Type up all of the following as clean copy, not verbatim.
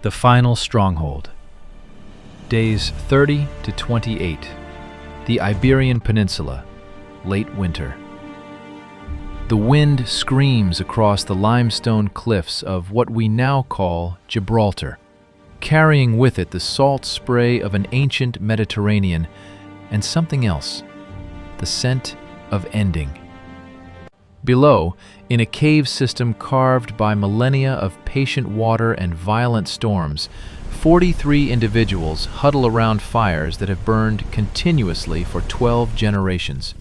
The final stronghold. Days 30 to 28. The Iberian Peninsula, late winter. The wind screams across the limestone cliffs of what we now call Gibraltar, carrying with it the salt spray of an ancient Mediterranean and something else, the scent of ending. Below, in a cave system carved by millennia of patient water and violent storms, 43 individuals huddle around fires that have burned continuously for 12 generations.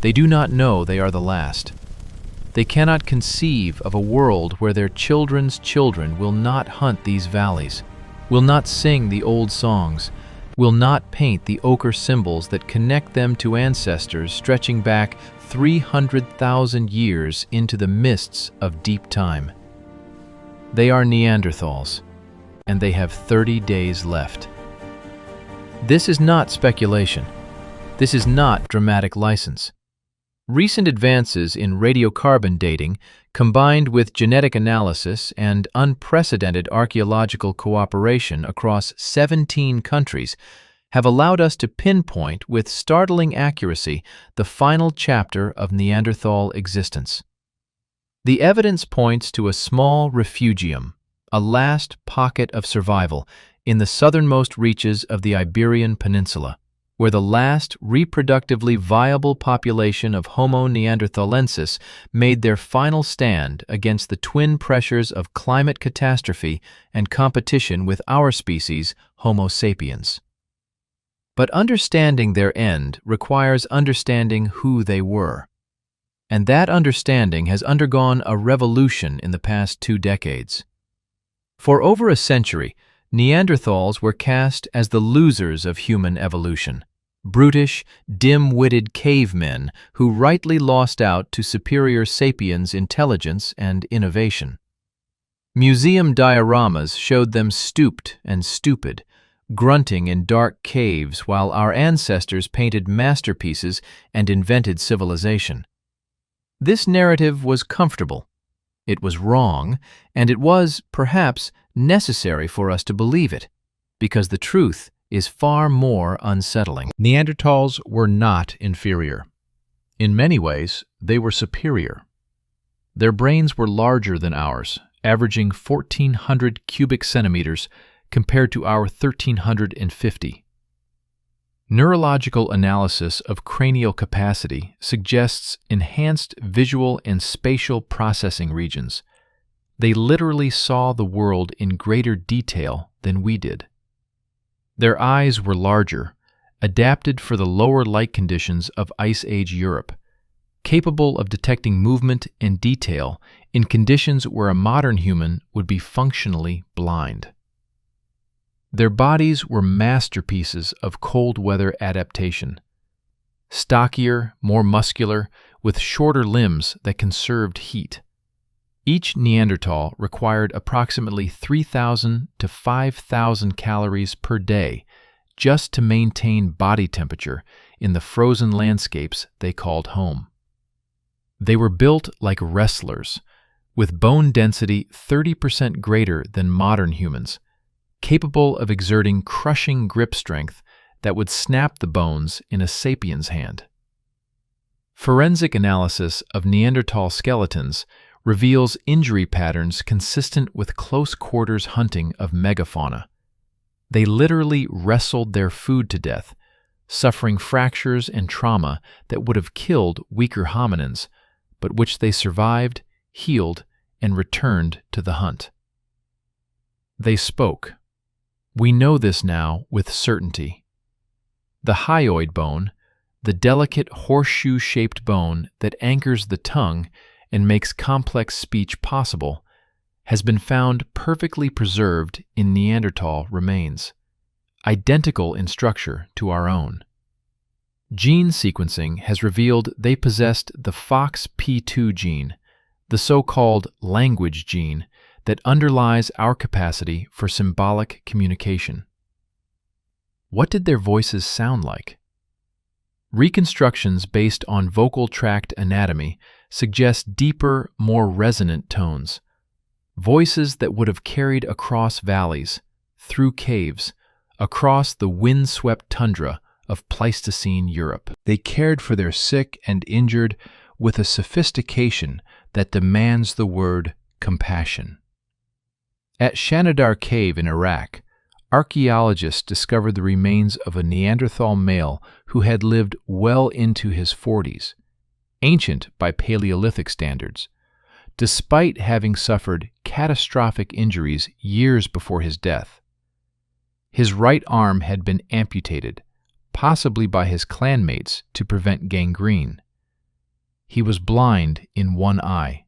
They do not know they are the last. They cannot conceive of a world where their children's children will not hunt these valleys, will not sing the old songs, will not paint the ochre symbols that connect them to ancestors stretching back 300,000 years into the mists of deep time. They are Neanderthals, and they have 30 days left. This is not speculation. This is not dramatic license. Recent advances in radiocarbon dating, combined with genetic analysis and unprecedented archaeological cooperation across 17 countries, have allowed us to pinpoint with startling accuracy the final chapter of Neanderthal existence. The evidence points to a small refugium, a last pocket of survival in the southernmost reaches of the Iberian Peninsula, where the last reproductively viable population of Homo neanderthalensis made their final stand against the twin pressures of climate catastrophe and competition with our species, Homo sapiens. But understanding their end requires understanding who they were. And that understanding has undergone a revolution in the past 2 decades. For over a century, Neanderthals were cast as the losers of human evolution, brutish, dim-witted cavemen who rightly lost out to superior sapiens' intelligence and innovation. Museum dioramas showed them stooped and stupid, grunting in dark caves while our ancestors painted masterpieces and invented civilization. This narrative was comfortable, it was wrong, and it was, perhaps, necessary for us to believe it, because the truth is far more unsettling. Neanderthals were not inferior. In many ways, they were superior. Their brains were larger than ours, averaging 1,400 cubic centimeters compared to our 1,350. Neurological analysis of cranial capacity suggests enhanced visual and spatial processing regions. They literally saw the world in greater detail than we did. Their eyes were larger, adapted for the lower light conditions of Ice Age Europe, capable of detecting movement and detail in conditions where a modern human would be functionally blind. Their bodies were masterpieces of cold weather adaptation. Stockier, more muscular, with shorter limbs that conserved heat. Each Neanderthal required approximately 3,000 to 5,000 calories per day just to maintain body temperature in the frozen landscapes they called home. They were built like wrestlers, with bone density 30% greater than modern humans, capable of exerting crushing grip strength that would snap the bones in a sapien's hand. Forensic analysis of Neanderthal skeletons reveals injury patterns consistent with close-quarters hunting of megafauna. They literally wrestled their food to death, suffering fractures and trauma that would have killed weaker hominins, but which they survived, healed, and returned to the hunt. They spoke. We know this now with certainty. The hyoid bone, the delicate horseshoe-shaped bone that anchors the tongue and makes complex speech possible, has been found perfectly preserved in Neanderthal remains, identical in structure to our own. Gene sequencing has revealed they possessed the FOXP2 gene, the so-called language gene, that underlies our capacity for symbolic communication. What did their voices sound like? Reconstructions based on vocal tract anatomy suggest deeper, more resonant tones. voices that would have carried across valleys, through caves, across the wind-swept tundra of Pleistocene Europe. They cared for their sick and injured with a sophistication that demands the word compassion. At Shanidar Cave in Iraq, archaeologists discovered the remains of a Neanderthal male who had lived well into his 40s, ancient by Paleolithic standards, despite having suffered catastrophic injuries years before his death. His right arm had been amputated, possibly by his clanmates to prevent gangrene. He was blind in one eye.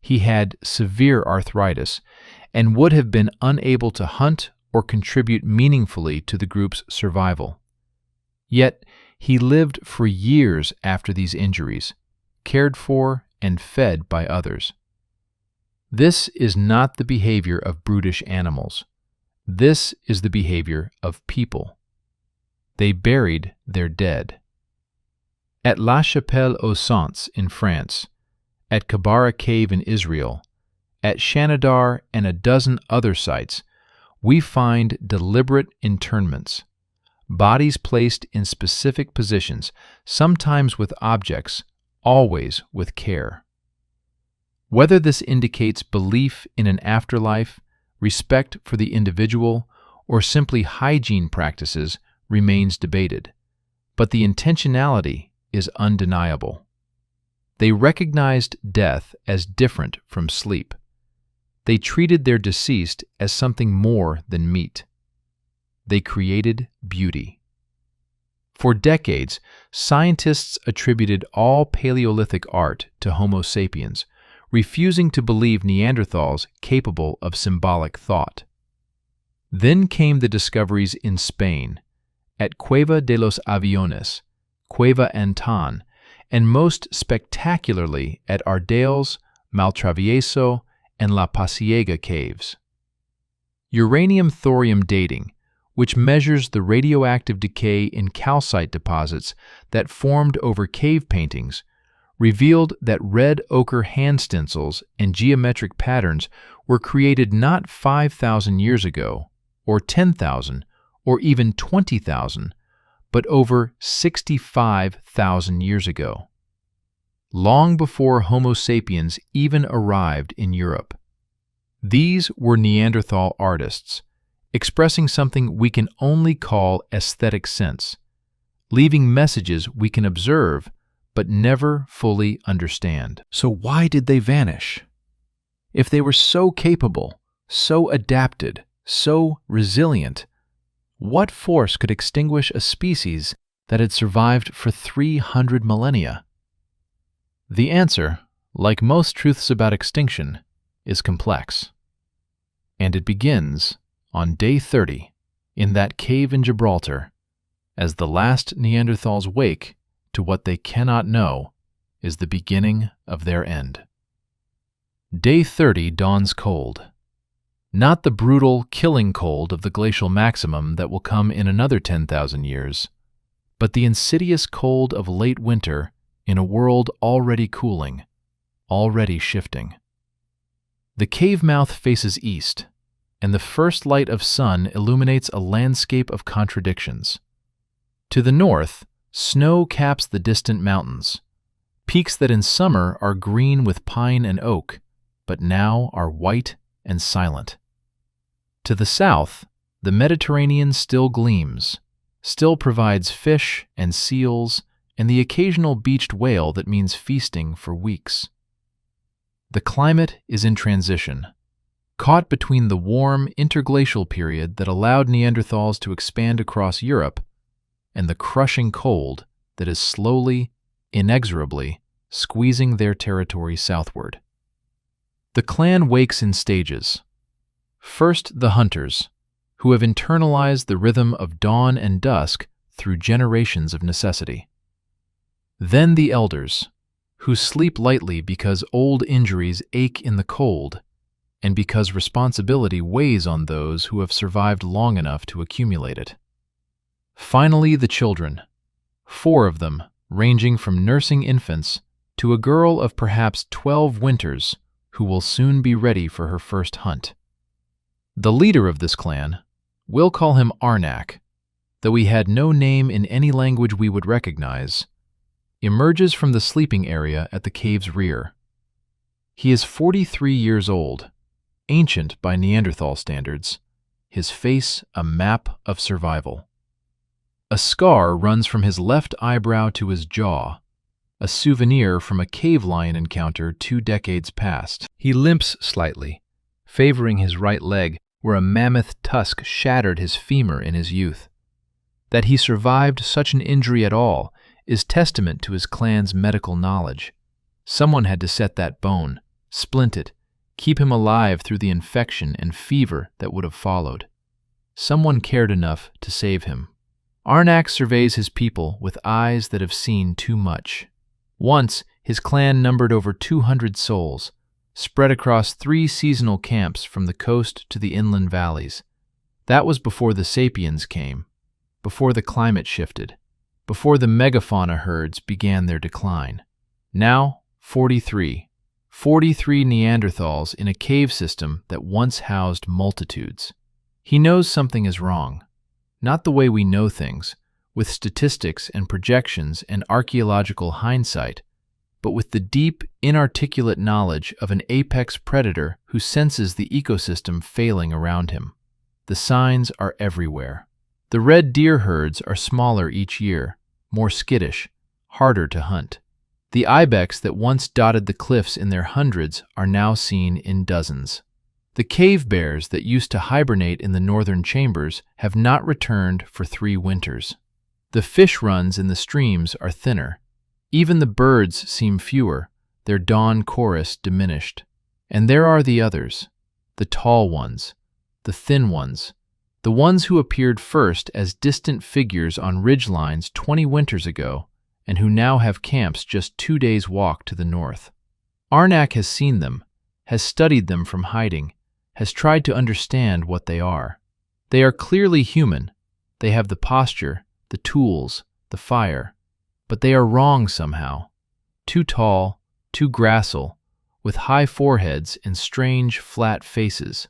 He had severe arthritis and would have been unable to hunt or contribute meaningfully to the group's survival. Yet he lived for years after these injuries, cared for and fed by others. This is not the behavior of brutish animals. This is the behavior of people. They buried their dead. At La Chapelle-aux-Saints in France, at Kabara Cave in Israel, at Shanidar and a dozen other sites, we find deliberate interments, bodies placed in specific positions, sometimes with objects, always with care. Whether this indicates belief in an afterlife, respect for the individual, or simply hygiene practices remains debated, but the intentionality is undeniable. They recognized death as different from sleep. They treated their deceased as something more than meat. They created beauty. For decades, scientists attributed all Paleolithic art to Homo sapiens, refusing to believe Neanderthals capable of symbolic thought. Then came the discoveries in Spain, at Cueva de los Aviones, Cueva Anton, and most spectacularly at Ardales, Maltravieso, and La Pasiega caves. Uranium-thorium dating, which measures the radioactive decay in calcite deposits that formed over cave paintings, revealed that red ochre hand stencils and geometric patterns were created not 5,000 years ago, or 10,000, or even 20,000, but over 65,000 years ago, long before Homo sapiens even arrived in Europe. These were Neanderthal artists, expressing something we can only call aesthetic sense, leaving messages we can observe but never fully understand. So why did they vanish? If they were so capable, so adapted, so resilient, what force could extinguish a species that had survived for 300 millennia? The answer, like most truths about extinction, is complex. And it begins on day 30 in that cave in Gibraltar, as the last Neanderthals wake to what they cannot know is the beginning of their end. Day 30 dawns cold. Not the brutal, killing cold of the glacial maximum that will come in another 10,000 years, but the insidious cold of late winter in a world already cooling, already shifting. The cave mouth faces east, and the first light of sun illuminates a landscape of contradictions. To the north, snow caps the distant mountains, peaks that in summer are green with pine and oak, but now are white and silent. To the south, the Mediterranean still gleams, still provides fish and seals and the occasional beached whale that means feasting for weeks. The climate is in transition, caught between the warm interglacial period that allowed Neanderthals to expand across Europe and the crushing cold that is slowly, inexorably squeezing their territory southward. The clan wakes in stages. First, the hunters, who have internalized the rhythm of dawn and dusk through generations of necessity. Then the elders, who sleep lightly because old injuries ache in the cold and because responsibility weighs on those who have survived long enough to accumulate it. Finally, the children, 4 of them, ranging from nursing infants to a girl of perhaps 12 winters who will soon be ready for her first hunt. The leader of this clan, we'll call him Arnak, though he had no name in any language we would recognize, emerges from the sleeping area at the cave's rear. He is 43 years old, ancient by Neanderthal standards, his face a map of survival. A scar runs from his left eyebrow to his jaw, a souvenir from a cave lion encounter 2 decades past. He limps slightly, favoring his right leg where a mammoth tusk shattered his femur in his youth. That he survived such an injury at all is testament to his clan's medical knowledge. Someone had to set that bone, splint it, keep him alive through the infection and fever that would have followed. Someone cared enough to save him. Arnak surveys his people with eyes that have seen too much. Once, his clan numbered over 200 souls, spread across 3 seasonal camps from the coast to the inland valleys. That was before the sapiens came, before the climate shifted, before the megafauna herds began their decline. Now, 43 Neanderthals in a cave system that once housed multitudes. He knows something is wrong. Not the way we know things, with statistics and projections and archaeological hindsight, but with the deep, inarticulate knowledge of an apex predator who senses the ecosystem failing around him. The signs are everywhere. The red deer herds are smaller each year, more skittish, harder to hunt. The ibex that once dotted the cliffs in their hundreds are now seen in dozens. The cave bears that used to hibernate in the northern chambers have not returned for 3 winters. The fish runs in the streams are thinner. Even the birds seem fewer, their dawn chorus diminished. And there are the others, the tall ones, the thin ones, the ones who appeared first as distant figures on ridgelines 20 winters ago, and who now have camps just 2 days' walk to the north. Arnak has seen them, has studied them from hiding, has tried to understand what they are. They are clearly human. They have the posture, the tools, the fire, but they are wrong somehow. Too tall, too gracile, with high foreheads and strange, flat faces.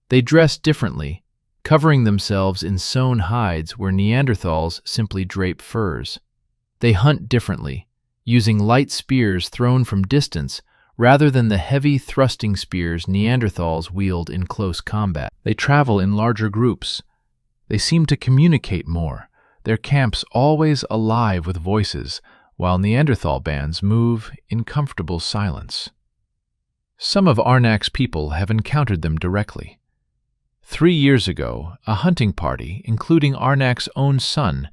They dress differently, covering themselves in sewn hides where Neanderthals simply drape furs. They hunt differently, using light spears thrown from distance rather than the heavy thrusting spears Neanderthals wield in close combat. They travel in larger groups. They seem to communicate more, their camps always alive with voices, while Neanderthal bands move in comfortable silence. Some of Arnak's people have encountered them directly. 3 years ago, a hunting party, including Arnak's own son,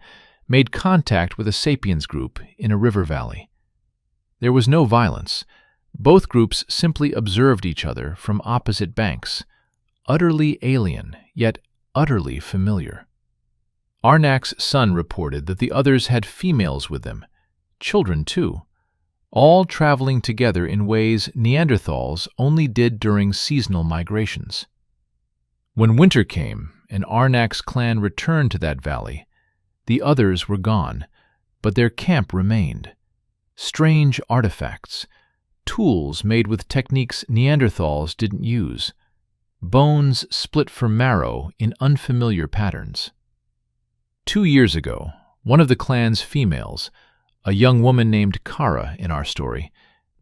made contact with a sapiens group in a river valley. There was no violence. Both groups simply observed each other from opposite banks, utterly alien, yet utterly familiar. Arnak's son reported that the others had females with them, children too, all traveling together in ways Neanderthals only did during seasonal migrations. When winter came and Arnak's clan returned to that valley, the others were gone, but their camp remained. Strange artifacts, tools made with techniques Neanderthals didn't use, bones split for marrow in unfamiliar patterns. 2 years ago, one of the clan's females, a young woman named Kara in our story,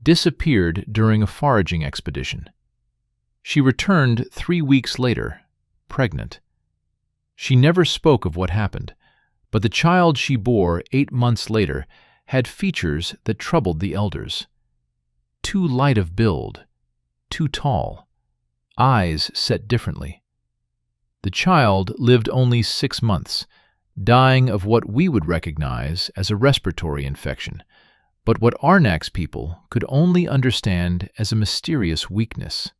disappeared during a foraging expedition. She returned 3 weeks later, pregnant. She never spoke of what happened, but the child she bore 8 months later had features that troubled the elders. Too light of build, too tall, eyes set differently. The child lived only 6 months, dying of what we would recognize as a respiratory infection, but what Arnak's people could only understand as a mysterious weakness.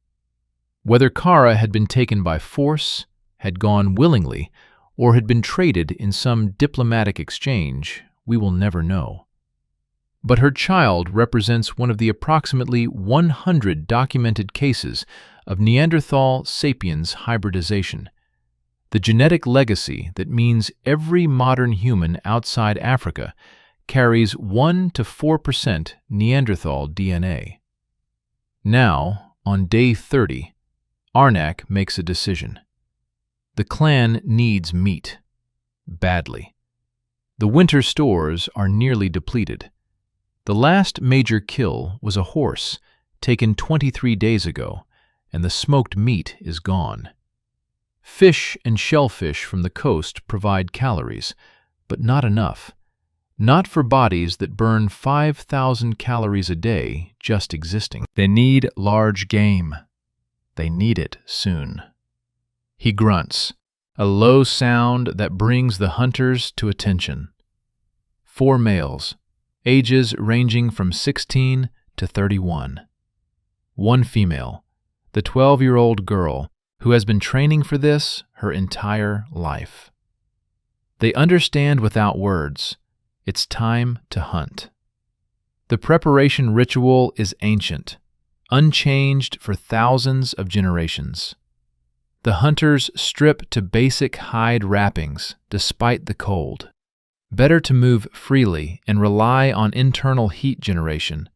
Whether Kara had been taken by force, had gone willingly, or had been traded in some diplomatic exchange, we will never know. But her child represents one of the approximately 100 documented cases of Neanderthal sapiens hybridization, the genetic legacy that means every modern human outside Africa carries 1 to 4% Neanderthal DNA. Now, On day 30, Arnak makes a decision. The clan needs meat. Badly. The winter stores are nearly depleted. The last major kill was a horse, taken 23 days ago, and the smoked meat is gone. Fish and shellfish from the coast provide calories, but not enough. Not for bodies that burn 5,000 calories a day just existing. They need large game. They need it soon. He grunts, a low sound that brings the hunters to attention. 4 males, ages ranging from 16 to 31. 1 female, the 12-year-old girl who has been training for this her entire life. They understand without words. It's time to hunt. The preparation ritual is ancient, unchanged for thousands of generations. The hunters strip to basic hide wrappings despite the cold. Better to move freely and rely on internal heat generation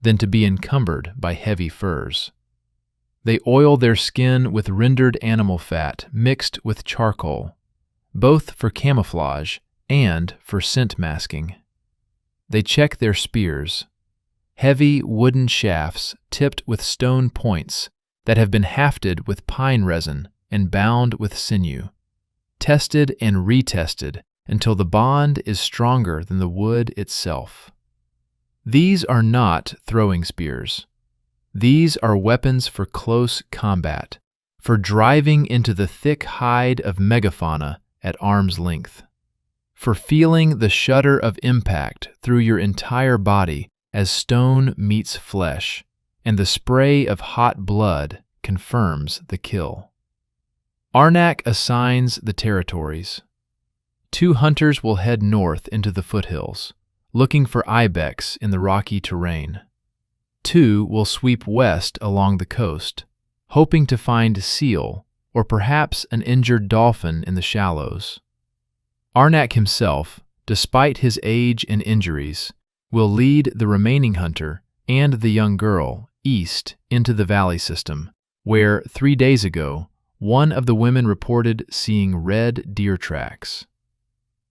than to be encumbered by heavy furs. They oil their skin with rendered animal fat mixed with charcoal, both for camouflage and for scent masking. They check their spears, heavy wooden shafts tipped with stone points that have been hafted with pine resin and bound with sinew, tested and retested until the bond is stronger than the wood itself. These are not throwing spears. These are weapons for close combat, for driving into the thick hide of megafauna at arm's length, for feeling the shudder of impact through your entire body as stone meets flesh, and the spray of hot blood confirms the kill. Arnak assigns the territories. 2 hunters will head north into the foothills, looking for ibex in the rocky terrain. 2 will sweep west along the coast, hoping to find seal or perhaps an injured dolphin in the shallows. Arnak himself, despite his age and injuries, will lead the remaining hunter and the young girl east into the valley system, where 3 days ago, one of the women reported seeing red deer tracks.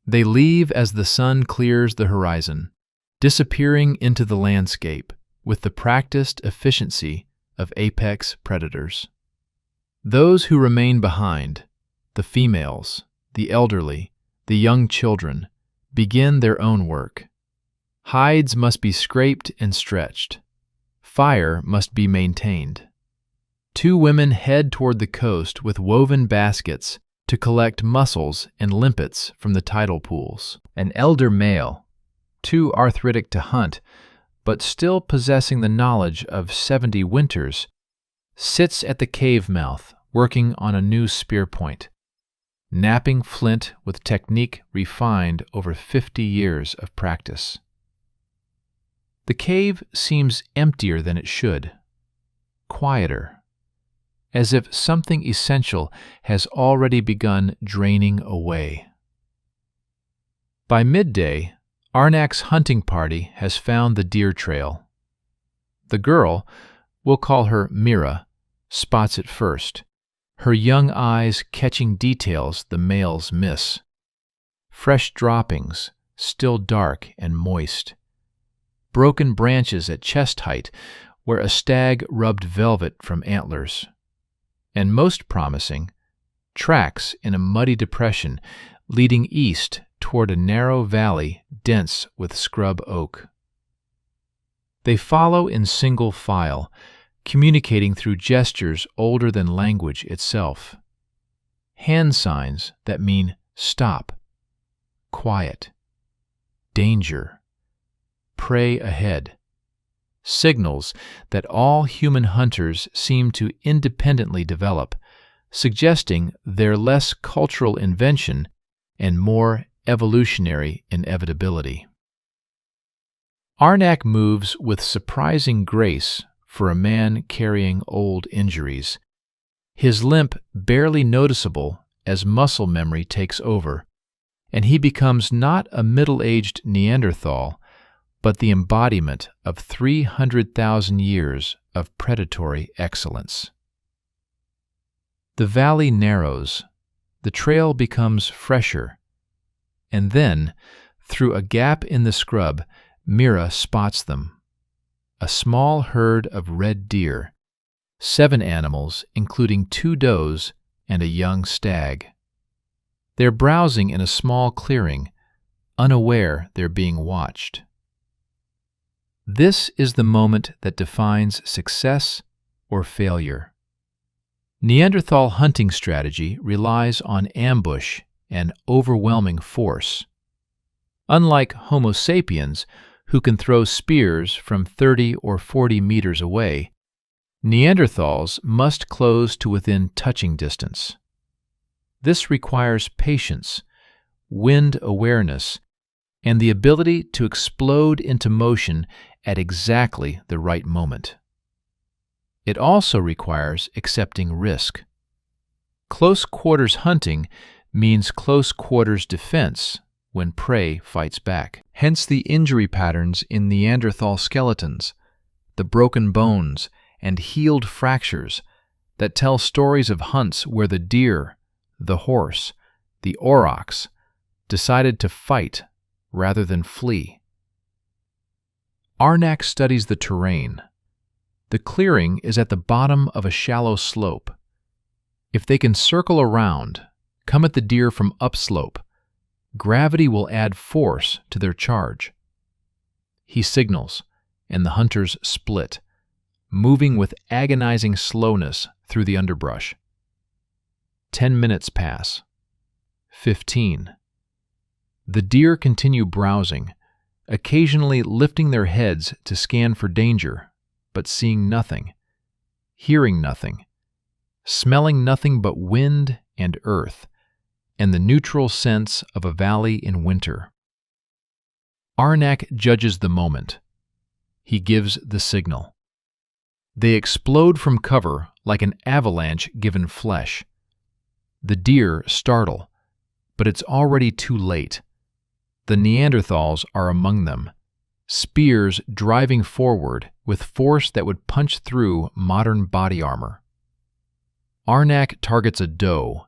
They leave as the sun clears the horizon, disappearing into the landscape with the practiced efficiency of apex predators. Those who remain behind, the females, the elderly, the young children, begin their own work. Hides must be scraped and stretched. Fire must be maintained. 2 women head toward the coast with woven baskets to collect mussels and limpets from the tidal pools. An elder male, too arthritic to hunt, but still possessing the knowledge of 70 winters, sits at the cave mouth working on a new spear point, napping flint with technique refined over 50 years of practice. The cave seems emptier than it should, quieter, as if something essential has already begun draining away. By midday, Arnak's hunting party has found the deer trail. The girl, we'll call her Mira, spots it first, her young eyes catching details the males miss. Fresh droppings, still dark and moist. Broken branches at chest height where a stag rubbed velvet from antlers. And most promising, tracks in a muddy depression leading east toward a narrow valley dense with scrub oak. They follow in single file, communicating through gestures older than language itself. Hand signs that mean stop, quiet, danger, prey ahead. Signals that all human hunters seem to independently develop, suggesting their less cultural invention and more evolutionary inevitability. Arnak moves with surprising grace for a man carrying old injuries, his limp barely noticeable as muscle memory takes over, and he becomes not a middle-aged Neanderthal, but the embodiment of 300,000 years of predatory excellence. The valley narrows, the trail becomes fresher, and then, through a gap in the scrub, Mira spots them. A small herd of red deer, 7 animals, including 2 does and a young stag. They're browsing in a small clearing, unaware they're being watched. This is the moment that defines success or failure. Neanderthal hunting strategy relies on ambush and overwhelming force. Unlike Homo sapiens, who can throw spears from 30 or 40 meters away, Neanderthals must close to within touching distance. This requires patience, wind awareness, and the ability to explode into motion at exactly the right moment. It also requires accepting risk. Close quarters hunting means close quarters defense when prey fights back. Hence the injury patterns in Neanderthal skeletons, the broken bones and healed fractures that tell stories of hunts where the deer, the horse, the aurochs decided to fight rather than flee. Arnak studies the terrain. The clearing is at the bottom of a shallow slope. If they can circle around, come at the deer from upslope, gravity will add force to their charge. He signals, and the hunters split, moving with agonizing slowness through the underbrush. 10 minutes pass. 15. The deer continue browsing, occasionally lifting their heads to scan for danger, but seeing nothing, hearing nothing, smelling nothing but wind and earth, and the neutral sense of a valley in winter. Arnak judges the moment. He gives the signal. They explode from cover like an avalanche given flesh. The deer startle, but it's already too late. The Neanderthals are among them, spears driving forward with force that would punch through modern body armor. Arnak targets a doe,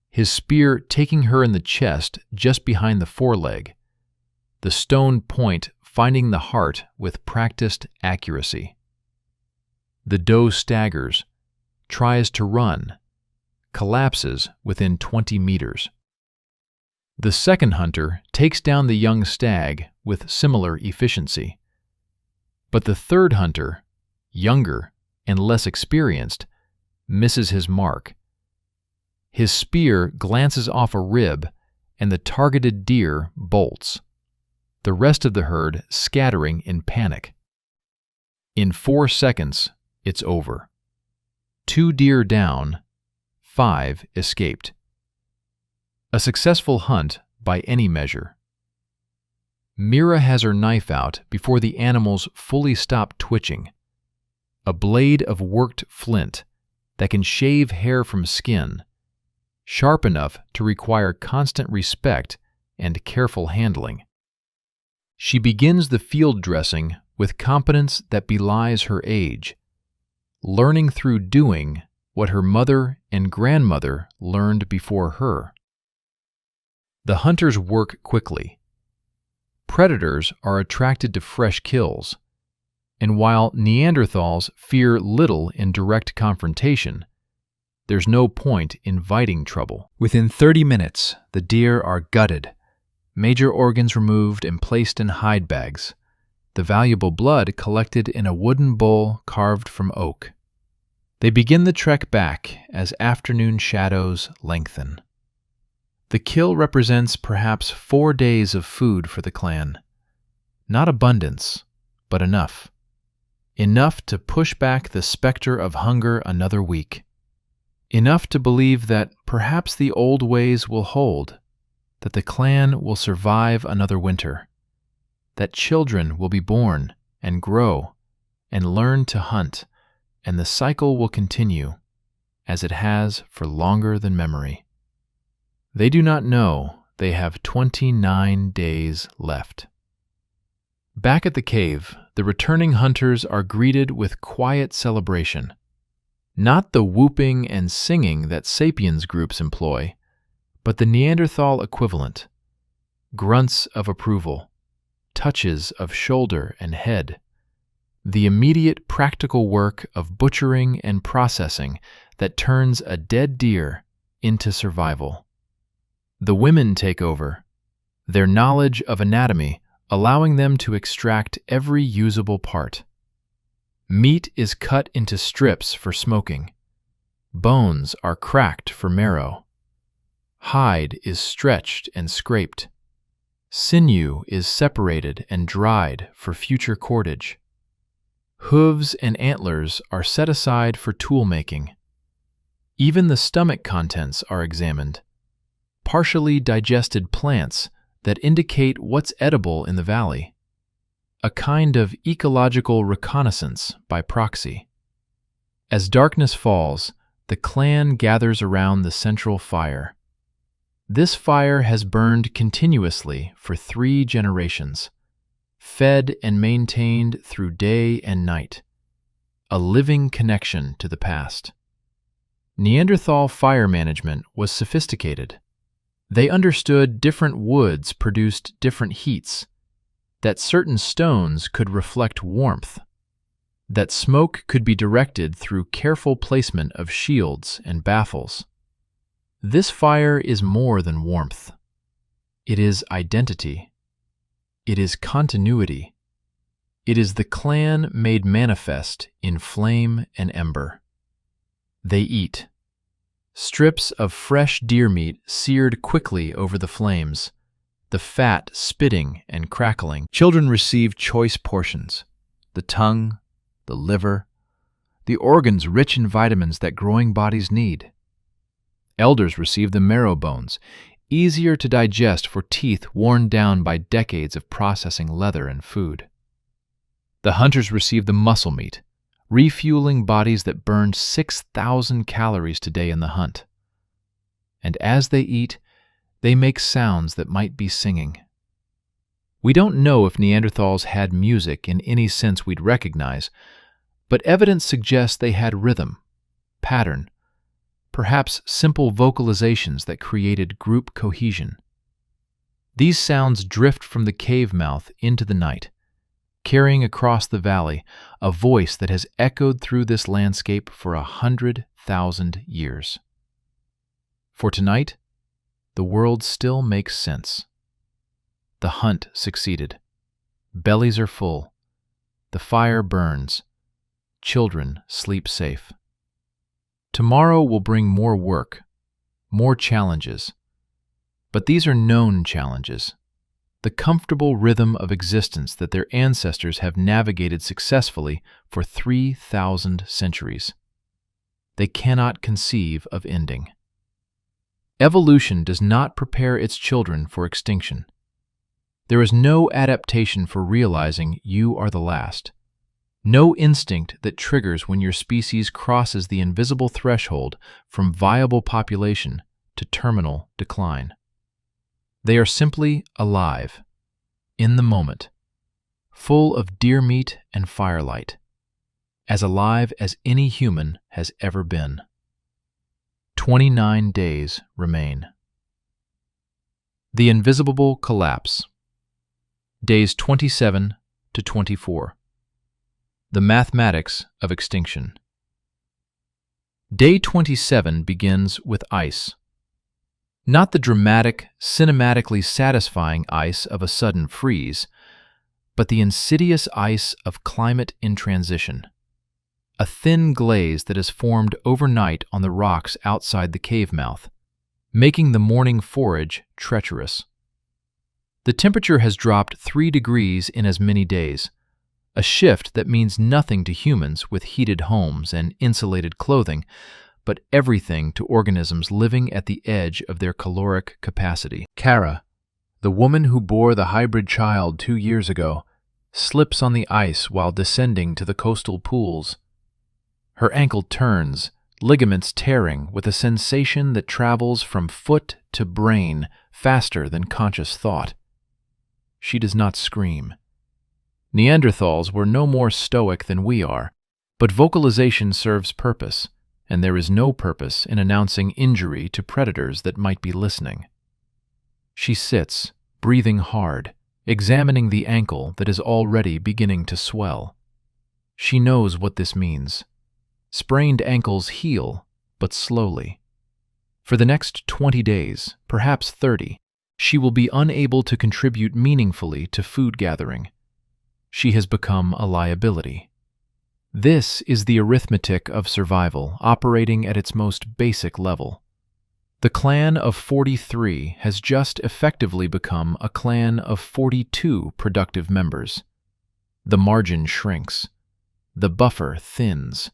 his spear taking her in the chest just behind the foreleg, the stone point finding the heart with practiced accuracy. The doe staggers, tries to run, collapses within 20 meters. The second hunter takes down the young stag with similar efficiency. But the third hunter, younger and less experienced, misses his mark. His spear glances off a rib, and the targeted deer bolts, the rest of the herd scattering in panic. In 4 seconds, it's over. 2 deer down, 5 escaped. A successful hunt by any measure. Mira has her knife out before the animals fully stop twitching. A blade of worked flint that can shave hair from skin, sharp enough to require constant respect and careful handling. She begins the field dressing with competence that belies her age, learning through doing what her mother and grandmother learned before her. The hunters work quickly. Predators are attracted to fresh kills, and while Neanderthals fear little in direct confrontation, there's no point inviting trouble. Within 30 minutes, the deer are gutted, major organs removed and placed in hide bags, the valuable blood collected in a wooden bowl carved from oak. They begin the trek back as afternoon shadows lengthen. The kill represents perhaps 4 days of food for the clan. Not abundance, but enough. Enough to push back the specter of hunger another week. Enough to believe that perhaps the old ways will hold, that the clan will survive another winter, that children will be born and grow and learn to hunt, and the cycle will continue, as it has for longer than memory. They do not know they have 29 days left. Back at the cave, the returning hunters are greeted with quiet celebration. Not the whooping and singing that sapiens groups employ, but the Neanderthal equivalent. Grunts of approval, touches of shoulder and head. The immediate practical work of butchering and processing that turns a dead deer into survival. The women take over, their knowledge of anatomy allowing them to extract every usable part. Meat is cut into strips for smoking. Bones are cracked for marrow. Hide is stretched and scraped. Sinew is separated and dried for future cordage. Hooves and antlers are set aside for tool making. Even the stomach contents are examined. Partially digested plants that indicate what's edible in the valley. A kind of ecological reconnaissance by proxy. As darkness falls, the clan gathers around the central fire. This fire has burned continuously for 3 generations, fed and maintained through day and night, a living connection to the past. Neanderthal fire management was sophisticated. They understood different woods produced different heats, that certain stones could reflect warmth, that smoke could be directed through careful placement of shields and baffles. This fire is more than warmth. It is identity. It is continuity. It is the clan made manifest in flame and ember. They eat. Strips of fresh deer meat seared quickly over the flames, the fat spitting and crackling. Children receive choice portions, the tongue, the liver, the organs rich in vitamins that growing bodies need. Elders receive the marrow bones, easier to digest for teeth worn down by decades of processing leather and food. The hunters receive the muscle meat, refueling bodies that burned 6,000 calories today in the hunt. And as they eat, they make sounds that might be singing. We don't know if Neanderthals had music in any sense we'd recognize, but evidence suggests they had rhythm, pattern, perhaps simple vocalizations that created group cohesion. These sounds drift from the cave mouth into the night, carrying across the valley a voice that has echoed through this landscape for 100,000 years. For tonight, the world still makes sense. The hunt succeeded. Bellies are full. The fire burns. Children sleep safe. Tomorrow will bring more work, more challenges. But these are known challenges. The comfortable rhythm of existence that their ancestors have navigated successfully for 3,000 centuries. They cannot conceive of ending. Evolution does not prepare its children for extinction. There is no adaptation for realizing you are the last. No instinct that triggers when your species crosses the invisible threshold from viable population to terminal decline. They are simply alive, in the moment, full of deer meat and firelight, as alive as any human has ever been. 29 days remain. The invisible collapse. Days 27 to 24. The mathematics of extinction. Day 27 begins with ice. Not the dramatic, cinematically satisfying ice of a sudden freeze, but the insidious ice of climate in transition. A thin glaze that has formed overnight on the rocks outside the cave mouth, making the morning forage treacherous. The temperature has dropped 3 degrees in as many days, a shift that means nothing to humans with heated homes and insulated clothing, but everything to organisms living at the edge of their caloric capacity. Kara, the woman who bore the hybrid child 2 years ago, slips on the ice while descending to the coastal pools. Her ankle turns, ligaments tearing with a sensation that travels from foot to brain faster than conscious thought. She does not scream. Neanderthals were no more stoic than we are, but vocalization serves purpose, and there is no purpose in announcing injury to predators that might be listening. She sits, breathing hard, examining the ankle that is already beginning to swell. She knows what this means. Sprained ankles heal, but slowly. For the next 20 days, perhaps 30, she will be unable to contribute meaningfully to food gathering. She has become a liability. This is the arithmetic of survival operating at its most basic level. The clan of 43 has just effectively become a clan of 42 productive members. The margin shrinks. The buffer thins.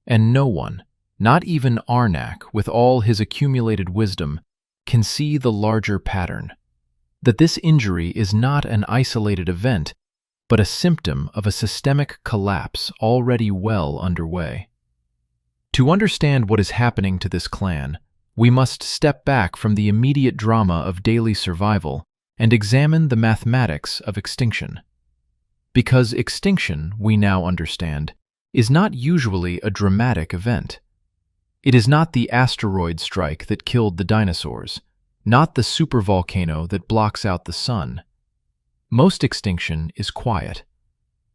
And no one, not even Arnak with all his accumulated wisdom, can see the larger pattern. That this injury is not an isolated event, but a symptom of a systemic collapse already well underway. To understand what is happening to this clan, we must step back from the immediate drama of daily survival and examine the mathematics of extinction. Because extinction, we now understand, is not usually a dramatic event. It is not the asteroid strike that killed the dinosaurs, not the supervolcano that blocks out the sun. Most extinction is quiet.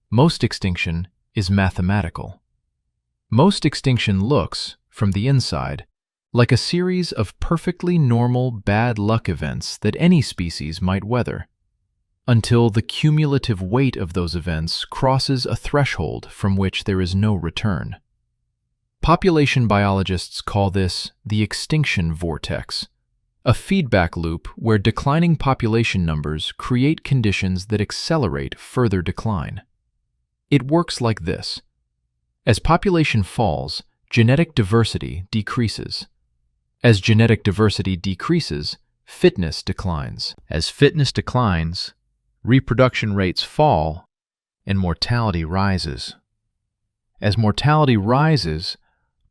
Most extinction is mathematical. Most extinction looks, from the inside, like a series of perfectly normal bad luck events that any species might weather, until the cumulative weight of those events crosses a threshold from which there is no return. Population biologists call this the extinction vortex, a feedback loop where declining population numbers create conditions that accelerate further decline. It works like this. As population falls, genetic diversity decreases. As genetic diversity decreases, fitness declines. As fitness declines, reproduction rates fall, and mortality rises. As mortality rises,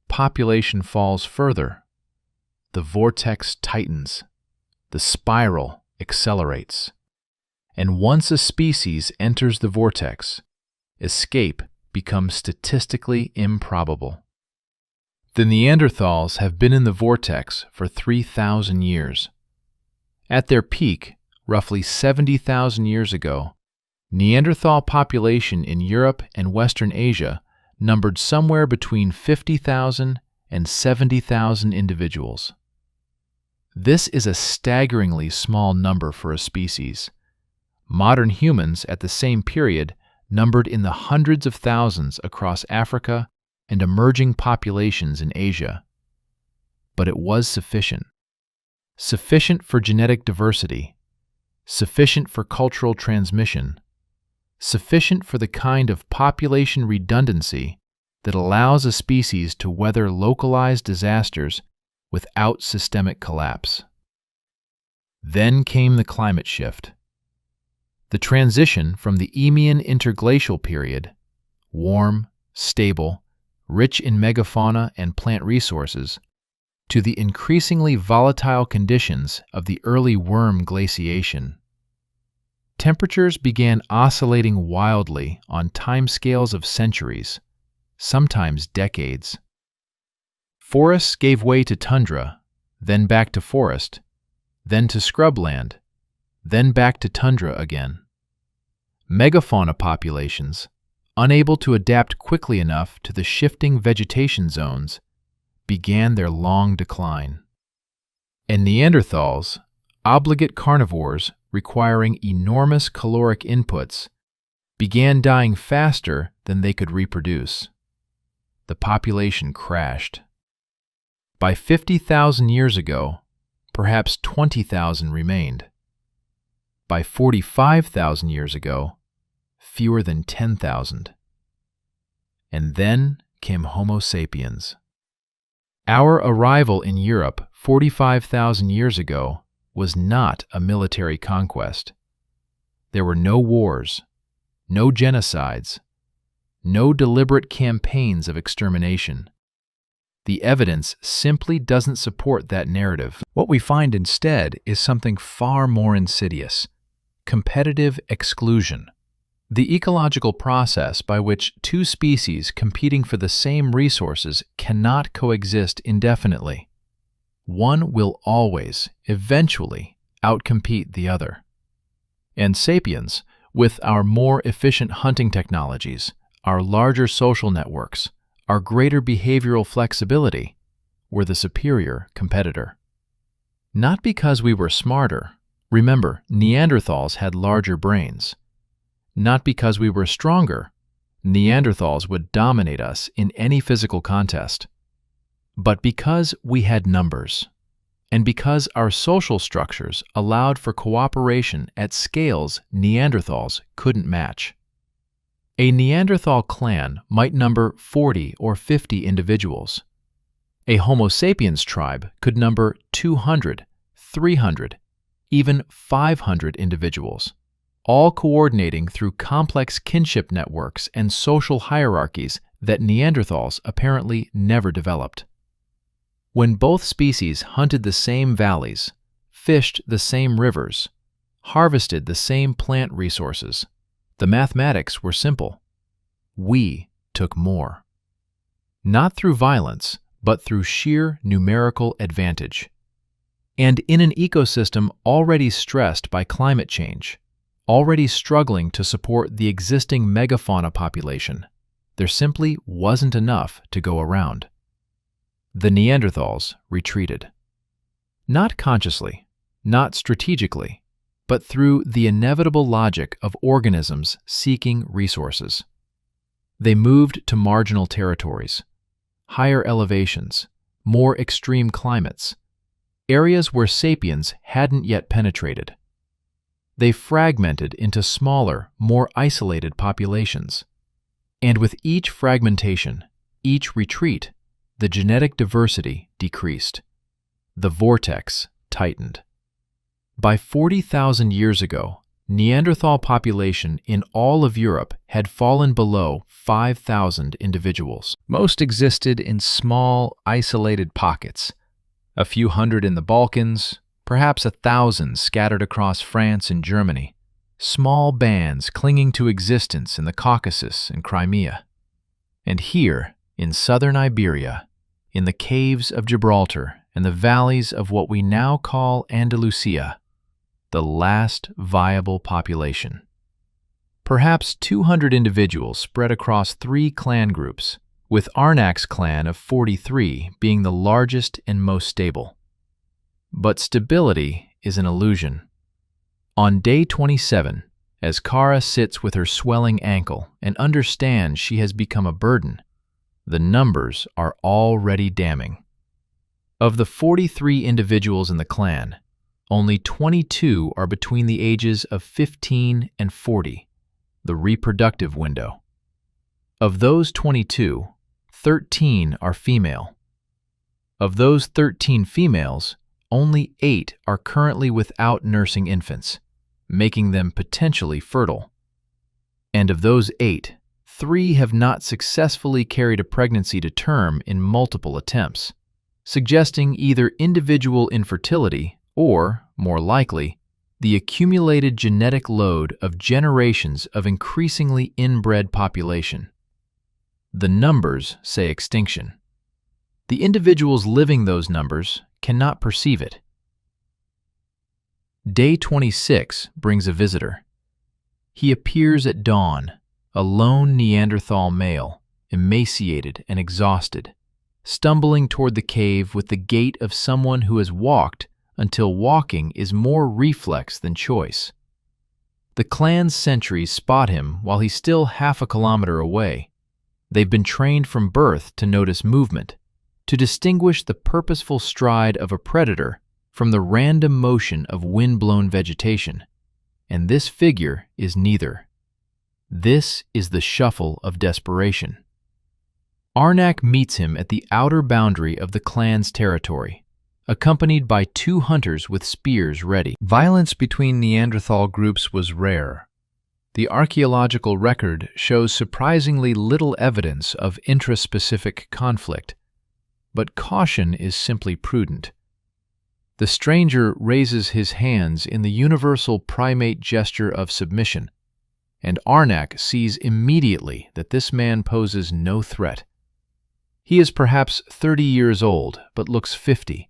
population falls further. The vortex tightens. The spiral accelerates. And once a species enters the vortex, escape becomes statistically improbable. The Neanderthals have been in the vortex for 3,000 years. At their peak, roughly 70,000 years ago, Neanderthal population in Europe and Western Asia numbered somewhere between 50,000 and 70,000 individuals. This is a staggeringly small number for a species. Modern humans at the same period numbered in the hundreds of thousands across Africa and emerging populations in Asia. But it was sufficient. Sufficient for genetic diversity, sufficient for cultural transmission, sufficient for the kind of population redundancy that allows a species to weather localized disasters without systemic collapse. Then came the climate shift. The transition from the Eemian interglacial period, warm, stable, rich in megafauna and plant resources, to the increasingly volatile conditions of the early worm glaciation. Temperatures began oscillating wildly on timescales of centuries, sometimes decades. Forests gave way to tundra, then back to forest, then to scrubland, then back to tundra again. Megafauna populations, unable to adapt quickly enough to the shifting vegetation zones, began their long decline. And Neanderthals, obligate carnivores requiring enormous caloric inputs, began dying faster than they could reproduce. The population crashed. By 50,000 years ago, perhaps 20,000 remained. By 45,000 years ago, fewer than 10,000. And then came Homo sapiens. Our arrival in Europe 45,000 years ago was not a military conquest. There were no wars, no genocides, no deliberate campaigns of extermination. The evidence simply doesn't support that narrative. What we find instead is something far more insidious: competitive exclusion. The ecological process by which two species competing for the same resources cannot coexist indefinitely. One will always, eventually, outcompete the other. And sapiens, with our more efficient hunting technologies, our larger social networks, our greater behavioral flexibility, were the superior competitor. Not because we were smarter. Remember, Neanderthals had larger brains. Not because we were stronger. Neanderthals would dominate us in any physical contest. But because we had numbers, and because our social structures allowed for cooperation at scales Neanderthals couldn't match. A Neanderthal clan might number 40 or 50 individuals. A Homo sapiens tribe could number 200, 300, even 500 individuals, all coordinating through complex kinship networks and social hierarchies that Neanderthals apparently never developed. When both species hunted the same valleys, fished the same rivers, harvested the same plant resources, the mathematics were simple. We took more. Not through violence, but through sheer numerical advantage. And in an ecosystem already stressed by climate change, already struggling to support the existing megafauna population, there simply wasn't enough to go around. The Neanderthals retreated. Not consciously, not strategically, but through the inevitable logic of organisms seeking resources. They moved to marginal territories, higher elevations, more extreme climates, areas where sapiens hadn't yet penetrated. They fragmented into smaller, more isolated populations. And with each fragmentation, each retreat, the genetic diversity decreased. The vortex tightened. By 40,000 years ago, Neanderthal population in all of Europe had fallen below 5,000 individuals. Most existed in small, isolated pockets, a few hundred in the Balkans, perhaps 1,000 scattered across France and Germany, small bands clinging to existence in the Caucasus and Crimea. And here, in southern Iberia, in the caves of Gibraltar and the valleys of what we now call Andalusia, the last viable population. Perhaps 200 individuals spread across 3 clan groups, with Arnak's clan of 43 being the largest and most stable. But stability is an illusion. On day 27, as Kara sits with her swelling ankle and understands she has become a burden, the numbers are already damning. Of the 43 individuals in the clan, only 22 are between the ages of 15 and 40, the reproductive window. Of those 22, 13 are female. Of those 13 females, only 8 are currently without nursing infants, making them potentially fertile. And of those 8, 3 have not successfully carried a pregnancy to term in multiple attempts, suggesting either individual infertility or, more likely, the accumulated genetic load of generations of increasingly inbred population. The numbers say extinction. The individuals living those numbers cannot perceive it. Day 26 brings a visitor. He appears at dawn, a lone Neanderthal male, emaciated and exhausted, stumbling toward the cave with the gait of someone who has walked until walking is more reflex than choice. The clan's sentries spot him while he's still half a kilometer away. They've been trained from birth to notice movement, to distinguish the purposeful stride of a predator from the random motion of wind-blown vegetation. And this figure is neither. This is the shuffle of desperation. Arnak meets him at the outer boundary of the clan's territory, accompanied by 2 hunters with spears ready. Violence between Neanderthal groups was rare. The archaeological record shows surprisingly little evidence of intraspecific conflict, but caution is simply prudent. The stranger raises his hands in the universal primate gesture of submission, and Arnak sees immediately that this man poses no threat. He is perhaps 30 years old, but looks 50.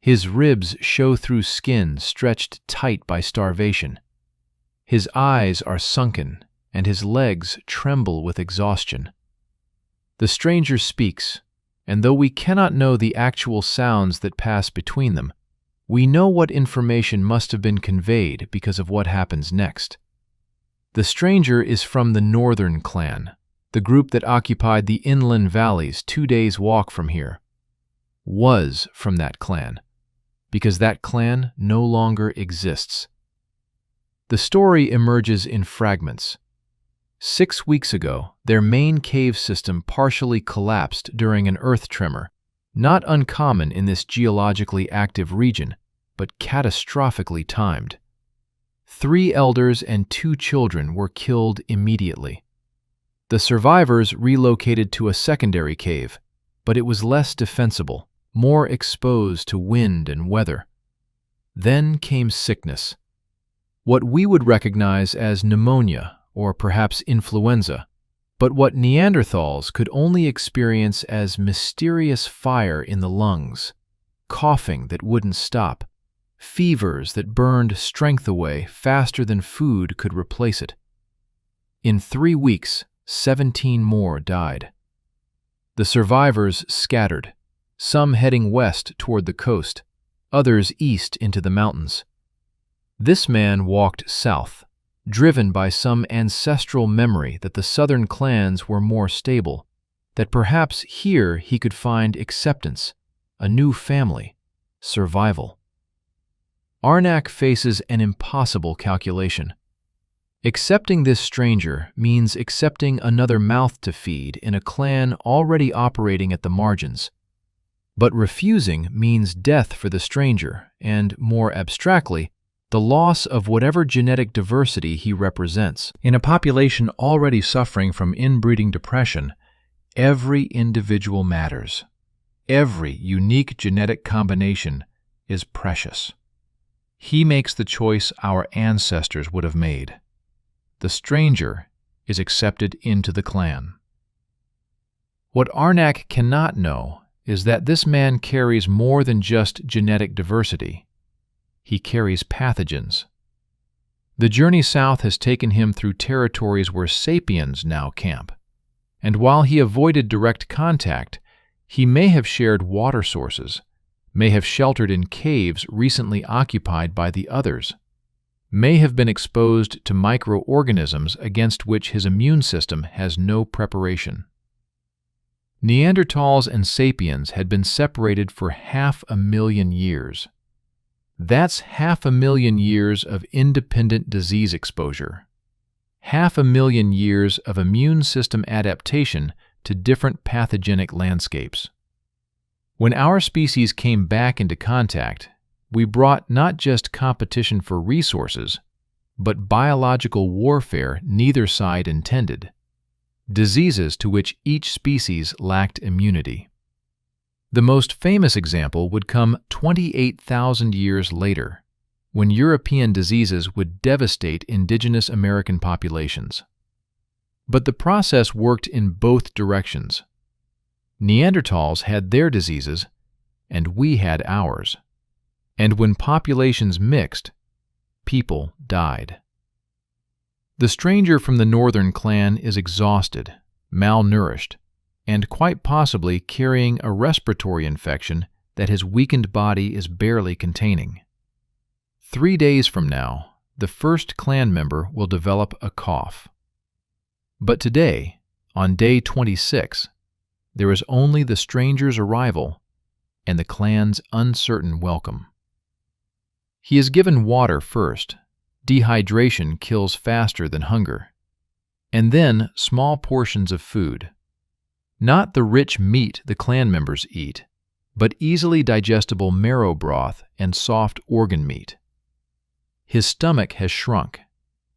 His ribs show through skin stretched tight by starvation. His eyes are sunken, and his legs tremble with exhaustion. The stranger speaks, and though we cannot know the actual sounds that pass between them, we know what information must have been conveyed because of what happens next. The stranger is from the Northern clan, the group that occupied the inland valleys 2 days' walk from here. Was from that clan, because that clan no longer exists. The story emerges in fragments. 6 weeks ago, their main cave system partially collapsed during an earth tremor, not uncommon in this geologically active region, but catastrophically timed. 3 elders and 2 children were killed immediately. The survivors relocated to a secondary cave, but it was less defensible, more exposed to wind and weather. Then came sickness. What we would recognize as pneumonia or perhaps influenza, but what Neanderthals could only experience as mysterious fire in the lungs, coughing that wouldn't stop, fevers that burned strength away faster than food could replace it. In 3 weeks, 17 more died. The survivors scattered, some heading west toward the coast, others east into the mountains. This man walked south, driven by some ancestral memory that the southern clans were more stable, that perhaps here he could find acceptance, a new family, survival. Arnak faces an impossible calculation. Accepting this stranger means accepting another mouth to feed in a clan already operating at the margins. But refusing means death for the stranger and, more abstractly, the loss of whatever genetic diversity he represents. In a population already suffering from inbreeding depression, every individual matters. Every unique genetic combination is precious. He makes the choice our ancestors would have made. The stranger is accepted into the clan. What Arnak cannot know is that this man carries more than just genetic diversity. He carries pathogens. The journey south has taken him through territories where sapiens now camp, and while he avoided direct contact, he may have shared water sources, may have sheltered in caves recently occupied by the others, may have been exposed to microorganisms against which his immune system has no preparation. Neanderthals and sapiens had been separated for 500,000 years. That's 500,000 years of independent disease exposure. 500,000 years of immune system adaptation to different pathogenic landscapes. When our species came back into contact, we brought not just competition for resources, but biological warfare neither side intended, diseases to which each species lacked immunity. The most famous example would come 28,000 years later, when European diseases would devastate indigenous American populations. But the process worked in both directions. Neanderthals had their diseases, and we had ours. And when populations mixed, people died. The stranger from the northern clan is exhausted, malnourished, and quite possibly carrying a respiratory infection that his weakened body is barely containing. 3 days from now, the first clan member will develop a cough. But today, on day 26, there is only the stranger's arrival and the clan's uncertain welcome. He is given water first. Dehydration kills faster than hunger. And then small portions of food. Not the rich meat the clan members eat, but easily digestible marrow broth and soft organ meat. His stomach has shrunk.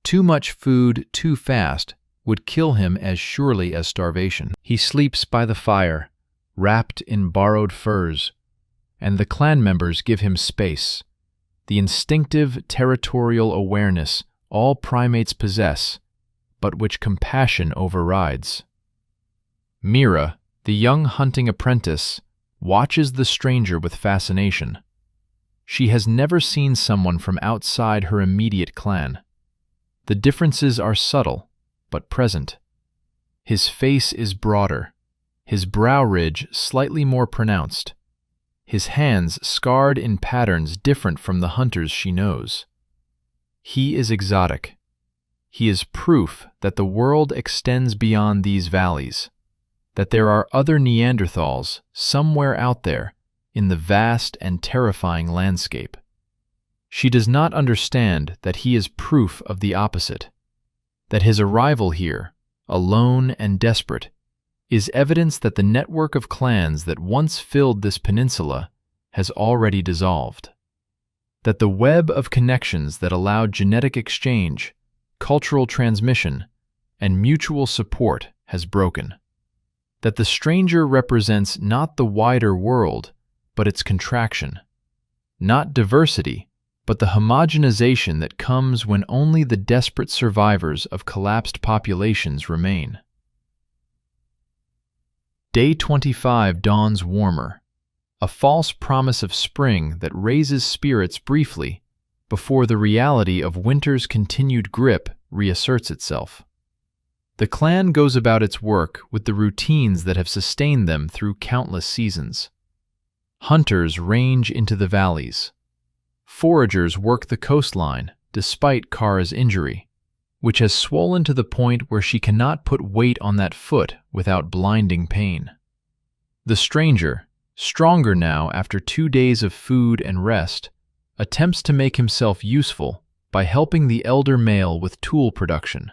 Too much food too fast would kill him as surely as starvation. He sleeps by the fire, wrapped in borrowed furs, and the clan members give him space, the instinctive territorial awareness all primates possess but which compassion overrides. Mira, the young hunting apprentice, watches the stranger with fascination. She has never seen someone from outside her immediate clan. The differences are subtle, but present. His face is broader, his brow ridge slightly more pronounced, his hands scarred in patterns different from the hunters she knows. He is exotic. He is proof that the world extends beyond these valleys, that there are other Neanderthals somewhere out there in the vast and terrifying landscape. She does not understand that he is proof of the opposite, that his arrival here, alone and desperate, is evidence that the network of clans that once filled this peninsula has already dissolved, that the web of connections that allowed genetic exchange, cultural transmission, and mutual support has broken, that the stranger represents not the wider world, but its contraction, not diversity, but the homogenization that comes when only the desperate survivors of collapsed populations remain. Day 25 dawns warmer, a false promise of spring that raises spirits briefly before the reality of winter's continued grip reasserts itself. The clan goes about its work with the routines that have sustained them through countless seasons. Hunters range into the valleys. Foragers work the coastline despite Kara's injury, which has swollen to the point where she cannot put weight on that foot without blinding pain. The stranger, stronger now after 2 days of food and rest, attempts to make himself useful by helping the elder male with tool production.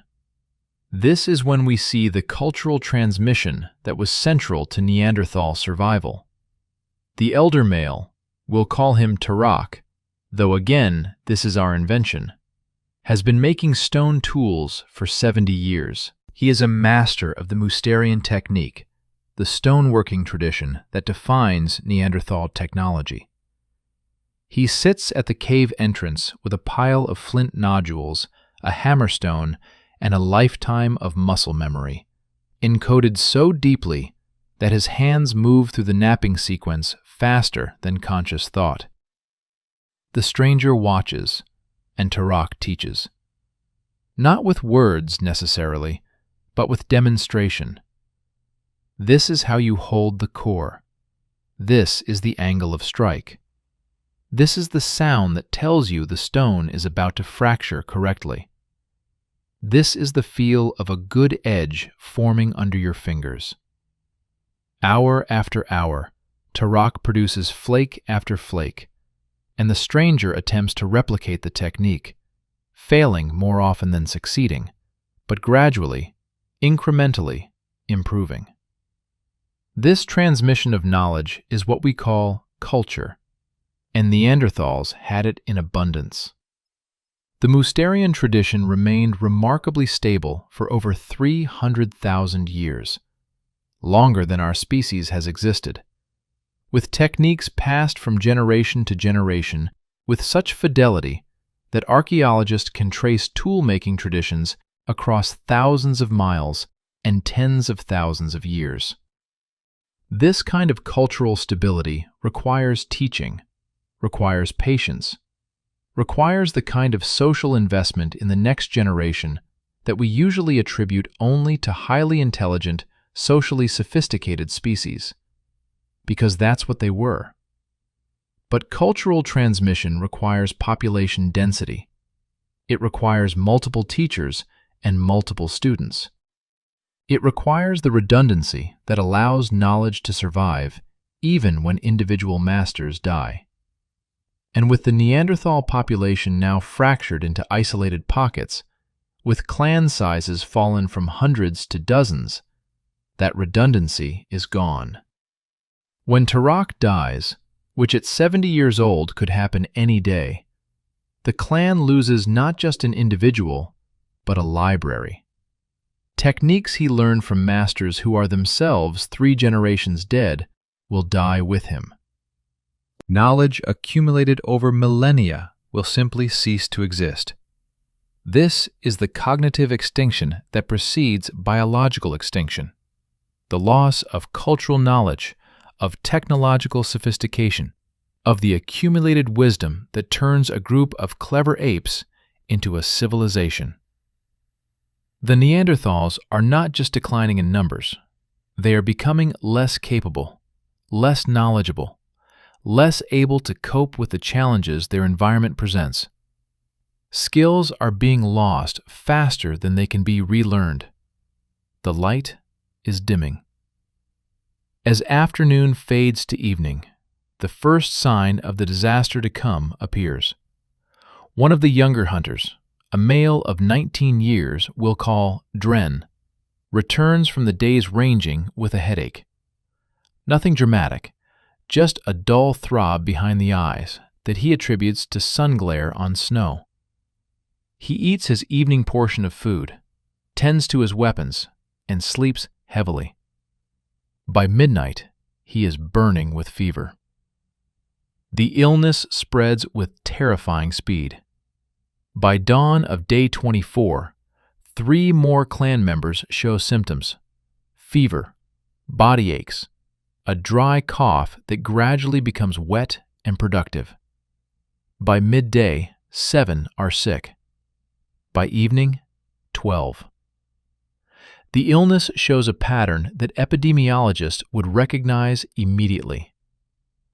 This is when we see the cultural transmission that was central to Neanderthal survival. The elder male, we'll call him Tarak, though again this is our invention, has been making stone tools for 70 years. He is a master of the Mousterian technique, the stoneworking tradition that defines Neanderthal technology. He sits at the cave entrance with a pile of flint nodules, a hammerstone, and a lifetime of muscle memory, encoded so deeply that his hands move through the napping sequence faster than conscious thought. The stranger watches, and Tarak teaches. Not with words necessarily, but with demonstration. This is how you hold the core. This is the angle of strike. This is the sound that tells you the stone is about to fracture correctly. This is the feel of a good edge forming under your fingers. Hour after hour, Tarak produces flake after flake, and the stranger attempts to replicate the technique, failing more often than succeeding, but gradually, incrementally, improving. This transmission of knowledge is what we call culture, and Neanderthals had it in abundance. The Mousterian tradition remained remarkably stable for over 300,000 years, longer than our species has existed, with techniques passed from generation to generation with such fidelity that archaeologists can trace tool-making traditions across thousands of miles and tens of thousands of years. This kind of cultural stability requires teaching, requires patience, requires the kind of social investment in the next generation that we usually attribute only to highly intelligent, socially sophisticated species, because that's what they were. But cultural transmission requires population density. It requires multiple teachers and multiple students. It requires the redundancy that allows knowledge to survive even when individual masters die. And with the Neanderthal population now fractured into isolated pockets, with clan sizes fallen from hundreds to dozens, that redundancy is gone. When Tarak dies, which at 70 years old could happen any day, the clan loses not just an individual, but a library. Techniques he learned from masters who are themselves 3 generations dead will die with him. Knowledge accumulated over millennia will simply cease to exist. This is the cognitive extinction that precedes biological extinction, the loss of cultural knowledge, of technological sophistication, of the accumulated wisdom that turns a group of clever apes into a civilization. The Neanderthals are not just declining in numbers. They are becoming less capable, less knowledgeable, less able to cope with the challenges their environment presents. Skills are being lost faster than they can be relearned. The light is dimming. As afternoon fades to evening, the first sign of the disaster to come appears. One of the younger hunters, a male of 19 years we'll call Dren, returns from the day's ranging with a headache. Nothing dramatic, just a dull throb behind the eyes that he attributes to sun glare on snow. He eats his evening portion of food, tends to his weapons, and sleeps heavily. By midnight, he is burning with fever. The illness spreads with terrifying speed. By dawn of day 24, 3 more clan members show symptoms: fever, body aches, a dry cough that gradually becomes wet and productive. By midday, 7 are sick. By evening, 12. The illness shows a pattern that epidemiologists would recognize immediately.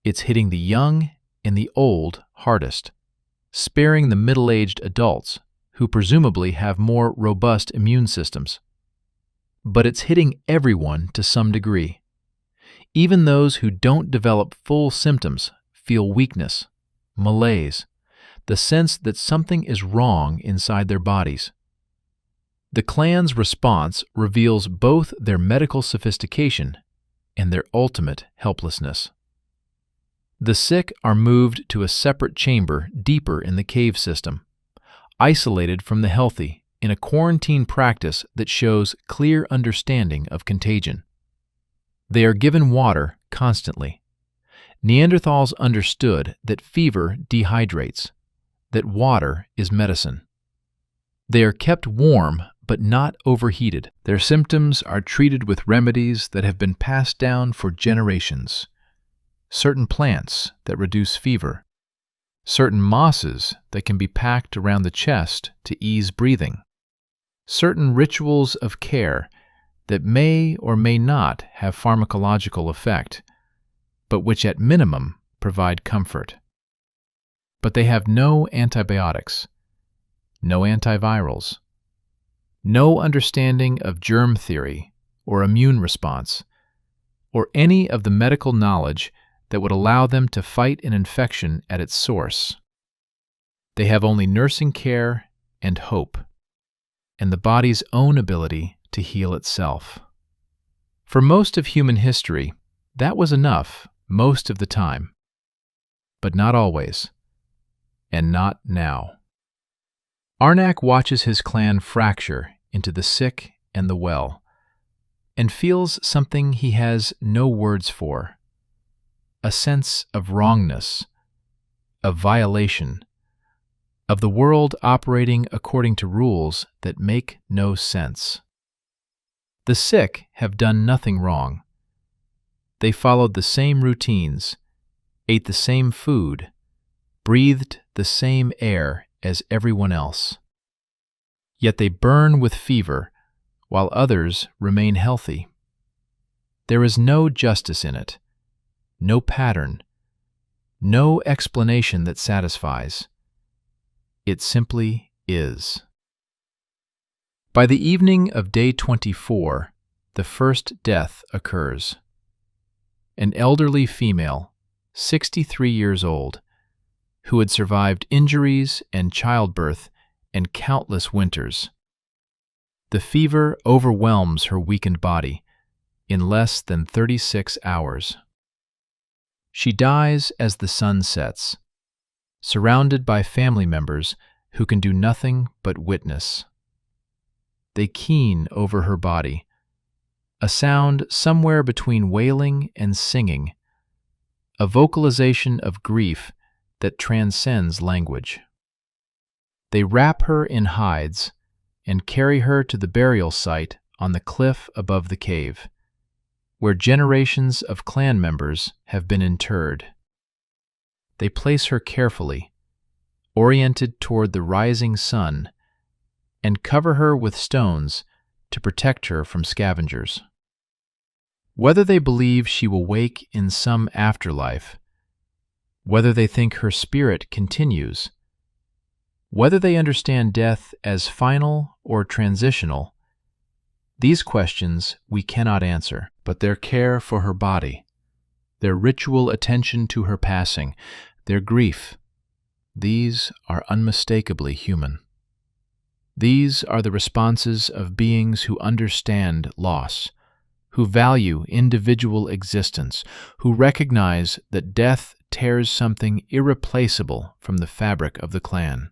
It's hitting the young and the old hardest, sparing the middle-aged adults, who presumably have more robust immune systems. But it's hitting everyone to some degree. Even those who don't develop full symptoms feel weakness, malaise, the sense that something is wrong inside their bodies. The clan's response reveals both their medical sophistication and their ultimate helplessness. The sick are moved to a separate chamber deeper in the cave system, isolated from the healthy in a quarantine practice that shows clear understanding of contagion. They are given water constantly. Neanderthals understood that fever dehydrates, that water is medicine. They are kept warm but not overheated. Their symptoms are treated with remedies that have been passed down for generations. Certain plants that reduce fever, certain mosses that can be packed around the chest to ease breathing, certain rituals of care that may or may not have pharmacological effect, but which at minimum provide comfort. But they have no antibiotics, no antivirals, no understanding of germ theory or immune response, or any of the medical knowledge that would allow them to fight an infection at its source. They have only nursing care and hope, and the body's own ability to heal itself. For most of human history, that was enough most of the time. But not always, and not now. Arnak watches his clan fracture into the sick and the well, and feels something he has no words for. A sense of wrongness, of violation, of the world operating according to rules that make no sense. The sick have done nothing wrong. They followed the same routines, ate the same food, breathed the same air as everyone else. Yet they burn with fever while others remain healthy. There is no justice in it, no pattern, no explanation that satisfies. It simply is. By the evening of day 24, the first death occurs. An elderly female, 63 years old, who had survived injuries and childbirth and countless winters. The fever overwhelms her weakened body in less than 36 hours. She dies as the sun sets, surrounded by family members who can do nothing but witness. They keen over her body, a sound somewhere between wailing and singing, a vocalization of grief that transcends language. They wrap her in hides and carry her to the burial site on the cliff above the cave, where generations of clan members have been interred. They place her carefully, oriented toward the rising sun, and cover her with stones to protect her from scavengers. Whether they believe she will wake in some afterlife, whether they think her spirit continues, whether they understand death as final or transitional, these questions we cannot answer, but their care for her body, their ritual attention to her passing, their grief, these are unmistakably human. These are the responses of beings who understand loss, who value individual existence, who recognize that death tears something irreplaceable from the fabric of the clan.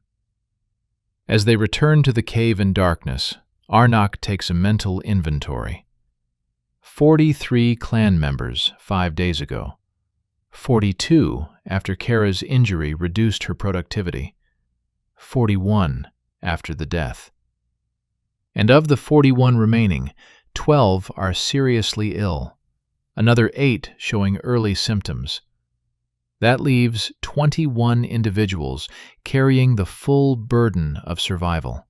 As they return to the cave in darkness, Arnok takes a mental inventory. 43 clan members 5 days ago. 42 after Kara's injury reduced her productivity. 41 after the death. And of the 41 remaining, 12 are seriously ill, another 8 showing early symptoms. That leaves 21 individuals carrying the full burden of survival.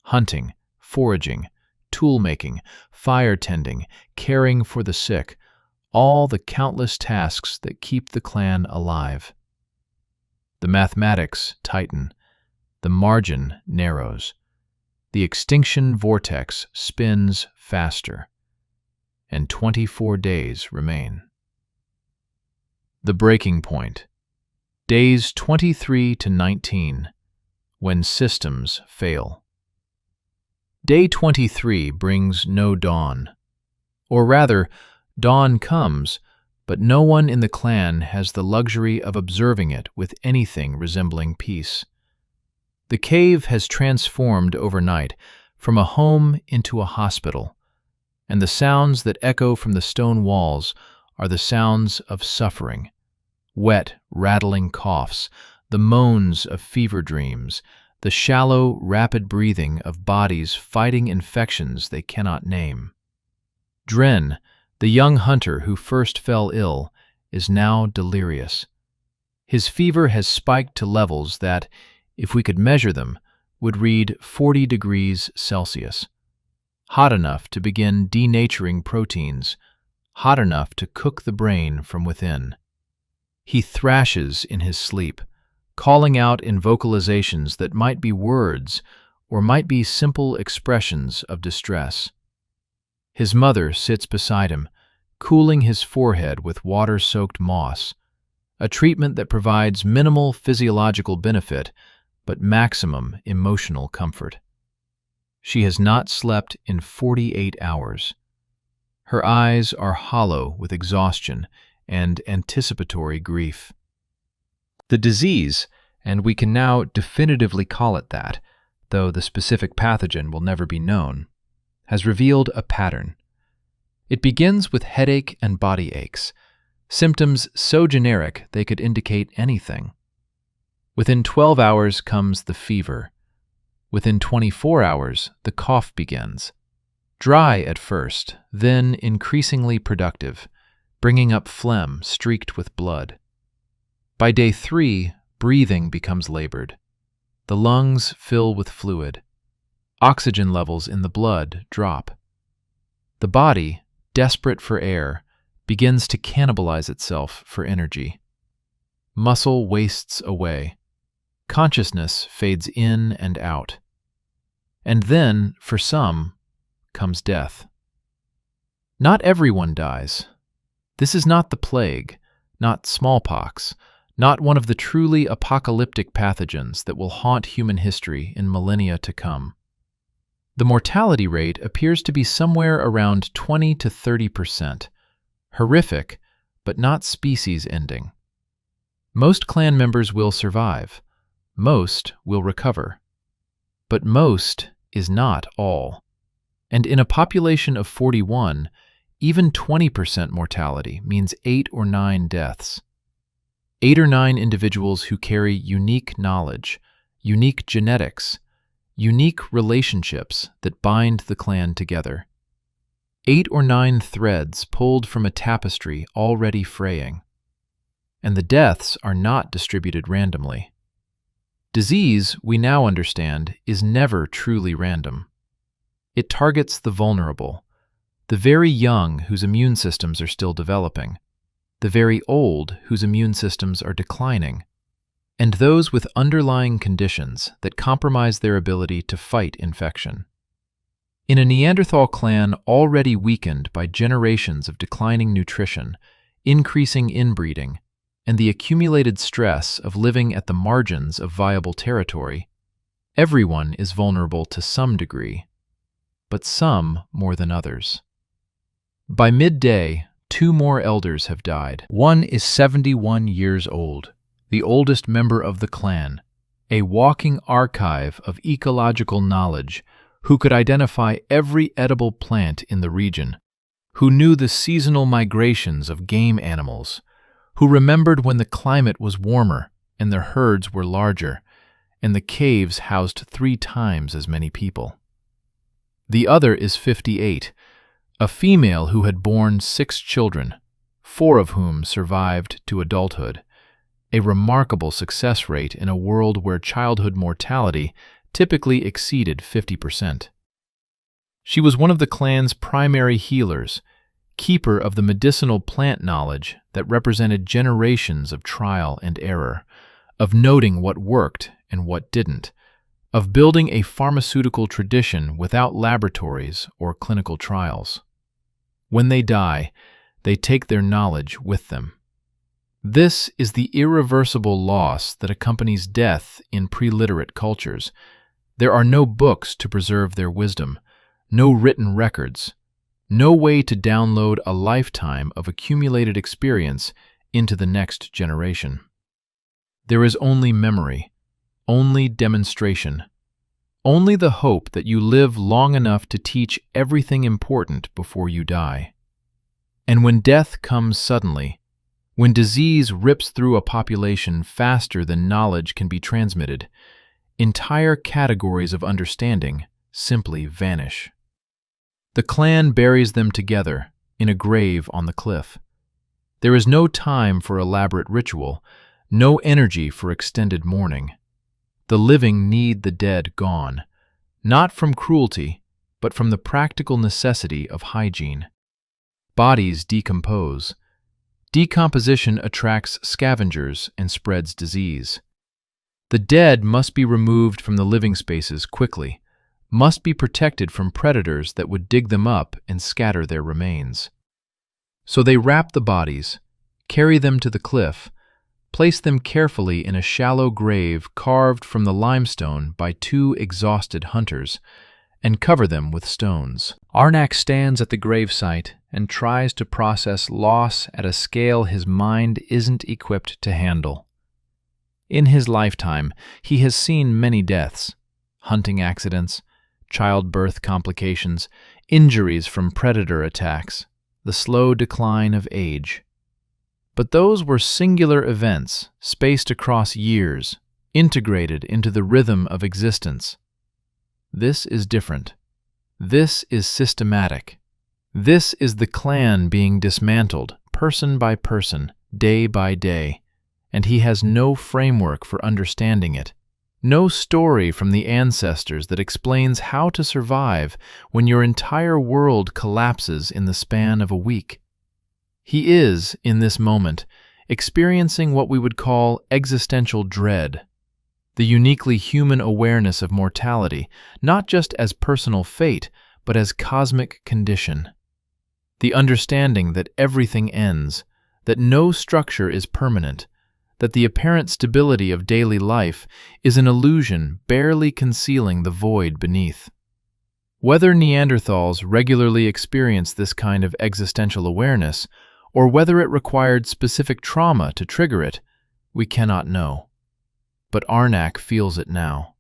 Hunting, foraging, tool-making, fire-tending, caring for the sick, all the countless tasks that keep the clan alive. The mathematics tighten, the margin narrows, the extinction vortex spins faster, and 24 days remain. The breaking point, days 23 to 19, when systems fail. Day 23 brings no dawn, or rather, dawn comes, but no one in the clan has the luxury of observing it with anything resembling peace. The cave has transformed overnight from a home into a hospital, and the sounds that echo from the stone walls are the sounds of suffering, wet, rattling coughs, the moans of fever dreams, the shallow, rapid breathing of bodies fighting infections they cannot name. Dren, the young hunter who first fell ill, is now delirious. His fever has spiked to levels that, if we could measure them, would read 40 degrees Celsius. Hot enough to begin denaturing proteins, hot enough to cook the brain from within. He thrashes in his sleep, calling out in vocalizations that might be words or might be simple expressions of distress. His mother sits beside him, cooling his forehead with water-soaked moss, a treatment that provides minimal physiological benefit but maximum emotional comfort. She has not slept in 48 hours. Her eyes are hollow with exhaustion and anticipatory grief. The disease, and we can now definitively call it that, though the specific pathogen will never be known, has revealed a pattern. It begins with headache and body aches, symptoms so generic they could indicate anything. Within 12 hours comes the fever. Within 24 hours, the cough begins. Dry at first, then increasingly productive, bringing up phlegm streaked with blood. By day 3, breathing becomes labored. The lungs fill with fluid. Oxygen levels in the blood drop. The body, desperate for air, begins to cannibalize itself for energy. Muscle wastes away. Consciousness fades in and out. And then, for some, comes death. Not everyone dies. This is not the plague, not smallpox, not one of the truly apocalyptic pathogens that will haunt human history in millennia to come. The mortality rate appears to be somewhere around 20 to 30%, horrific, but not species-ending. Most clan members will survive. Most will recover. But most is not all. And in a population of 41, even 20% mortality means 8 or 9 deaths. 8 or 9 individuals who carry unique knowledge, unique genetics, unique relationships that bind the clan together. 8 or 9 threads pulled from a tapestry already fraying. And the deaths are not distributed randomly. Disease, we now understand, is never truly random. It targets the vulnerable, the very young whose immune systems are still developing, the very old whose immune systems are declining, and those with underlying conditions that compromise their ability to fight infection. In a Neanderthal clan already weakened by generations of declining nutrition, increasing inbreeding, and the accumulated stress of living at the margins of viable territory, everyone is vulnerable to some degree, but some more than others. By midday, 2 more elders have died. One is 71 years old, the oldest member of the clan, a walking archive of ecological knowledge, who could identify every edible plant in the region, who knew the seasonal migrations of game animals, who remembered when the climate was warmer and their herds were larger, and the caves housed 3 times as many people. The other is 58, a female who had borne 6 children, 4 of whom survived to adulthood, a remarkable success rate in a world where childhood mortality typically exceeded 50%. She was one of the clan's primary healers, keeper of the medicinal plant knowledge that represented generations of trial and error, of noting what worked and what didn't, of building a pharmaceutical tradition without laboratories or clinical trials. When they die, they take their knowledge with them. This is the irreversible loss that accompanies death in pre-literate cultures. There are no books to preserve their wisdom, no written records, no way to download a lifetime of accumulated experience into the next generation. There is only memory, only demonstration, only the hope that you live long enough to teach everything important before you die. And when death comes suddenly, when disease rips through a population faster than knowledge can be transmitted, entire categories of understanding simply vanish. The clan buries them together in a grave on the cliff. There is no time for elaborate ritual, no energy for extended mourning. The living need the dead gone, not from cruelty, but from the practical necessity of hygiene. Bodies decompose. Decomposition attracts scavengers and spreads disease. The dead must be removed from the living spaces quickly, must be protected from predators that would dig them up and scatter their remains. So they wrap the bodies, carry them to the cliff, place them carefully in a shallow grave carved from the limestone by 2 exhausted hunters, and cover them with stones. Arnak stands at the gravesite and tries to process loss at a scale his mind isn't equipped to handle. In his lifetime, he has seen many deaths, hunting accidents, childbirth complications, injuries from predator attacks, the slow decline of age. But those were singular events, spaced across years, integrated into the rhythm of existence. This is different. This is systematic. This is the clan being dismantled, person by person, day by day, and he has no framework for understanding it. No story from the ancestors that explains how to survive when your entire world collapses in the span of a week. He is, in this moment, experiencing what we would call existential dread, the uniquely human awareness of mortality, not just as personal fate, but as cosmic condition. The understanding that everything ends, that no structure is permanent, that the apparent stability of daily life is an illusion barely concealing the void beneath. Whether Neanderthals regularly experience this kind of existential awareness, or whether it required specific trauma to trigger it, we cannot know. But Arnak feels it now.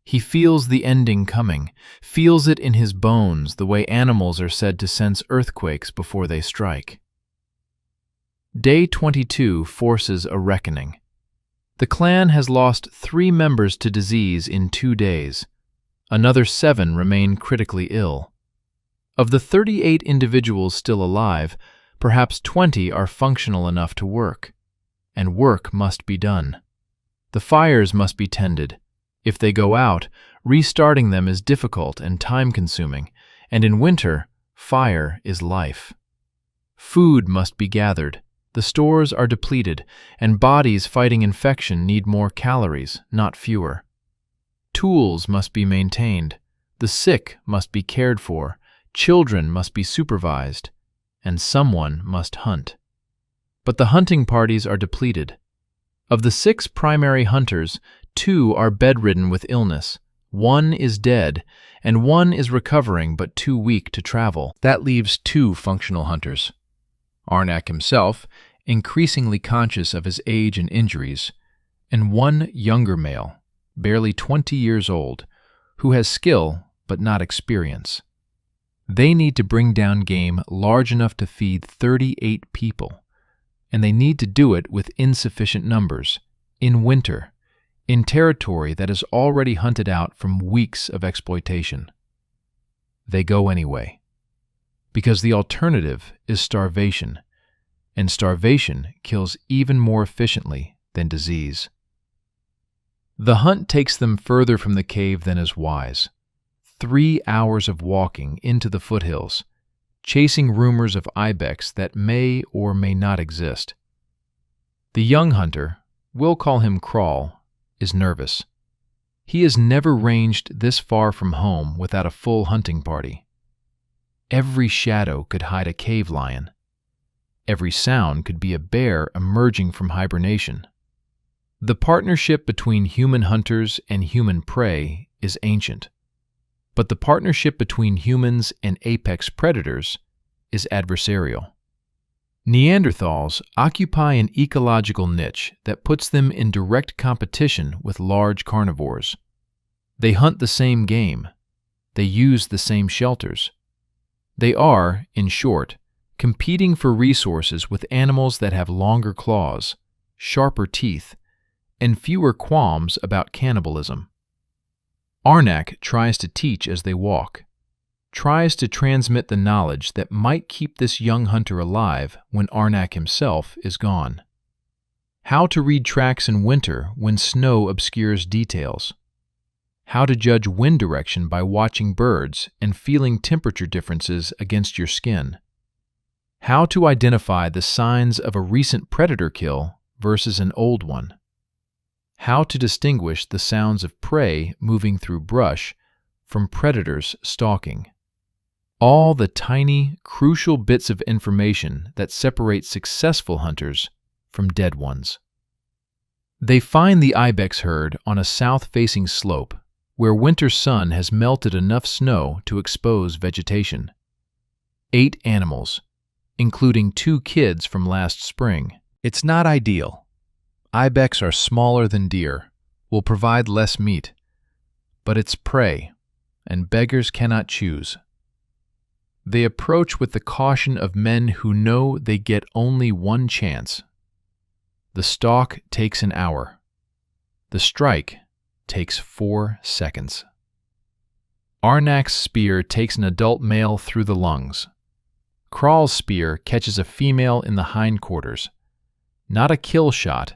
He feels the ending coming, feels it in his bones the way animals are said to sense earthquakes before they strike. Day 22 forces a reckoning. The clan has lost 3 members to disease in 2 days. Another 7 remain critically ill. Of the 38 individuals still alive, perhaps 20 are functional enough to work. And work must be done. The fires must be tended. If they go out, restarting them is difficult and time-consuming, and in winter, fire is life. Food must be gathered. The stores are depleted, and bodies fighting infection need more calories, not fewer. Tools must be maintained. The sick must be cared for. Children must be supervised, and someone must hunt. But the hunting parties are depleted. Of the 6 primary hunters, 2 are bedridden with illness, 1 is dead, and 1 is recovering but too weak to travel. That leaves 2 functional hunters. Arnak himself, increasingly conscious of his age and injuries, and 1 younger male, barely 20 years old, who has skill but not experience. They need to bring down game large enough to feed 38 people, and they need to do it with insufficient numbers, in winter, in territory that is already hunted out from weeks of exploitation. They go anyway, because the alternative is starvation, and starvation kills even more efficiently than disease. The hunt takes them further from the cave than is wise. 3 hours of walking into the foothills, chasing rumors of ibex that may or may not exist. The young hunter, we'll call him Crawl, is nervous. He has never ranged this far from home without a full hunting party. Every shadow could hide a cave lion. Every sound could be a bear emerging from hibernation. The partnership between human hunters and human prey is ancient, but the partnership between humans and apex predators is adversarial. Neanderthals occupy an ecological niche that puts them in direct competition with large carnivores. They hunt the same game. They use the same shelters. They are, in short, competing for resources with animals that have longer claws, sharper teeth, and fewer qualms about cannibalism. Arnak tries to teach as they walk, tries to transmit the knowledge that might keep this young hunter alive when Arnak himself is gone. How to read tracks in winter when snow obscures details. How to judge wind direction by watching birds and feeling temperature differences against your skin. How to identify the signs of a recent predator kill versus an old one. How to distinguish the sounds of prey moving through brush from predators stalking. All the tiny, crucial bits of information that separate successful hunters from dead ones. They find the ibex herd on a south-facing slope where winter sun has melted enough snow to expose vegetation. 8 animals, including 2 kids from last spring. It's not ideal. Ibex are smaller than deer, will provide less meat, but it's prey, and beggars cannot choose. They approach with the caution of men who know they get only one chance. The stalk takes an hour. The strike takes 4 seconds. Arnak's spear takes an adult male through the lungs. Crawl's spear catches a female in the hindquarters. Not a kill shot,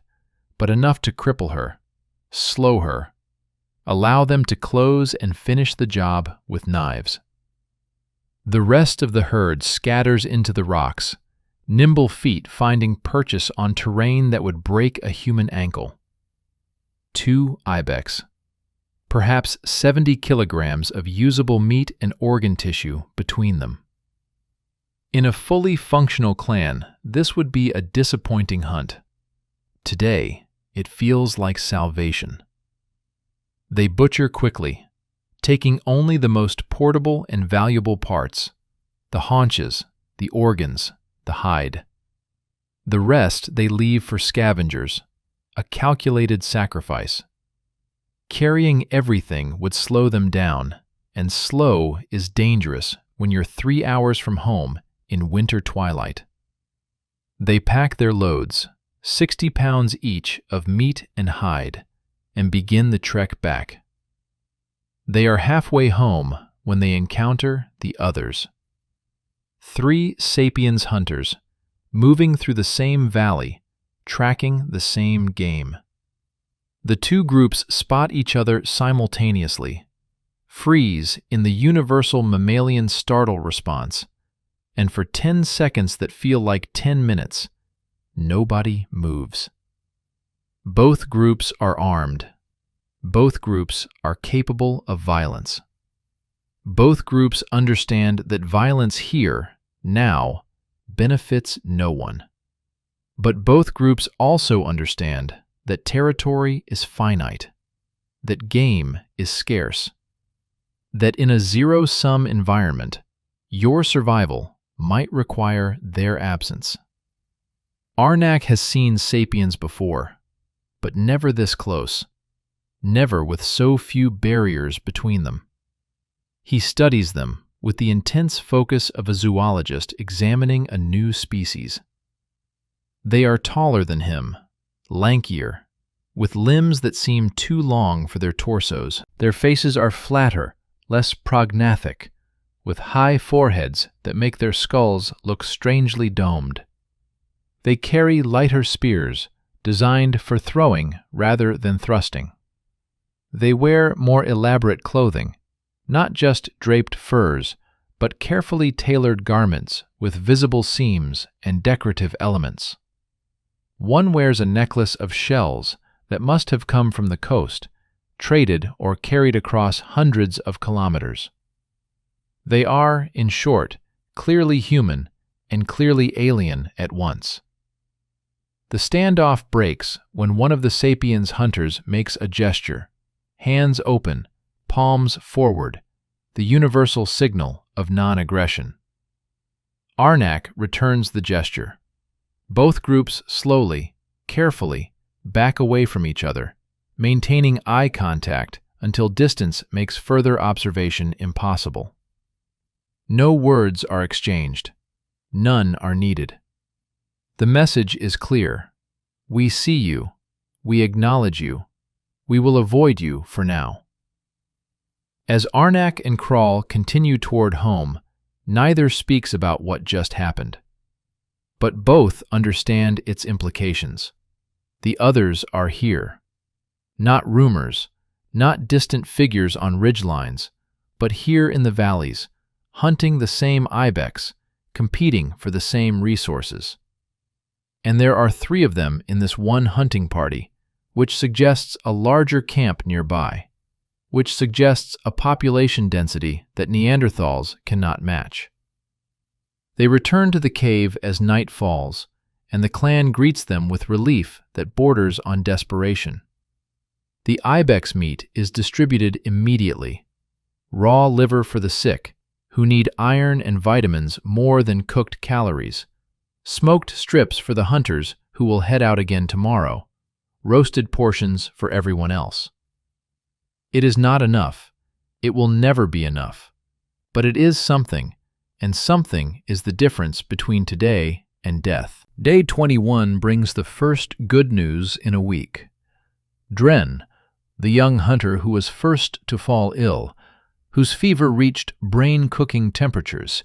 but enough to cripple her, slow her, allow them to close and finish the job with knives. The rest of the herd scatters into the rocks, nimble feet finding purchase on terrain that would break a human ankle. 2 ibex, perhaps 70 kilograms of usable meat and organ tissue between them. In a fully functional clan, this would be a disappointing hunt. Today, it feels like salvation. They butcher quickly, taking only the most portable and valuable parts, the haunches, the organs, the hide. The rest they leave for scavengers, a calculated sacrifice. Carrying everything would slow them down, and slow is dangerous when you're 3 hours from home in winter twilight. They pack their loads, 60 pounds each of meat and hide, and begin the trek back. They are halfway home when they encounter the others. 3 sapiens hunters, moving through the same valley, tracking the same game. The two groups spot each other simultaneously, freeze in the universal mammalian startle response, and for 10 seconds that feel like 10 minutes, nobody moves. Both groups are armed. Both groups are capable of violence. Both groups understand that violence here, now, benefits no one. But both groups also understand that territory is finite, that game is scarce, that in a zero-sum environment, your survival might require their absence. Arnak has seen sapiens before, but never this close, never with so few barriers between them. He studies them with the intense focus of a zoologist examining a new species. They are taller than him, lankier, with limbs that seem too long for their torsos. Their faces are flatter, less prognathic, with high foreheads that make their skulls look strangely domed. They carry lighter spears, designed for throwing rather than thrusting. They wear more elaborate clothing, not just draped furs, but carefully tailored garments with visible seams and decorative elements. One wears a necklace of shells that must have come from the coast, traded or carried across hundreds of kilometers. They are, in short, clearly human and clearly alien at once. The standoff breaks when one of the sapiens hunters makes a gesture, hands open, palms forward, the universal signal of non-aggression. Arnak returns the gesture. Both groups slowly, carefully, back away from each other, maintaining eye contact until distance makes further observation impossible. No words are exchanged. None are needed. The message is clear. We see you. We acknowledge you. We will avoid you for now. As Arnak and Crawl continue toward home, neither speaks about what just happened. But both understand its implications. The others are here. Not rumors, not distant figures on ridgelines, but here in the valleys, hunting the same ibex, competing for the same resources. And there are 3 of them in this one hunting party, which suggests a larger camp nearby, which suggests a population density that Neanderthals cannot match. They return to the cave as night falls, and the clan greets them with relief that borders on desperation. The ibex meat is distributed immediately. Raw liver for the sick, who need iron and vitamins more than cooked calories. Smoked strips for the hunters who will head out again tomorrow. Roasted portions for everyone else. It is not enough. It will never be enough. But it is something, and something is the difference between today and death. Day 21 brings the first good news in a week. Dren, the young hunter who was first to fall ill, whose fever reached brain-cooking temperatures,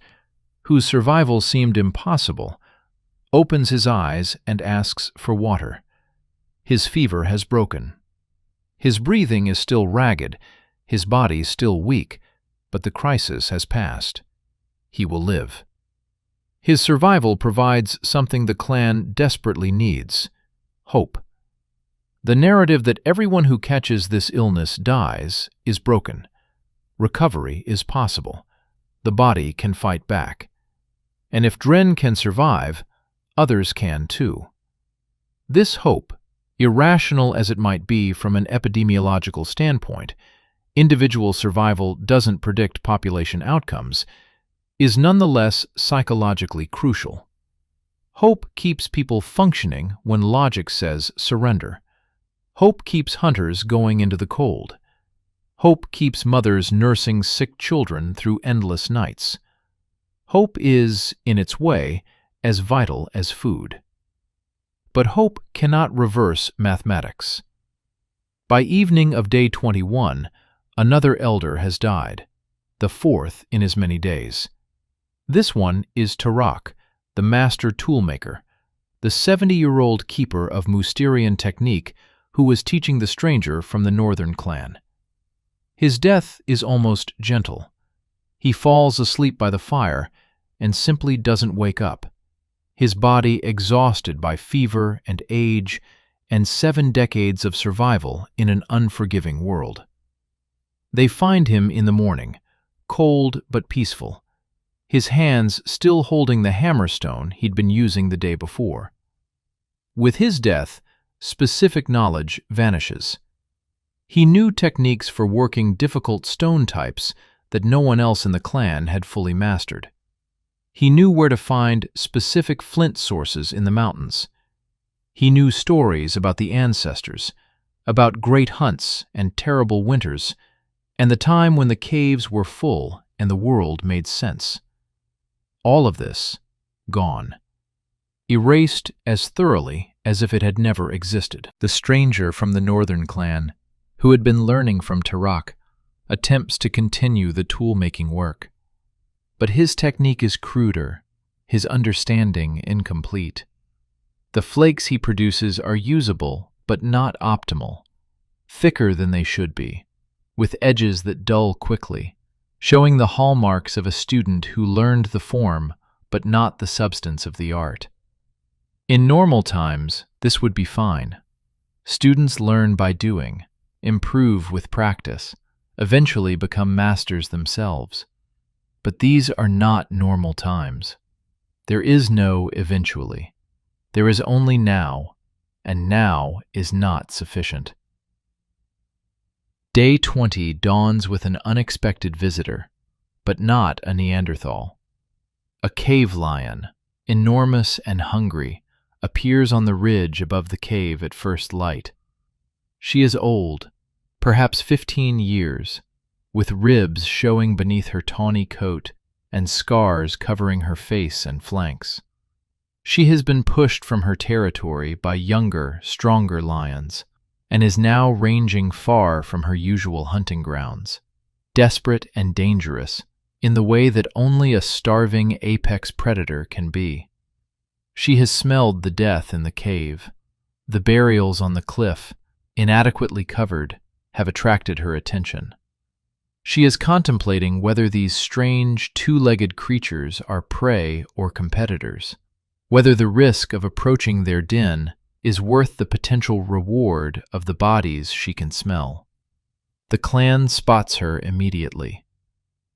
whose survival seemed impossible, opens his eyes and asks for water. His fever has broken. His breathing is still ragged, his body still weak, but the crisis has passed. He will live. His survival provides something the clan desperately needs: hope. The narrative that everyone who catches this illness dies is broken. Recovery is possible. The body can fight back. And if Dren can survive, others can too. This hope, irrational as it might be from an epidemiological standpoint, individual survival doesn't predict population outcomes, is nonetheless psychologically crucial. Hope keeps people functioning when logic says surrender. Hope keeps hunters going into the cold. Hope keeps mothers nursing sick children through endless nights. Hope is, in its way, as vital as food. But hope cannot reverse mathematics. By evening of day 21, another elder has died, the fourth in as many days. This one is Tarak, the master toolmaker, the 70-year-old keeper of Mousterian technique who was teaching the stranger from the northern clan. His death is almost gentle. He falls asleep by the fire and simply doesn't wake up, his body exhausted by fever and age and 7 decades of survival in an unforgiving world. They find him in the morning, cold but peaceful, his hands still holding the hammerstone he'd been using the day before. With his death, specific knowledge vanishes. He knew techniques for working difficult stone types that no one else in the clan had fully mastered. He knew where to find specific flint sources in the mountains. He knew stories about the ancestors, about great hunts and terrible winters, and the time when the caves were full and the world made sense. All of this, gone. Erased as thoroughly as if it had never existed. The stranger from the northern clan, who had been learning from Tarak, attempts to continue the tool-making work. But his technique is cruder, his understanding incomplete. The flakes he produces are usable, but not optimal, thicker than they should be, with edges that dull quickly, showing the hallmarks of a student who learned the form, but not the substance of the art. In normal times, this would be fine. Students learn by doing, improve with practice, eventually become masters themselves. But these are not normal times. There is no eventually. There is only now, and now is not sufficient. Day 20 dawns with an unexpected visitor, but not a Neanderthal. A cave lion, enormous and hungry, appears on the ridge above the cave at first light. She is old, perhaps 15 years, with ribs showing beneath her tawny coat and scars covering her face and flanks. She has been pushed from her territory by younger, stronger lions, and is now ranging far from her usual hunting grounds, desperate and dangerous in the way that only a starving apex predator can be. She has smelled the death in the cave. The burials on the cliff, inadequately covered, have attracted her attention. She is contemplating whether these strange, two-legged creatures are prey or competitors, whether the risk of approaching their den is worth the potential reward of the bodies she can smell. The clan spots her immediately.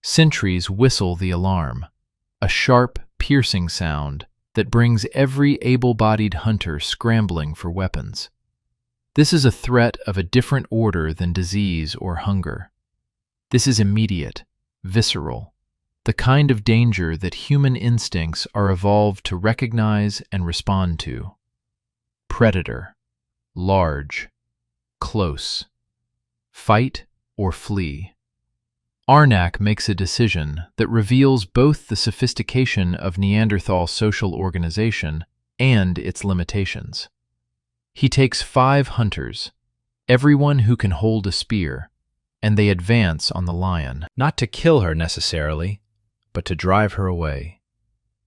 Sentries whistle the alarm, a sharp, piercing sound that brings every able-bodied hunter scrambling for weapons. This is a threat of a different order than disease or hunger. This is immediate, visceral, the kind of danger that human instincts are evolved to recognize and respond to. Predator, large, close. Fight or flee. Arnak makes a decision that reveals both the sophistication of Neanderthal social organization and its limitations. He takes 5 hunters, everyone who can hold a spear, and they advance on the lion, not to kill her necessarily, but to drive her away,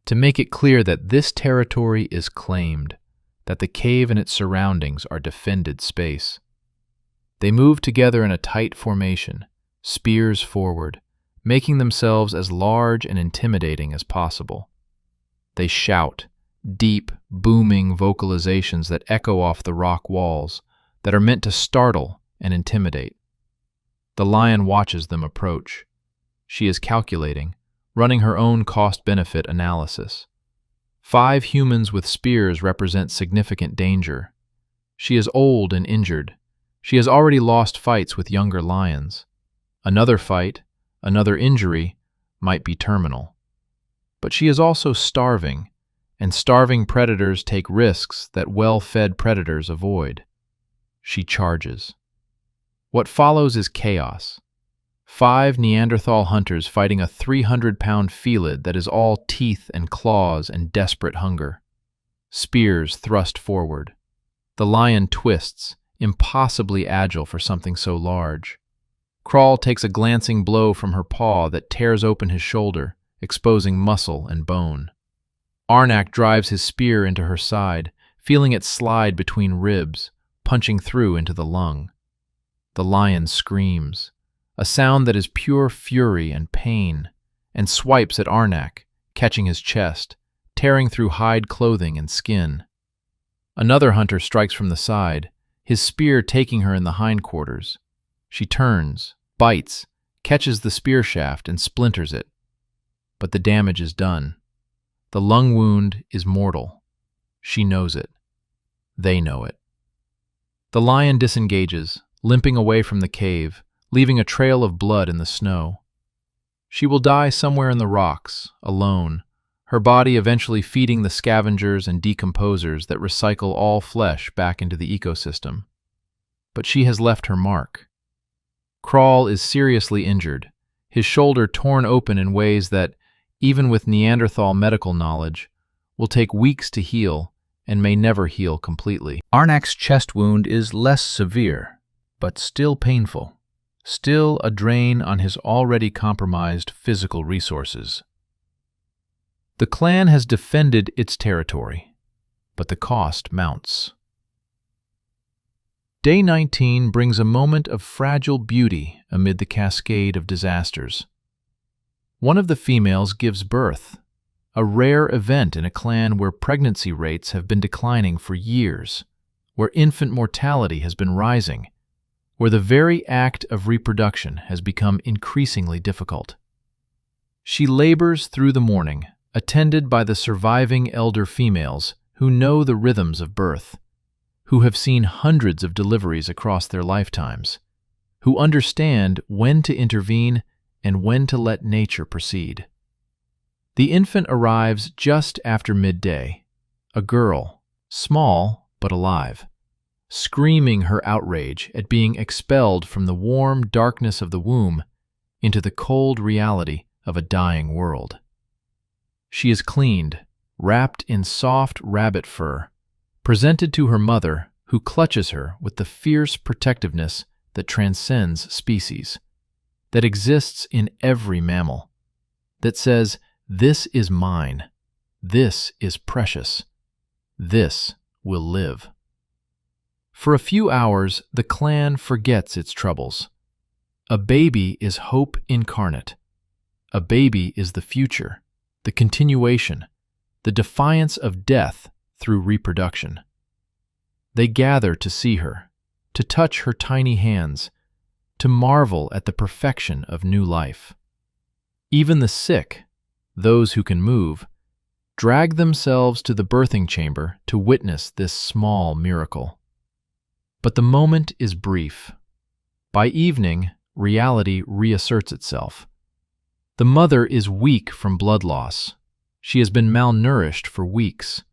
to make it clear that this territory is claimed, that the cave and its surroundings are defended space. They move together in a tight formation, spears forward, making themselves as large and intimidating as possible. They shout, deep, booming vocalizations that echo off the rock walls, that are meant to startle and intimidate. The lion watches them approach. She is calculating, running her own cost-benefit analysis. 5 humans with spears represent significant danger. She is old and injured. She has already lost fights with younger lions. Another fight, another injury, might be terminal. But she is also starving, and starving predators take risks that well-fed predators avoid. She charges. What follows is chaos. 5 Neanderthal hunters fighting a 300-pound felid that is all teeth and claws and desperate hunger. spears thrust forward. The lion twists, impossibly agile for something so large. Crawl takes a glancing blow from her paw that tears open his shoulder, exposing muscle and bone. Arnak drives his spear into her side, feeling it slide between ribs, punching through into the lung. The lion screams, a sound that is pure fury and pain, and swipes at Arnak, catching his chest, tearing through hide clothing and skin. Another hunter strikes from the side, his spear taking her in the hindquarters. She turns, bites, catches the spear shaft and splinters it. But the damage is done. The lung wound is mortal. She knows it. They know it. The lion disengages, limping away from the cave, leaving a trail of blood in the snow. She will die somewhere in the rocks, alone, her body eventually feeding the scavengers and decomposers that recycle all flesh back into the ecosystem. But she has left her mark. Crawl is seriously injured, his shoulder torn open in ways that, even with Neanderthal medical knowledge, will take weeks to heal and may never heal completely. Arnak's chest wound is less severe, but still painful, still a drain on his already compromised physical resources. The clan has defended its territory, but the cost mounts. Day 19 brings a moment of fragile beauty amid the cascade of disasters. One of the females gives birth, a rare event in a clan where pregnancy rates have been declining for years, where infant mortality has been rising, where the very act of reproduction has become increasingly difficult. She labors through the morning, attended by the surviving elder females who know the rhythms of birth, who have seen hundreds of deliveries across their lifetimes, who understand when to intervene and when to let nature proceed. The infant arrives just after midday, a girl, small but alive, screaming her outrage at being expelled from the warm darkness of the womb into the cold reality of a dying world. She is cleaned, wrapped in soft rabbit fur, presented to her mother, who clutches her with the fierce protectiveness that transcends species, that exists in every mammal, that says, "This is mine, this is precious, this will live." For a few hours, the clan forgets its troubles. A baby is hope incarnate. A baby is the future, the continuation, the defiance of death through reproduction. They gather to see her, to touch her tiny hands, to marvel at the perfection of new life. Even the sick, those who can move, drag themselves to the birthing chamber to witness this small miracle. But the moment is brief. By evening, reality reasserts itself. The mother is weak from blood loss. She has been malnourished for weeks,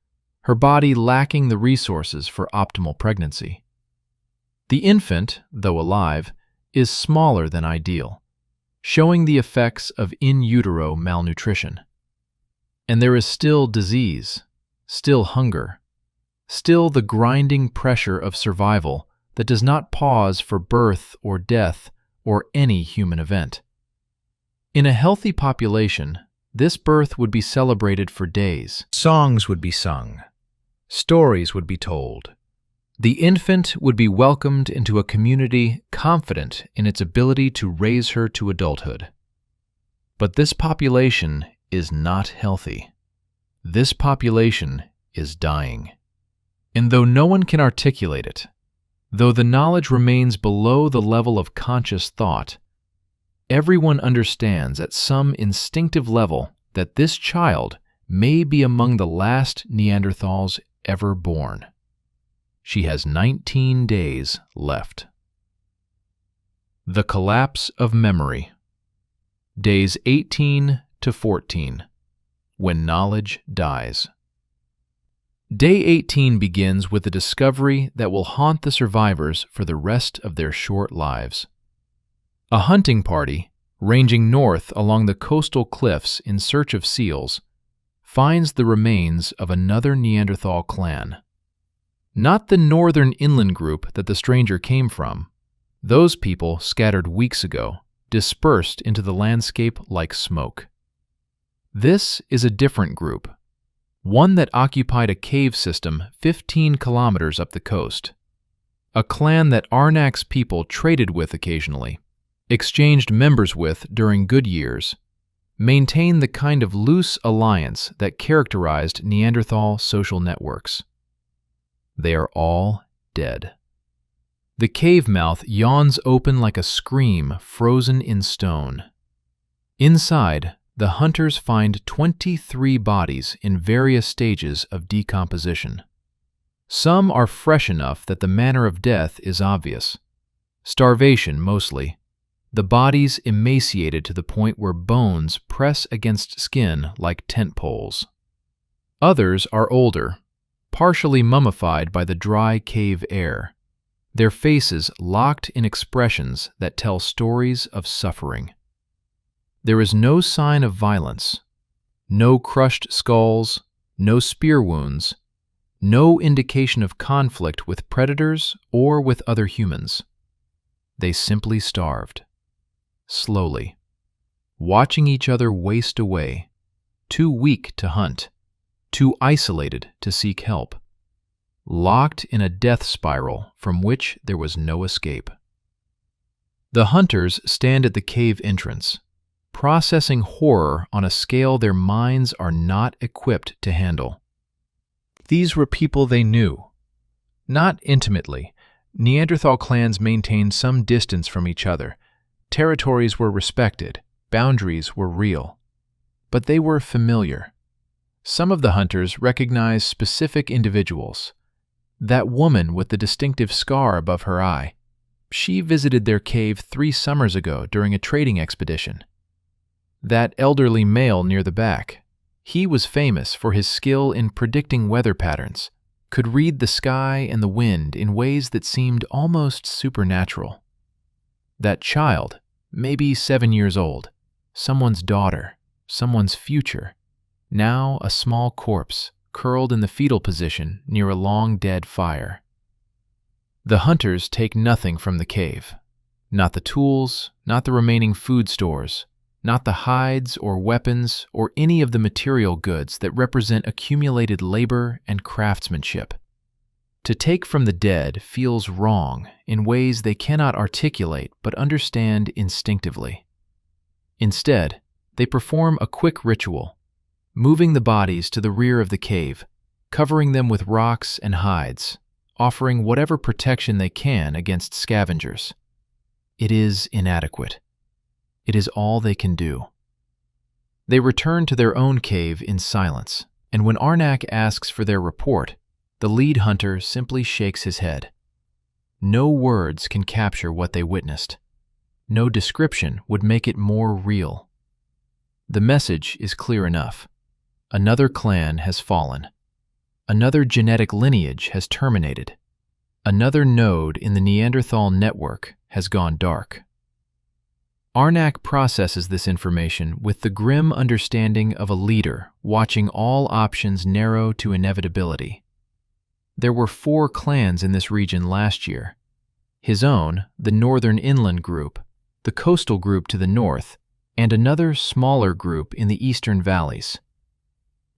her body lacking the resources for optimal pregnancy. The infant, though alive, is smaller than ideal, showing the effects of in utero malnutrition. And there is still disease, still hunger, still the grinding pressure of survival that does not pause for birth or death or any human event. In a healthy population, this birth would be celebrated for days. Songs would be sung. Stories would be told. The infant would be welcomed into a community confident in its ability to raise her to adulthood. But this population is not healthy. This population is dying. And though no one can articulate it, though the knowledge remains below the level of conscious thought, everyone understands at some instinctive level that this child may be among the last Neanderthals ever born. She has 19 days left. The collapse of memory. Days 18 to 14, when knowledge dies. Day 18 begins with a discovery that will haunt the survivors for the rest of their short lives. A hunting party, ranging north along the coastal cliffs in search of seals, finds the remains of another Neanderthal clan. Not the northern inland group that the stranger came from. Those people scattered weeks ago, dispersed into the landscape like smoke. This is a different group, one that occupied a cave system 15 kilometers up the coast. A clan that Arnak's people traded with occasionally, exchanged members with during good years, maintained the kind of loose alliance that characterized Neanderthal social networks. They are all dead. The cave mouth yawns open like a scream frozen in stone. Inside, the hunters find 23 bodies in various stages of decomposition. Some are fresh enough that the manner of death is obvious. Starvation, mostly. The bodies emaciated to the point where bones press against skin like tent poles. Others are older, partially mummified by the dry cave air, their faces locked in expressions that tell stories of suffering. There is no sign of violence, no crushed skulls, no spear wounds, no indication of conflict with predators or with other humans. They simply starved, slowly, watching each other waste away, too weak to hunt, too isolated to seek help, locked in a death spiral from which there was no escape. The hunters stand at the cave entrance, processing horror on a scale their minds are not equipped to handle. These were people they knew. Not intimately. Neanderthal clans maintained some distance from each other. Territories were respected, boundaries were real. But they were familiar. Some of the hunters recognized specific individuals. That woman with the distinctive scar above her eye. She visited their cave 3 summers ago during a trading expedition. That elderly male near the back. He was famous for his skill in predicting weather patterns, could read the sky and the wind in ways that seemed almost supernatural. That child, maybe 7 years old, someone's daughter, someone's future, now a small corpse, curled in the fetal position near a long-dead fire. The hunters take nothing from the cave. Not the tools, not the remaining food stores, not the hides or weapons or any of the material goods that represent accumulated labor and craftsmanship. To take from the dead feels wrong in ways they cannot articulate but understand instinctively. Instead, they perform a quick ritual, moving the bodies to the rear of the cave, covering them with rocks and hides, offering whatever protection they can against scavengers. It is inadequate. It is all they can do. They return to their own cave in silence, and when Arnak asks for their report, the lead hunter simply shakes his head. No words can capture what they witnessed. No description would make it more real. The message is clear enough. Another clan has fallen. Another genetic lineage has terminated. Another node in the Neanderthal network has gone dark. Arnak processes this information with the grim understanding of a leader watching all options narrow to inevitability. There were 4 clans in this region last year. His own, the northern inland group, the coastal group to the north, and another smaller group in the eastern valleys.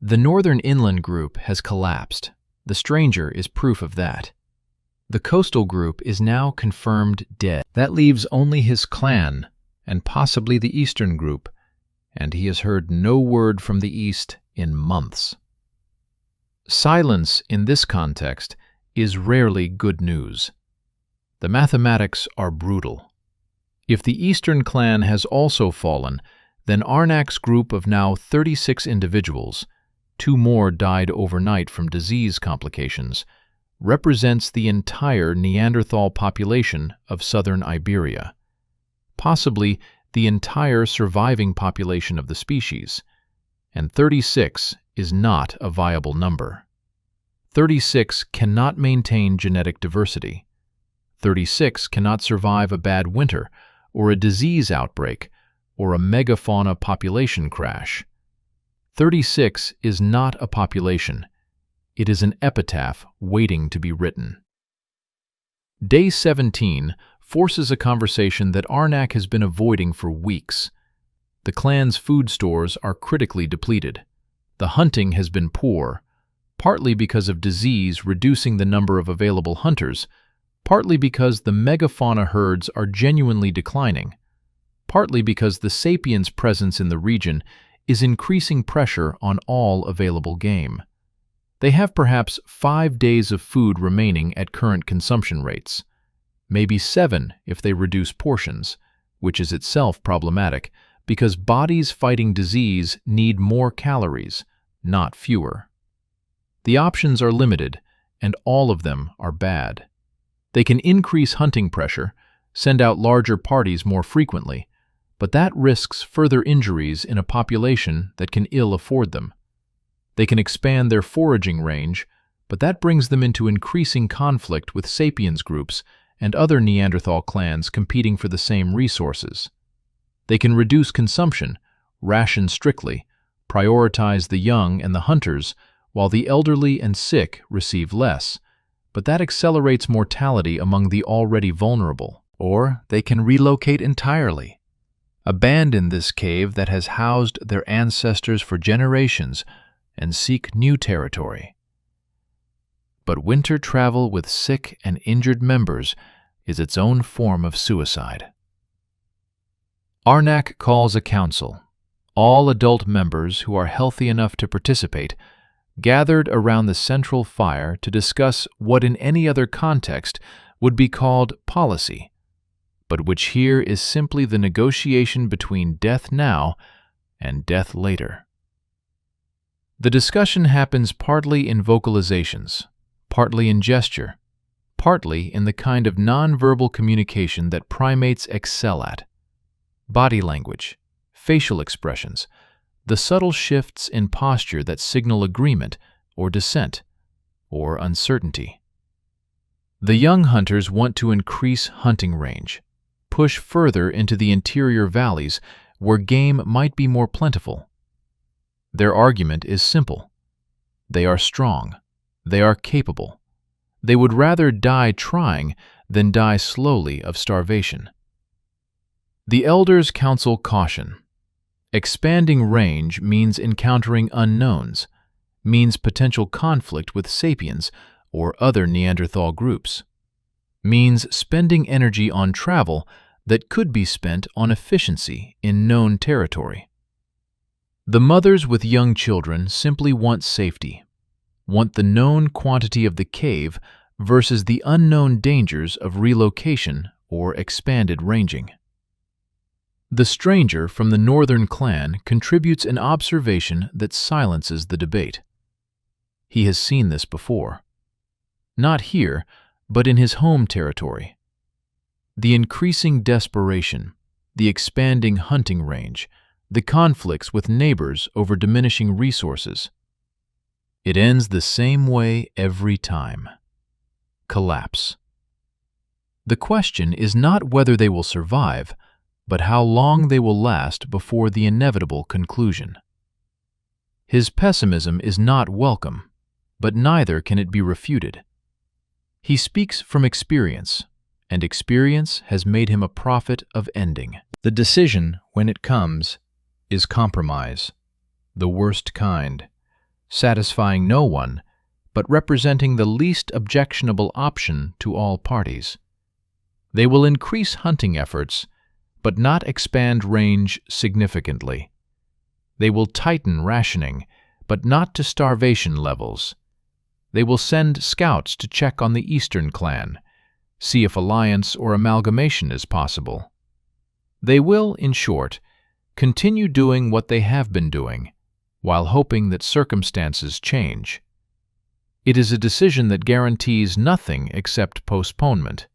The northern inland group has collapsed. The stranger is proof of that. The coastal group is now confirmed dead. That leaves only his clan, and possibly the eastern group, and he has heard no word from the east in months. Silence in this context is rarely good news. The mathematics are brutal. If the eastern clan has also fallen, then Arnak's group of now 36 individuals, 2 more died overnight from disease complications, represents the entire Neanderthal population of southern Iberia, possibly the entire surviving population of the species, and 36 is not a viable number. 36 cannot maintain genetic diversity. 36 cannot survive a bad winter, or a disease outbreak, or a megafauna population crash. 36 is not a population. It is an epitaph waiting to be written. Day 17 forces a conversation that Arnak has been avoiding for weeks. The clan's food stores are critically depleted. The hunting has been poor, partly because of disease reducing the number of available hunters, partly because the megafauna herds are genuinely declining, partly because the sapiens' presence in the region is increasing pressure on all available game. They have perhaps 5 days of food remaining at current consumption rates, maybe 7 if they reduce portions, which is itself problematic because bodies fighting disease need more calories, not fewer. The options are limited, and all of them are bad. They can increase hunting pressure, send out larger parties more frequently, but that risks further injuries in a population that can ill afford them. They can expand their foraging range, but that brings them into increasing conflict with sapiens groups and other Neanderthal clans competing for the same resources. They can reduce consumption, ration strictly, prioritize the young and the hunters, while the elderly and sick receive less, but that accelerates mortality among the already vulnerable. Or they can relocate entirely, abandon this cave that has housed their ancestors for generations, and seek new territory. But winter travel with sick and injured members is its own form of suicide. Arnak calls a council. All adult members who are healthy enough to participate gathered around the central fire to discuss what in any other context would be called policy, but which here is simply the negotiation between death now and death later. The discussion happens partly in vocalizations, partly in gesture, partly in the kind of nonverbal communication that primates excel at. Body language, facial expressions, the subtle shifts in posture that signal agreement or dissent or uncertainty. The young hunters want to increase hunting range, push further into the interior valleys where game might be more plentiful. Their argument is simple. They are strong. They are capable. They would rather die trying than die slowly of starvation. The elders counsel caution. Expanding range means encountering unknowns, means potential conflict with sapiens or other Neanderthal groups, means spending energy on travel that could be spent on efficiency in known territory. The mothers with young children simply want safety, want the known quantity of the cave versus the unknown dangers of relocation or expanded ranging. The stranger from the northern clan contributes an observation that silences the debate. He has seen this before. Not here, but in his home territory. The increasing desperation, the expanding hunting range, the conflicts with neighbors over diminishing resources. It ends the same way every time. Collapse. The question is not whether they will survive, but how long they will last before the inevitable conclusion. His pessimism is not welcome, but neither can it be refuted. He speaks from experience, and experience has made him a prophet of ending. The decision, when it comes, is compromise, the worst kind, satisfying no one, but representing the least objectionable option to all parties. They will increase hunting efforts, but not expand range significantly. They will tighten rationing, but not to starvation levels. They will send scouts to check on the Eastern clan, see if alliance or amalgamation is possible. They will, in short, continue doing what they have been doing, while hoping that circumstances change. It is a decision that guarantees nothing except postponement.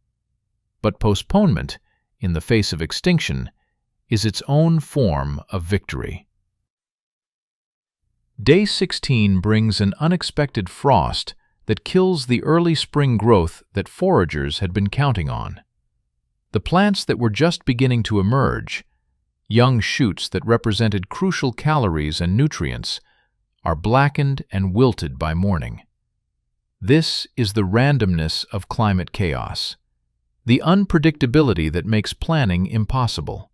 But postponement, in the face of extinction, is its own form of victory. Day 16 brings an unexpected frost that kills the early spring growth that foragers had been counting on. The plants that were just beginning to emerge, young shoots that represented crucial calories and nutrients, are blackened and wilted by morning. This is the randomness of climate chaos, the unpredictability that makes planning impossible.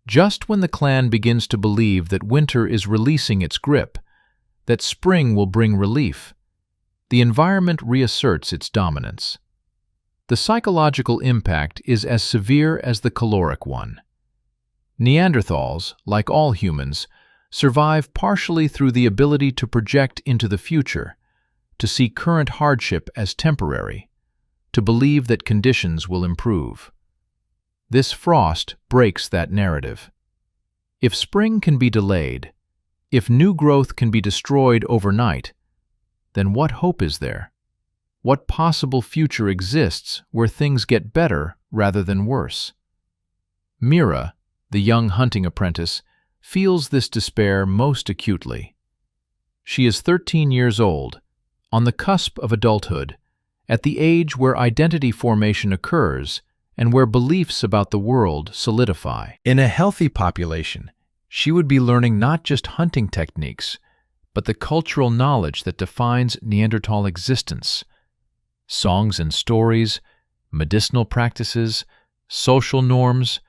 Just when the clan begins to believe that winter is releasing its grip, that spring will bring relief, the environment reasserts its dominance. The psychological impact is as severe as the caloric one. Neanderthals, like all humans, survive partially through the ability to project into the future, to see current hardship as temporary, to believe that conditions will improve. This frost breaks that narrative. If spring can be delayed, if new growth can be destroyed overnight, then what hope is there? What possible future exists where things get better rather than worse? Mira, the young hunting apprentice, feels this despair most acutely. She is 13 years old, on the cusp of adulthood, at the age where identity formation occurs and where beliefs about the world solidify. In a healthy population, she would be learning not just hunting techniques, but the cultural knowledge that defines Neanderthal existence. Songs and stories, medicinal practices, social norms,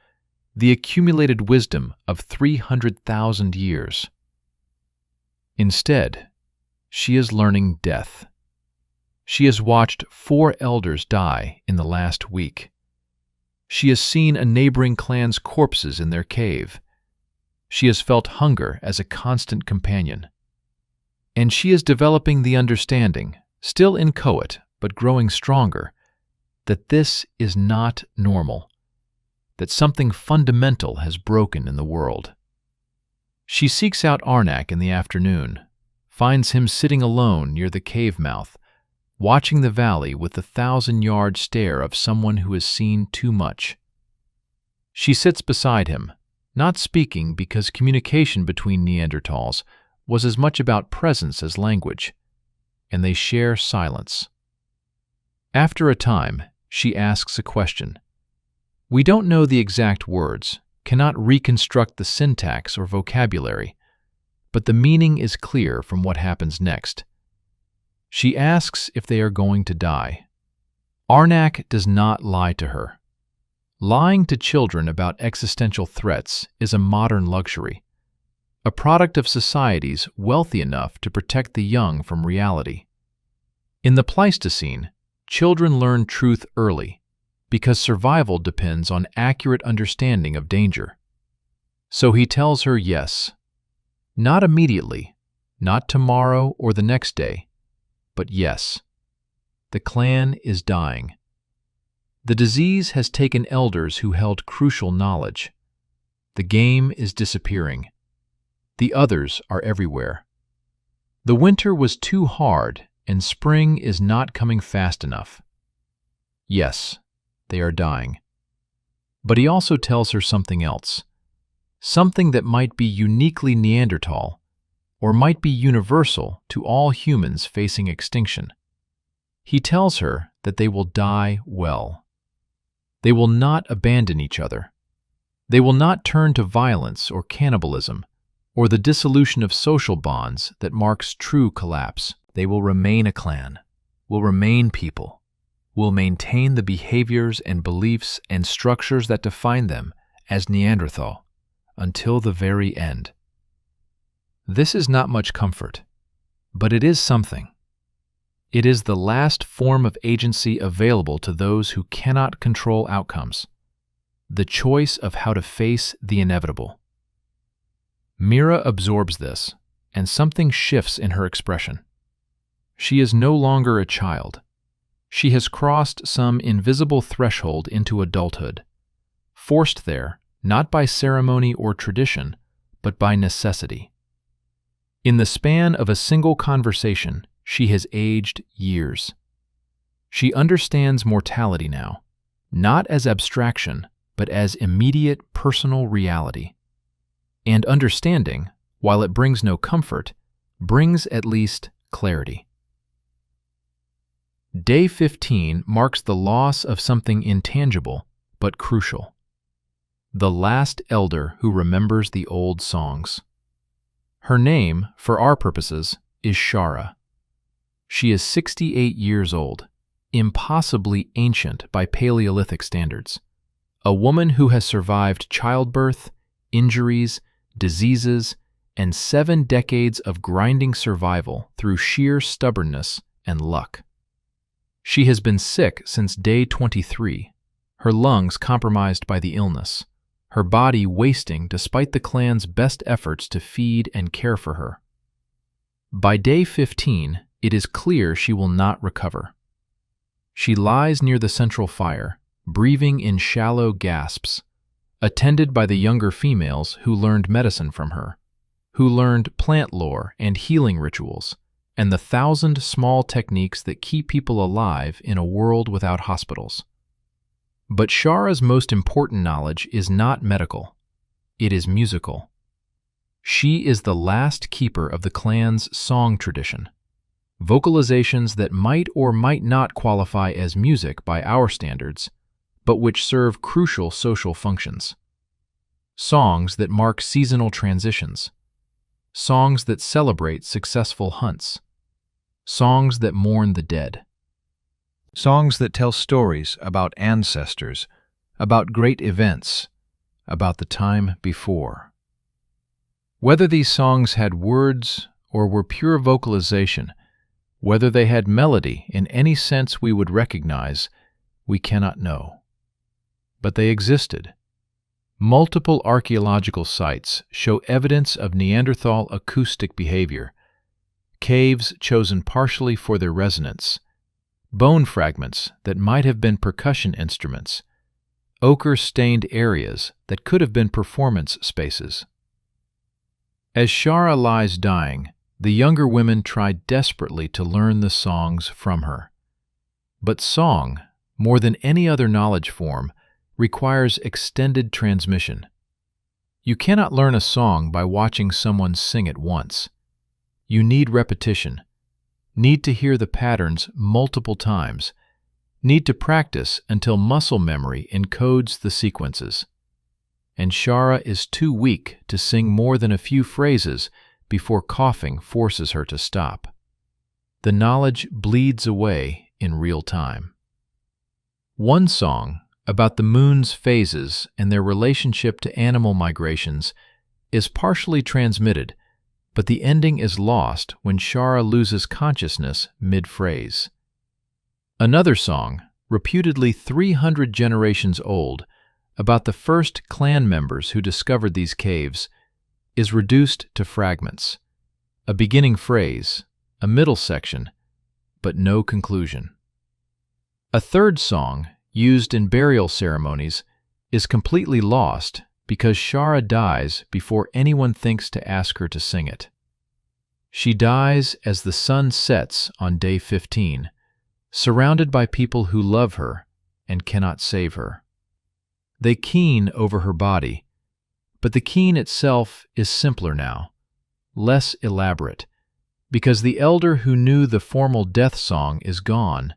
the accumulated wisdom of 300,000 years. Instead, she is learning death. She has watched 4 elders die in the last week. She has seen a neighboring clan's corpses in their cave. She has felt hunger as a constant companion. And she is developing the understanding, still inchoate but growing stronger, that this is not normal, that something fundamental has broken in the world. She seeks out Arnak in the afternoon, finds him sitting alone near the cave mouth, watching the valley with the 1,000-yard stare of someone who has seen too much. She sits beside him, not speaking because communication between Neanderthals was as much about presence as language, and they share silence. After a time, she asks a question. We don't know the exact words, cannot reconstruct the syntax or vocabulary, but the meaning is clear from what happens next. She asks if they are going to die. Arnak does not lie to her. Lying to children about existential threats is a modern luxury, a product of societies wealthy enough to protect the young from reality. In the Pleistocene, children learn truth early because survival depends on accurate understanding of danger. So he tells her yes. Not immediately, not tomorrow or the next day, but yes. The clan is dying. The disease has taken elders who held crucial knowledge. The game is disappearing. The others are everywhere. The winter was too hard, and spring is not coming fast enough. Yes, they are dying. But he also tells her something else, something that might be uniquely Neanderthal, or might be universal to all humans facing extinction. He tells her that they will die well. They will not abandon each other. They will not turn to violence or cannibalism, or the dissolution of social bonds that marks true collapse. They will remain a clan, will remain people, will maintain the behaviors and beliefs and structures that define them as Neanderthal until the very end. This is not much comfort, but it is something. It is the last form of agency available to those who cannot control outcomes, the choice of how to face the inevitable. Mira absorbs this, and something shifts in her expression. She is no longer a child. She has crossed some invisible threshold into adulthood, forced there not by ceremony or tradition, but by necessity. In the span of a single conversation, she has aged years. She understands mortality now, not as abstraction, but as immediate personal reality. And understanding, while it brings no comfort, brings at least clarity. Day 15 marks the loss of something intangible but crucial. The last elder who remembers the old songs. Her name, for our purposes, is Shara. She is 68 years old, impossibly ancient by Paleolithic standards. A woman who has survived childbirth, injuries, diseases, and 7 decades of grinding survival through sheer stubbornness and luck. She has been sick since day 23, her lungs compromised by the illness, her body wasting despite the clan's best efforts to feed and care for her. By day 15, it is clear she will not recover. She lies near the central fire, breathing in shallow gasps, attended by the younger females who learned medicine from her, who learned plant lore and healing rituals, and the 1,000 small techniques that keep people alive in a world without hospitals. But Shara's most important knowledge is not medical, it is musical. She is the last keeper of the clan's song tradition, vocalizations that might or might not qualify as music by our standards, but which serve crucial social functions. Songs that mark seasonal transitions, songs that celebrate successful hunts, songs that mourn the dead. Songs that tell stories about ancestors, about great events, about the time before. Whether these songs had words or were pure vocalization, whether they had melody in any sense we would recognize, we cannot know. But they existed. Multiple archaeological sites show evidence of Neanderthal acoustic behavior, caves chosen partially for their resonance, bone fragments that might have been percussion instruments, ochre-stained areas that could have been performance spaces. As Shara lies dying, the younger women try desperately to learn the songs from her. But song, more than any other knowledge form, requires extended transmission. You cannot learn a song by watching someone sing it once. You need repetition, need to hear the patterns multiple times, need to practice until muscle memory encodes the sequences. And Shara is too weak to sing more than a few phrases before coughing forces her to stop. The knowledge bleeds away in real time. One song, about the moon's phases and their relationship to animal migrations, is partially transmitted, but the ending is lost when Shara loses consciousness mid-phrase. Another song, reputedly 300 generations old, about the first clan members who discovered these caves, is reduced to fragments, a beginning phrase, a middle section, but no conclusion. A third song, used in burial ceremonies, is completely lost because Shara dies before anyone thinks to ask her to sing it. She dies as the sun sets on day 15, surrounded by people who love her and cannot save her. They keen over her body, but the keen itself is simpler now, less elaborate, because the elder who knew the formal death song is gone,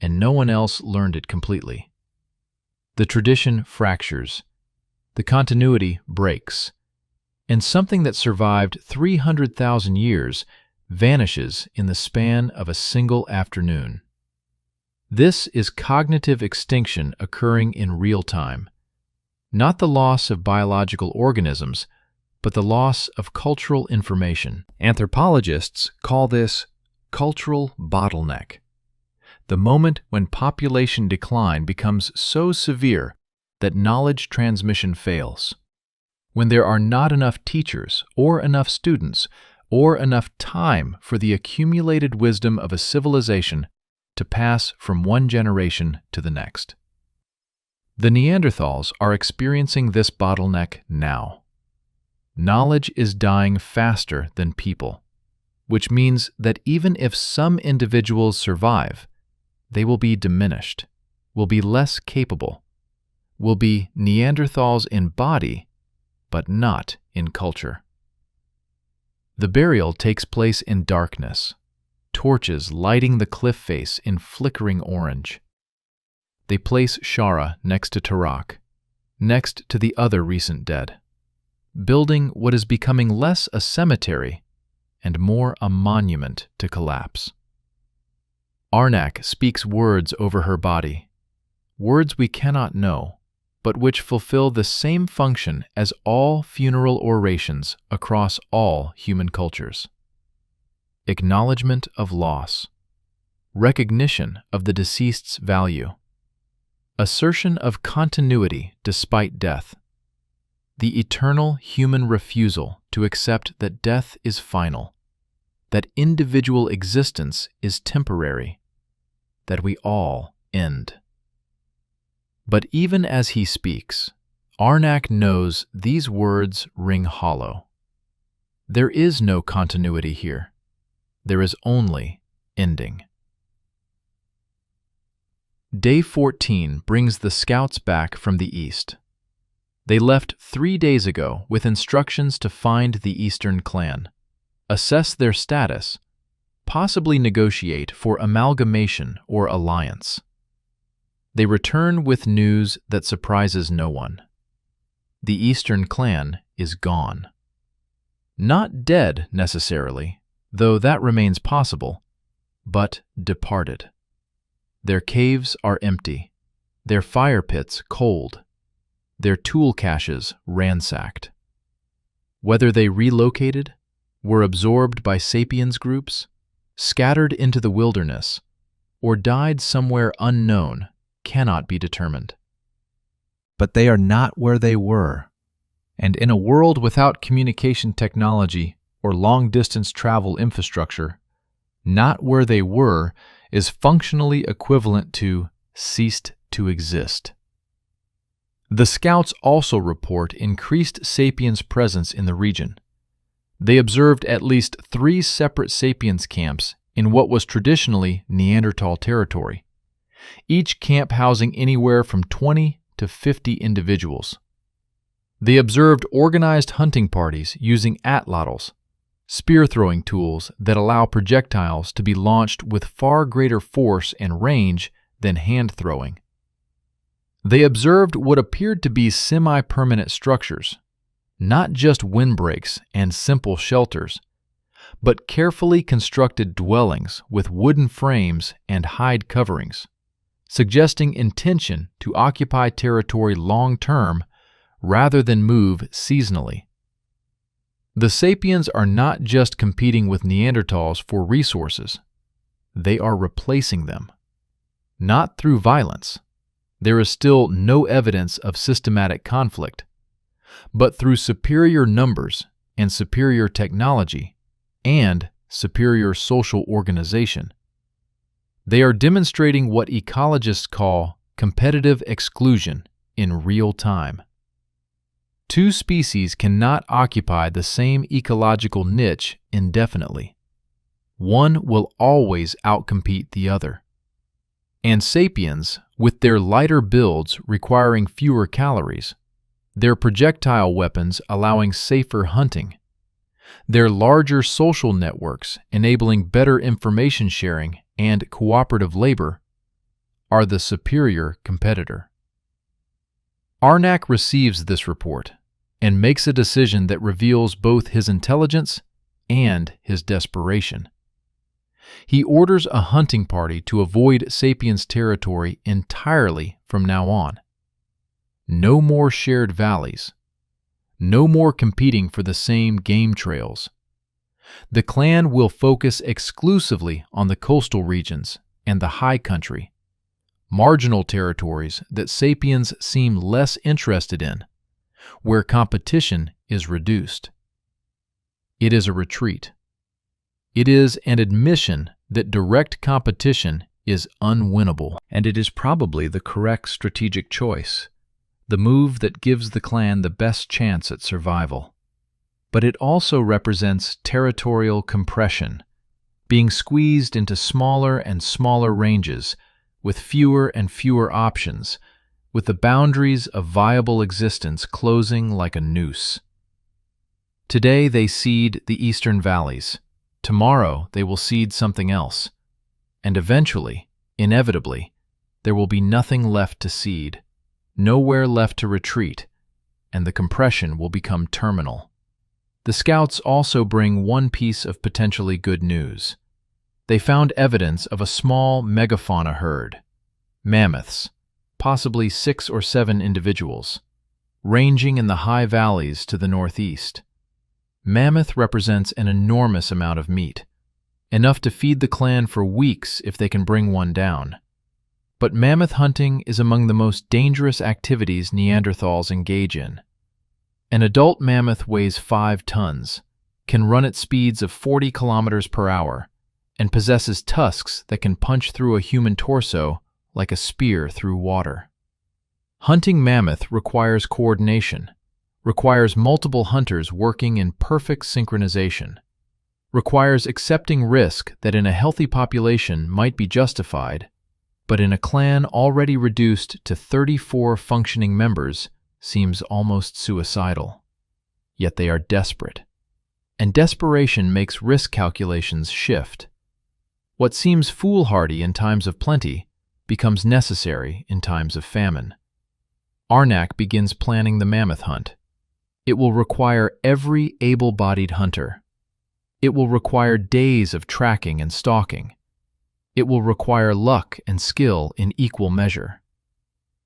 and no one else learned it completely. The tradition fractures, the continuity breaks, and something that survived 300,000 years vanishes in the span of a single afternoon. This is cognitive extinction occurring in real time. Not the loss of biological organisms, but the loss of cultural information. Anthropologists call this cultural bottleneck. The moment when population decline becomes so severe that knowledge transmission fails. When there are not enough teachers or enough students or enough time for the accumulated wisdom of a civilization to pass from one generation to the next. The Neanderthals are experiencing this bottleneck now. Knowledge is dying faster than people, which means that even if some individuals survive, they will be diminished, will be less capable, will be Neanderthals in body, but not in culture. The burial takes place in darkness, torches lighting the cliff face in flickering orange. They place Shara next to Tarak, next to the other recent dead. building what is becoming less a cemetery and more a monument to collapse. Arnak speaks words over her body, words we cannot know, but which fulfill the same function as all funeral orations across all human cultures. Acknowledgement of loss, recognition of the deceased's value, assertion of continuity despite death, the eternal human refusal to accept that death is final, that individual existence is temporary, that we all end. But even as he speaks, Arnak knows these words ring hollow. There is no continuity here. There is only ending. Day 14 brings the scouts back from the east. They left 3 days ago with instructions to find the Eastern clan, assess their status, possibly negotiate for amalgamation or alliance. They return with news that surprises no one. The Eastern clan is gone. Not dead necessarily, though that remains possible, but departed. Their caves are empty, their fire pits cold, their tool caches ransacked. Whether they relocated, were absorbed by sapiens groups, scattered into the wilderness, or died somewhere unknown cannot be determined. But they are not where they were, and in a world without communication technology or long-distance travel infrastructure, not where they were is functionally equivalent to ceased to exist. The scouts also report increased sapiens presence in the region. They observed at least 3 separate sapiens camps in what was traditionally Neanderthal territory, each camp housing anywhere from 20 to 50 individuals. They observed organized hunting parties using atlatls, spear-throwing tools that allow projectiles to be launched with far greater force and range than hand-throwing. They observed what appeared to be semi-permanent structures, not just windbreaks and simple shelters, but carefully constructed dwellings with wooden frames and hide coverings, suggesting intention to occupy territory long-term rather than move seasonally. The sapiens are not just competing with Neanderthals for resources, they are replacing them. Not through violence. There is still no evidence of systematic conflict, but through superior numbers and superior technology and superior social organization. They are demonstrating what ecologists call competitive exclusion in real time. 2 species cannot occupy the same ecological niche indefinitely. One will always outcompete the other. And sapiens, with their lighter builds requiring fewer calories, their projectile weapons allowing safer hunting, their larger social networks enabling better information sharing and cooperative labor, are the superior competitor. Arnak receives this report and makes a decision that reveals both his intelligence and his desperation. He orders a hunting party to avoid sapiens territory entirely from now on. No more shared valleys. No more competing for the same game trails. The clan will focus exclusively on the coastal regions and the high country, marginal territories that sapiens seem less interested in, where competition is reduced. It is a retreat. It is an admission that direct competition is unwinnable, and it is probably the correct strategic choice, the move that gives the clan the best chance at survival. But it also represents territorial compression, being squeezed into smaller and smaller ranges with fewer and fewer options, with the boundaries of viable existence closing like a noose. Today they seed the eastern valleys. Tomorrow they will seed something else. And eventually, inevitably, there will be nothing left to seed, nowhere left to retreat, and the compression will become terminal. The scouts also bring one piece of potentially good news. They found evidence of a small megafauna herd, mammoths, possibly 6 or 7 individuals, ranging in the high valleys to the northeast. Mammoth represents an enormous amount of meat, enough to feed the clan for weeks if they can bring one down. But mammoth hunting is among the most dangerous activities Neanderthals engage in. An adult mammoth weighs 5 tons, can run at speeds of 40 kilometers per hour, and possesses tusks that can punch through a human torso like a spear through water. Hunting mammoth requires coordination, requires multiple hunters working in perfect synchronization, requires accepting risk that in a healthy population might be justified, but in a clan already reduced to 34 functioning members seems almost suicidal. Yet they are desperate. And desperation makes risk calculations shift. What seems foolhardy in times of plenty becomes necessary in times of famine. Arnak begins planning the mammoth hunt. It will require every able-bodied hunter. It will require days of tracking and stalking. It will require luck and skill in equal measure.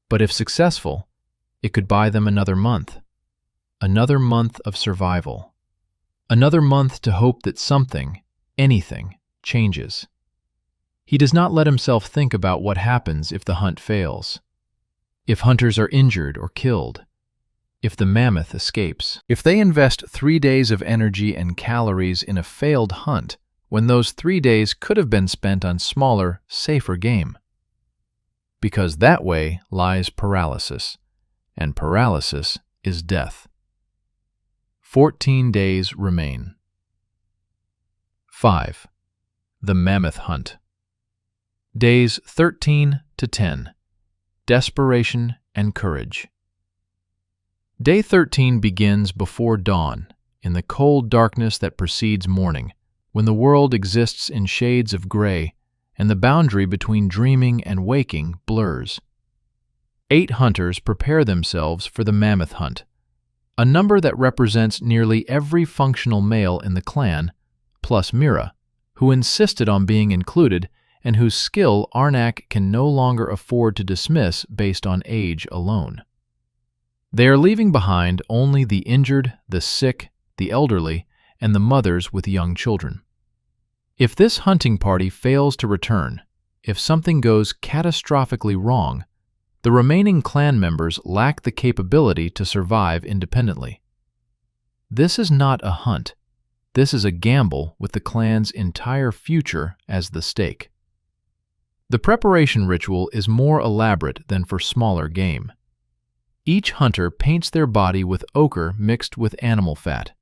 But if successful, it could buy them another month of survival, another month to hope that something, anything, changes. He does not let himself think about what happens if the hunt fails, if hunters are injured or killed, if the mammoth escapes. If they invest 3 days of energy and calories in a failed hunt, when those 3 days could have been spent on smaller, safer game. Because that way lies paralysis, and paralysis is death. 14 days remain. 5. The mammoth hunt. Days 13 to 10. Desperation and courage. Day 13 begins before dawn, in the cold darkness that precedes morning, when the world exists in shades of gray and the boundary between dreaming and waking blurs. 8 hunters prepare themselves for the mammoth hunt, a number that represents nearly every functional male in the clan, plus Mira, who insisted on being included and whose skill Arnak can no longer afford to dismiss based on age alone. They are leaving behind only the injured, the sick, the elderly, and the mothers with young children. If this hunting party fails to return, if something goes catastrophically wrong, the remaining clan members lack the capability to survive independently. This is not a hunt. This is a gamble with the clan's entire future as the stake. The preparation ritual is more elaborate than for smaller game. Each hunter paints their body with ochre mixed with animal fat,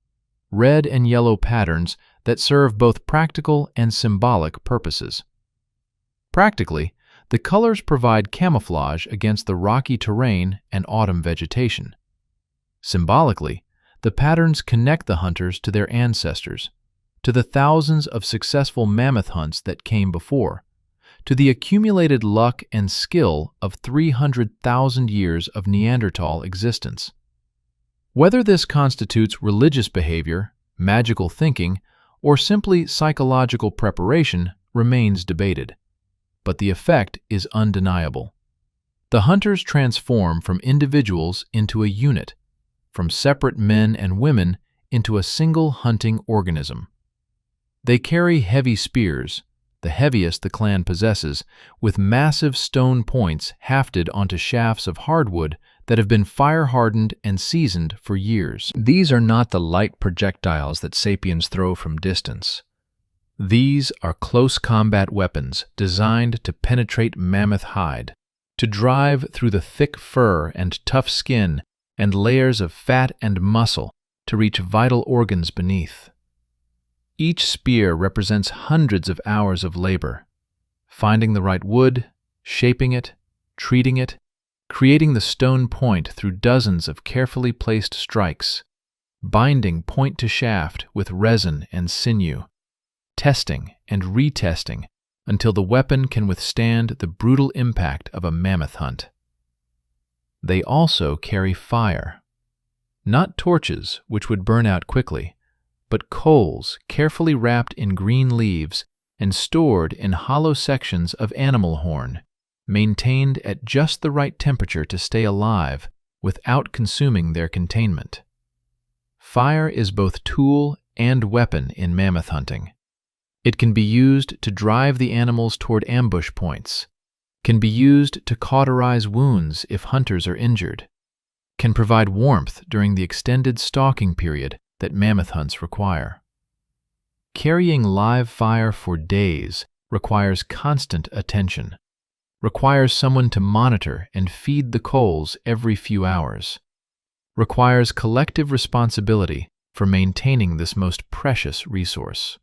red and yellow patterns that serve both practical and symbolic purposes. Practically, the colors provide camouflage against the rocky terrain and autumn vegetation. Symbolically, the patterns connect the hunters to their ancestors, to the thousands of successful mammoth hunts that came before, to the accumulated luck and skill of 300,000 years of Neanderthal existence. Whether this constitutes religious behavior, magical thinking, or simply psychological preparation remains debated, but the effect is undeniable. The hunters transform from individuals into a unit, from separate men and women into a single hunting organism. They carry heavy spears, the heaviest the clan possesses, with massive stone points hafted onto shafts of hardwood that have been fire-hardened and seasoned for years. These are not the light projectiles that sapiens throw from distance. These are close combat weapons designed to penetrate mammoth hide, to drive through the thick fur and tough skin and layers of fat and muscle to reach vital organs beneath. Each spear represents hundreds of hours of labor, finding the right wood, shaping it, treating it, creating the stone point through dozens of carefully placed strikes, binding point to shaft with resin and sinew, testing and retesting until the weapon can withstand the brutal impact of a mammoth hunt. They also carry fire. Not torches, which would burn out quickly, but coals carefully wrapped in green leaves and stored in hollow sections of animal horn, maintained at just the right temperature to stay alive without consuming their containment. Fire is both tool and weapon in mammoth hunting. It can be used to drive the animals toward ambush points, can be used to cauterize wounds if hunters are injured, can provide warmth during the extended stalking period that mammoth hunts require. Carrying live fire for days requires constant attention, requires someone to monitor and feed the coals every few hours, requires collective responsibility for maintaining this most precious resource.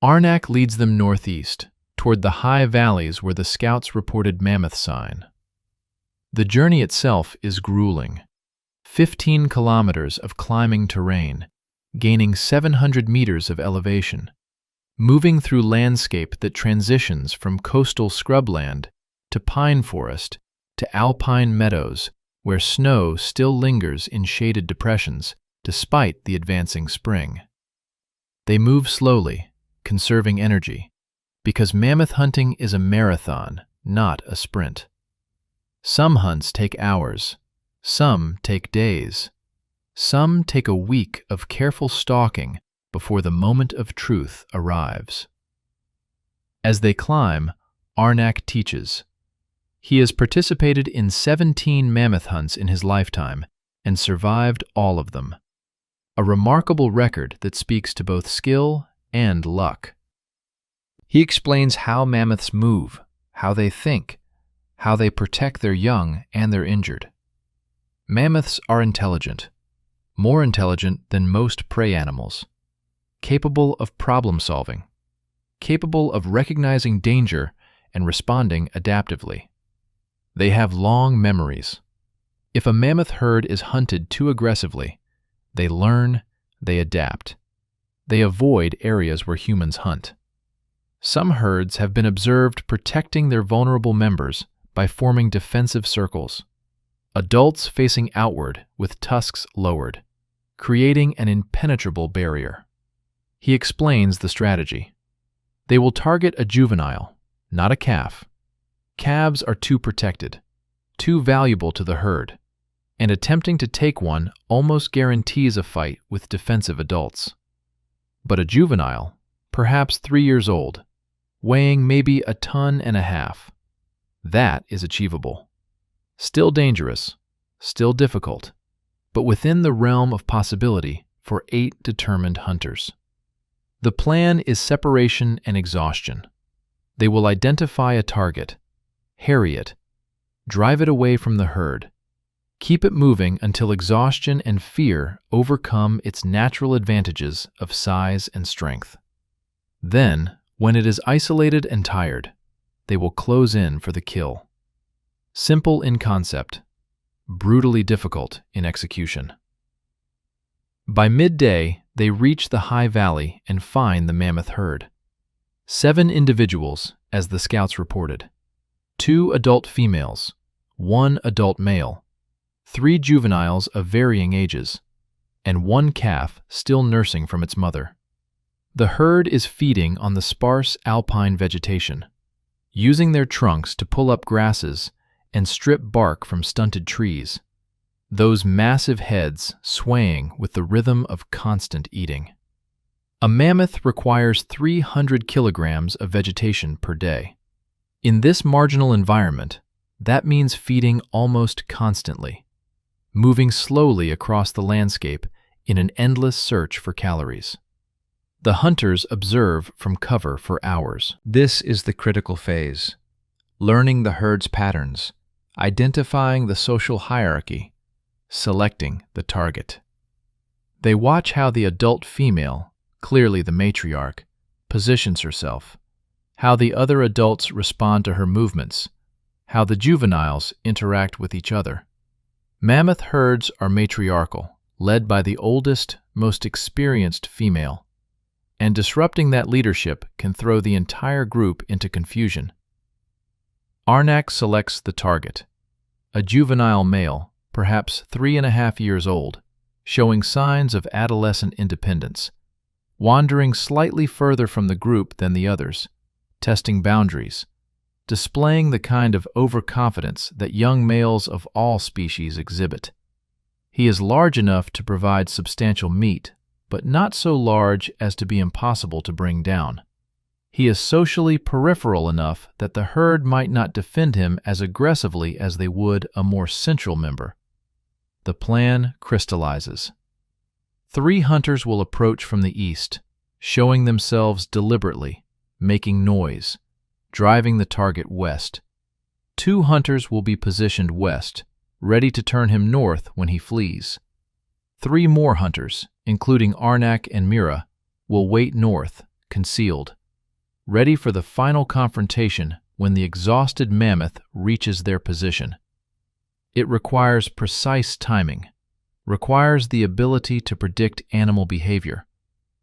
Arnak leads them northeast, toward the high valleys where the scouts reported mammoth sign. The journey itself is grueling. 15 kilometers of climbing terrain, gaining 700 meters of elevation, moving through landscape that transitions from coastal scrubland to pine forest to alpine meadows where snow still lingers in shaded depressions despite the advancing spring. They move slowly, conserving energy, because mammoth hunting is a marathon, not a sprint. Some hunts take hours, some take days, some take a week of careful stalking before the moment of truth arrives. As they climb, Arnak teaches. He has participated in 17 mammoth hunts in his lifetime and survived all of them. A remarkable record that speaks to both skill and luck. He explains how mammoths move, how they think, how they protect their young and their injured. Mammoths are intelligent, more intelligent than most prey animals, capable of problem solving, capable of recognizing danger and responding adaptively. They have long memories. If a mammoth herd is hunted too aggressively, they learn, they adapt. They avoid areas where humans hunt. Some herds have been observed protecting their vulnerable members by forming defensive circles, adults facing outward with tusks lowered, creating an impenetrable barrier. He explains the strategy. They will target a juvenile, not a calf. Calves are too protected, too valuable to the herd, and attempting to take one almost guarantees a fight with defensive adults. But a juvenile, perhaps 3 years old, weighing maybe 1.5 tons, that is achievable. Still dangerous, still difficult, but within the realm of possibility for 8 determined hunters. The plan is separation and exhaustion. They will identify a target, harry it, drive it away from the herd, keep it moving until exhaustion and fear overcome its natural advantages of size and strength. Then, when it is isolated and tired, they will close in for the kill. Simple in concept, brutally difficult in execution. By midday, they reach the high valley and find the mammoth herd. 7 individuals, as the scouts reported. 2 adult females, 1 adult male, 3 juveniles of varying ages, and 1 calf still nursing from its mother. The herd is feeding on the sparse alpine vegetation, using their trunks to pull up grasses and strip bark from stunted trees, those massive heads swaying with the rhythm of constant eating. A mammoth requires 300 kilograms of vegetation per day. In this marginal environment, that means feeding almost constantly, moving slowly across the landscape in an endless search for calories. The hunters observe from cover for hours. This is the critical phase, learning the herd's patterns, identifying the social hierarchy, selecting the target. They watch how the adult female, clearly the matriarch, positions herself, how the other adults respond to her movements, how the juveniles interact with each other. Mammoth herds are matriarchal, led by the oldest, most experienced female, and disrupting that leadership can throw the entire group into confusion. Arnak selects the target, a juvenile male perhaps 3.5 years old, showing signs of adolescent independence, wandering slightly further from the group than the others, testing boundaries, displaying the kind of overconfidence that young males of all species exhibit. He is large enough to provide substantial meat, but not so large as to be impossible to bring down. He is socially peripheral enough that the herd might not defend him as aggressively as they would a more central member. The plan crystallizes. 3 hunters will approach from the east, showing themselves deliberately, making noise, driving the target west. 2 hunters will be positioned west, ready to turn him north when he flees. 3 more hunters, including Arnak and Mira, will wait north, concealed, ready for the final confrontation when the exhausted mammoth reaches their position. It requires precise timing, requires the ability to predict animal behavior,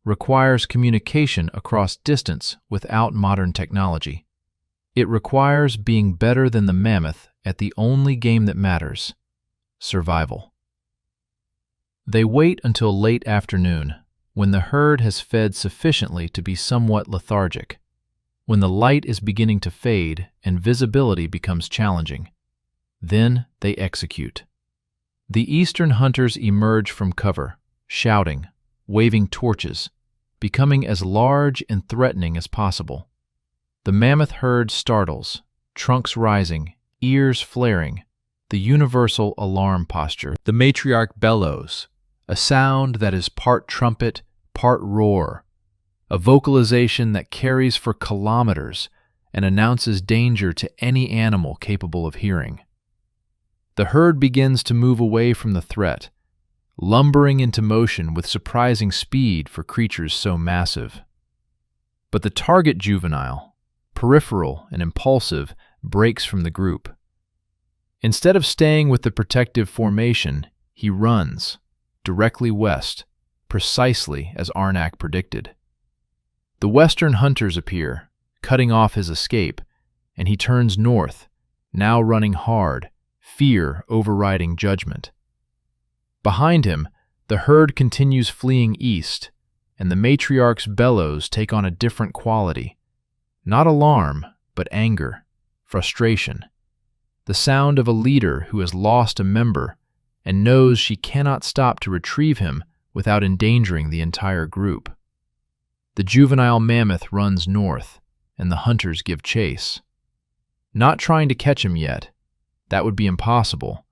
requires communication across distance without modern technology. It requires being better than the mammoth at the only game that matters, survival. They wait until late afternoon, when the herd has fed sufficiently to be somewhat lethargic, when the light is beginning to fade and visibility becomes challenging. Then they execute. The eastern hunters emerge from cover, shouting, waving torches, becoming as large and threatening as possible. The mammoth herd startles, trunks rising, ears flaring, the universal alarm posture. The matriarch bellows, a sound that is part trumpet, part roar, a vocalization that carries for kilometers and announces danger to any animal capable of hearing. The herd begins to move away from the threat, lumbering into motion with surprising speed for creatures so massive. But the target juvenile, peripheral and impulsive, breaks from the group. Instead of staying with the protective formation, he runs, directly west, precisely as Arnak predicted. The western hunters appear, cutting off his escape, and he turns north, now running hard, fear overriding judgment. Behind him, the herd continues fleeing east, and the matriarch's bellows take on a different quality. Not alarm, but anger, frustration. The sound of a leader who has lost a member and knows she cannot stop to retrieve him without endangering the entire group. The juvenile mammoth runs north, and the hunters give chase. Not trying to catch him yet. That would be impossible.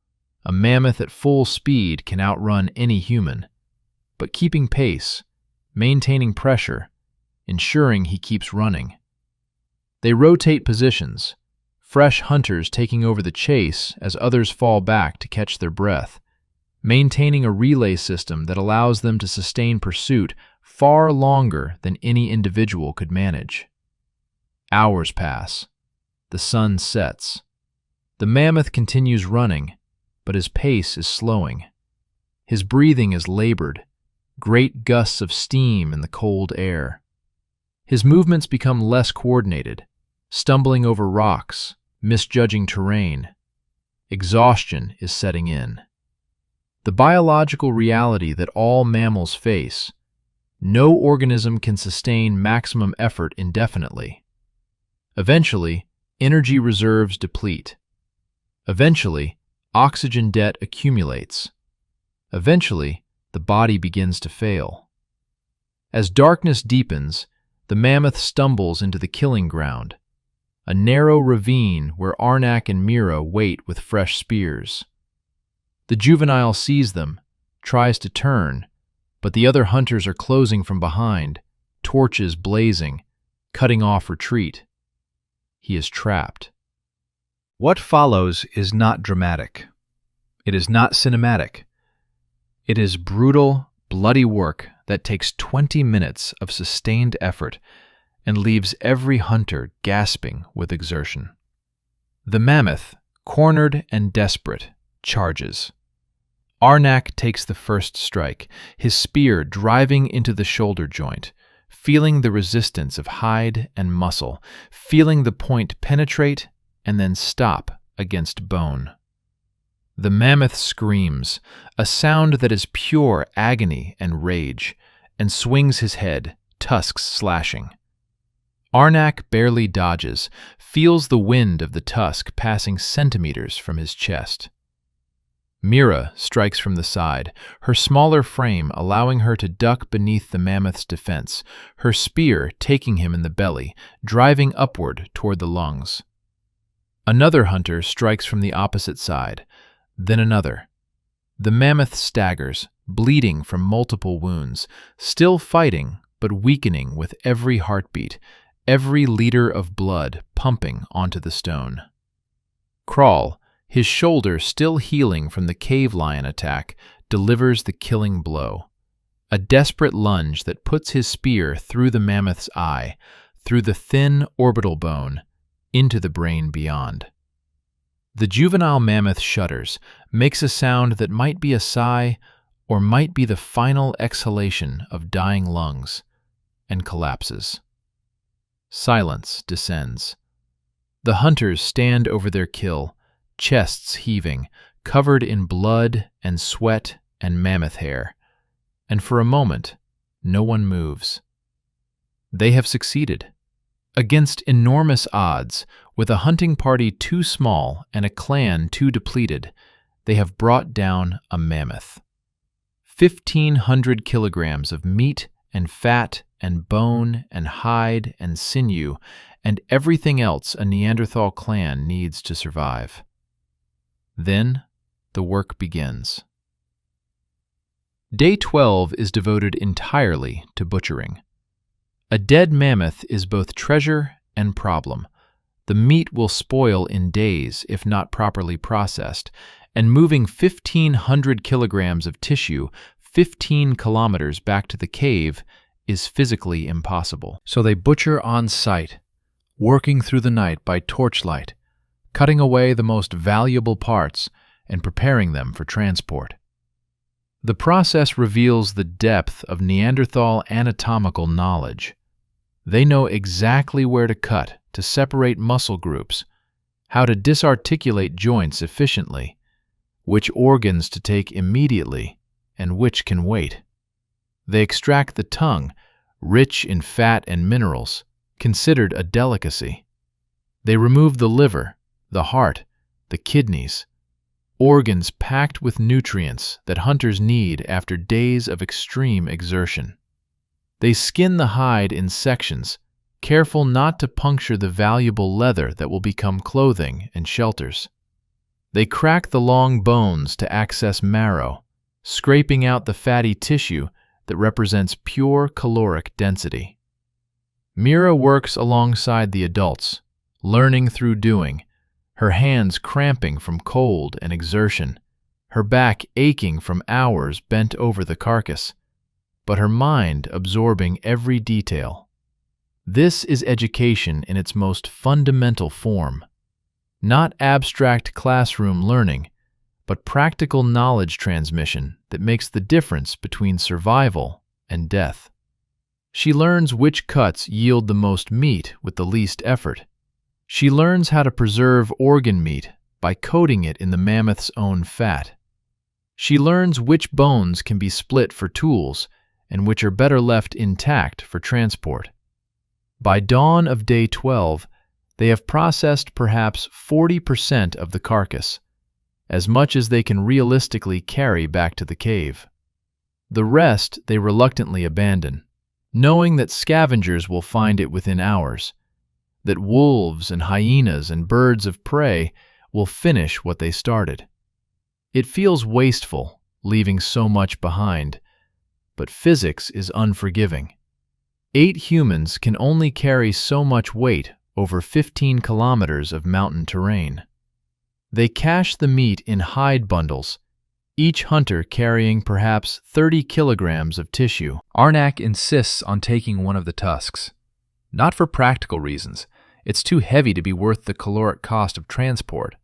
A mammoth at full speed can outrun any human. But keeping pace, maintaining pressure, ensuring he keeps running. They rotate positions, fresh hunters taking over the chase as others fall back to catch their breath, maintaining a relay system that allows them to sustain pursuit far longer than any individual could manage. Hours pass. The sun sets. The mammoth continues running, but his pace is slowing. His breathing is labored, great gusts of steam in the cold air. His movements become less coordinated, stumbling over rocks, misjudging terrain. Exhaustion is setting in. The biological reality that all mammals face. No organism can sustain maximum effort indefinitely. Eventually, energy reserves deplete. Eventually, oxygen debt accumulates. Eventually, the body begins to fail. As darkness deepens, the mammoth stumbles into the killing ground, a narrow ravine where Arnak and Mira wait with fresh spears. The juvenile sees them, tries to turn, but the other hunters are closing from behind, torches blazing, cutting off retreat. He is trapped. What follows is not dramatic. It is not cinematic. It is brutal, bloody work that takes 20 minutes of sustained effort and leaves every hunter gasping with exertion. The mammoth, cornered and desperate, charges. Arnak takes the first strike, his spear driving into the shoulder joint, feeling the resistance of hide and muscle, feeling the point penetrate and then stop against bone. The mammoth screams, a sound that is pure agony and rage, and swings his head, tusks slashing. Arnak barely dodges, feels the wind of the tusk passing centimeters from his chest. Mira strikes from the side, her smaller frame allowing her to duck beneath the mammoth's defense, her spear taking him in the belly, driving upward toward the lungs. Another hunter strikes from the opposite side, then another. The mammoth staggers, bleeding from multiple wounds, still fighting but weakening with every heartbeat, every liter of blood pumping onto the stone. Crawl, his shoulder still healing from the cave lion attack, delivers the killing blow. A desperate lunge that puts his spear through the mammoth's eye, through the thin orbital bone, into the brain beyond. The juvenile mammoth shudders, makes a sound that might be a sigh or might be the final exhalation of dying lungs, and collapses. Silence descends. The hunters stand over their kill, chests heaving, covered in blood and sweat and mammoth hair, and for a moment, no one moves. They have succeeded. Against enormous odds, with a hunting party too small and a clan too depleted, they have brought down a mammoth. 1,500 kilograms of meat and fat and bone and hide and sinew and everything else a Neanderthal clan needs to survive. Then the work begins. Day 12 is devoted entirely to butchering. A dead mammoth is both treasure and problem. The meat will spoil in days if not properly processed, and moving 1,500 kilograms of tissue 15 kilometers back to the cave is physically impossible. So they butcher on site, working through the night by torchlight, cutting away the most valuable parts and preparing them for transport. The process reveals the depth of Neanderthal anatomical knowledge. They know exactly where to cut to separate muscle groups, how to disarticulate joints efficiently, which organs to take immediately, and which can wait. They extract the tongue, rich in fat and minerals, considered a delicacy. They remove the liver, the heart, the kidneys, organs packed with nutrients that hunters need after days of extreme exertion. They skin the hide in sections, careful not to puncture the valuable leather that will become clothing and shelters. They crack the long bones to access marrow, scraping out the fatty tissue that represents pure caloric density. Mira works alongside the adults, learning through doing, her hands cramping from cold and exertion, her back aching from hours bent over the carcass, but her mind absorbing every detail. This is education in its most fundamental form. Not abstract classroom learning, but practical knowledge transmission that makes the difference between survival and death. She learns which cuts yield the most meat with the least effort. She learns how to preserve organ meat by coating it in the mammoth's own fat. She learns which bones can be split for tools and which are better left intact for transport. By dawn of day 12, they have processed perhaps 40% of the carcass, as much as they can realistically carry back to the cave. The rest they reluctantly abandon, knowing that scavengers will find it within hours, that wolves and hyenas and birds of prey will finish what they started. It feels wasteful, leaving so much behind, but physics is unforgiving. 8 humans can only carry so much weight over 15 kilometers of mountain terrain. They cache the meat in hide bundles, each hunter carrying perhaps 30 kilograms of tissue. Arnak insists on taking one of the tusks. Not for practical reasons, it's too heavy to be worth the caloric cost of transport,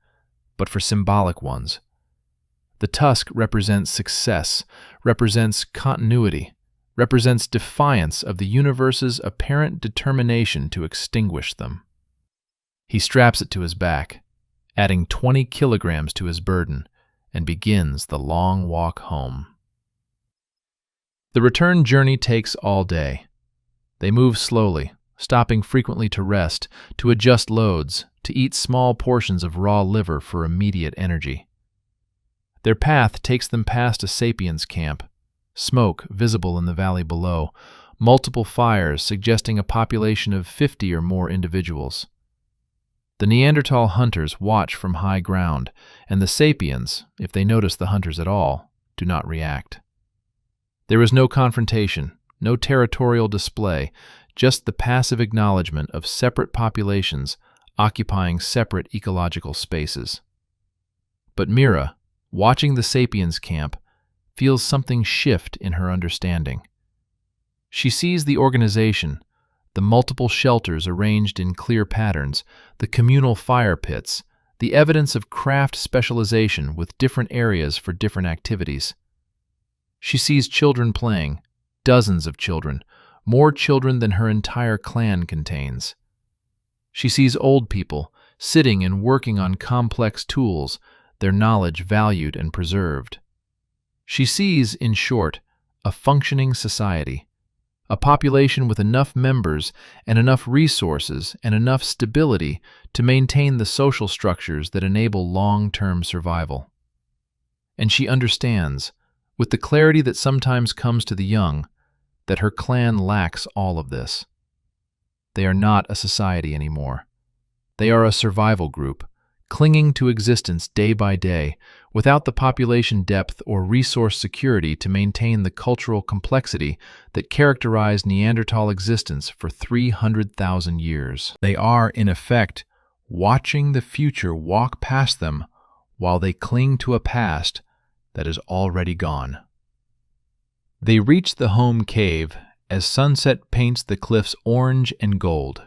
but for symbolic ones. The tusk represents success, represents continuity, represents defiance of the universe's apparent determination to extinguish them. He straps it to his back, adding 20 kilograms to his burden, and begins the long walk home. The return journey takes all day. They move slowly, stopping frequently to rest, to adjust loads, to eat small portions of raw liver for immediate energy. Their path takes them past a sapiens camp, smoke visible in the valley below, multiple fires suggesting a population of 50 or more individuals. The Neanderthal hunters watch from high ground, and the sapiens, if they notice the hunters at all, do not react. There is no confrontation, no territorial display, just the passive acknowledgement of separate populations occupying separate ecological spaces. But Mira, watching the sapiens camp, feels something shift in her understanding. She sees the organization, the multiple shelters arranged in clear patterns, the communal fire pits, the evidence of craft specialization with different areas for different activities. She sees children playing, dozens of children, more children than her entire clan contains. She sees old people sitting and working on complex tools, their knowledge valued and preserved. She sees, in short, a functioning society, a population with enough members and enough resources and enough stability to maintain the social structures that enable long-term survival. And she understands, with the clarity that sometimes comes to the young, that her clan lacks all of this. They are not a society anymore. They are a survival group, clinging to existence day by day, without the population depth or resource security to maintain the cultural complexity that characterized Neanderthal existence for 300,000 years. They are, in effect, watching the future walk past them while they cling to a past that is already gone. They reach the home cave as sunset paints the cliffs orange and gold.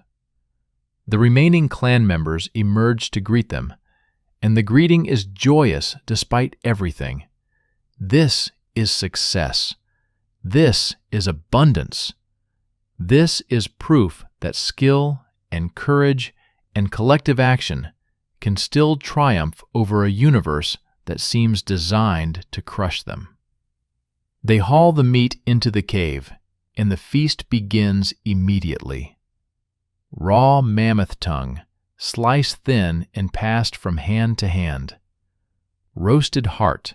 The remaining clan members emerge to greet them, and the greeting is joyous despite everything. This is success. This is abundance. This is proof that skill and courage and collective action can still triumph over a universe that seems designed to crush them. They haul the meat into the cave, and the feast begins immediately. Raw mammoth tongue, sliced thin and passed from hand to hand. Roasted heart,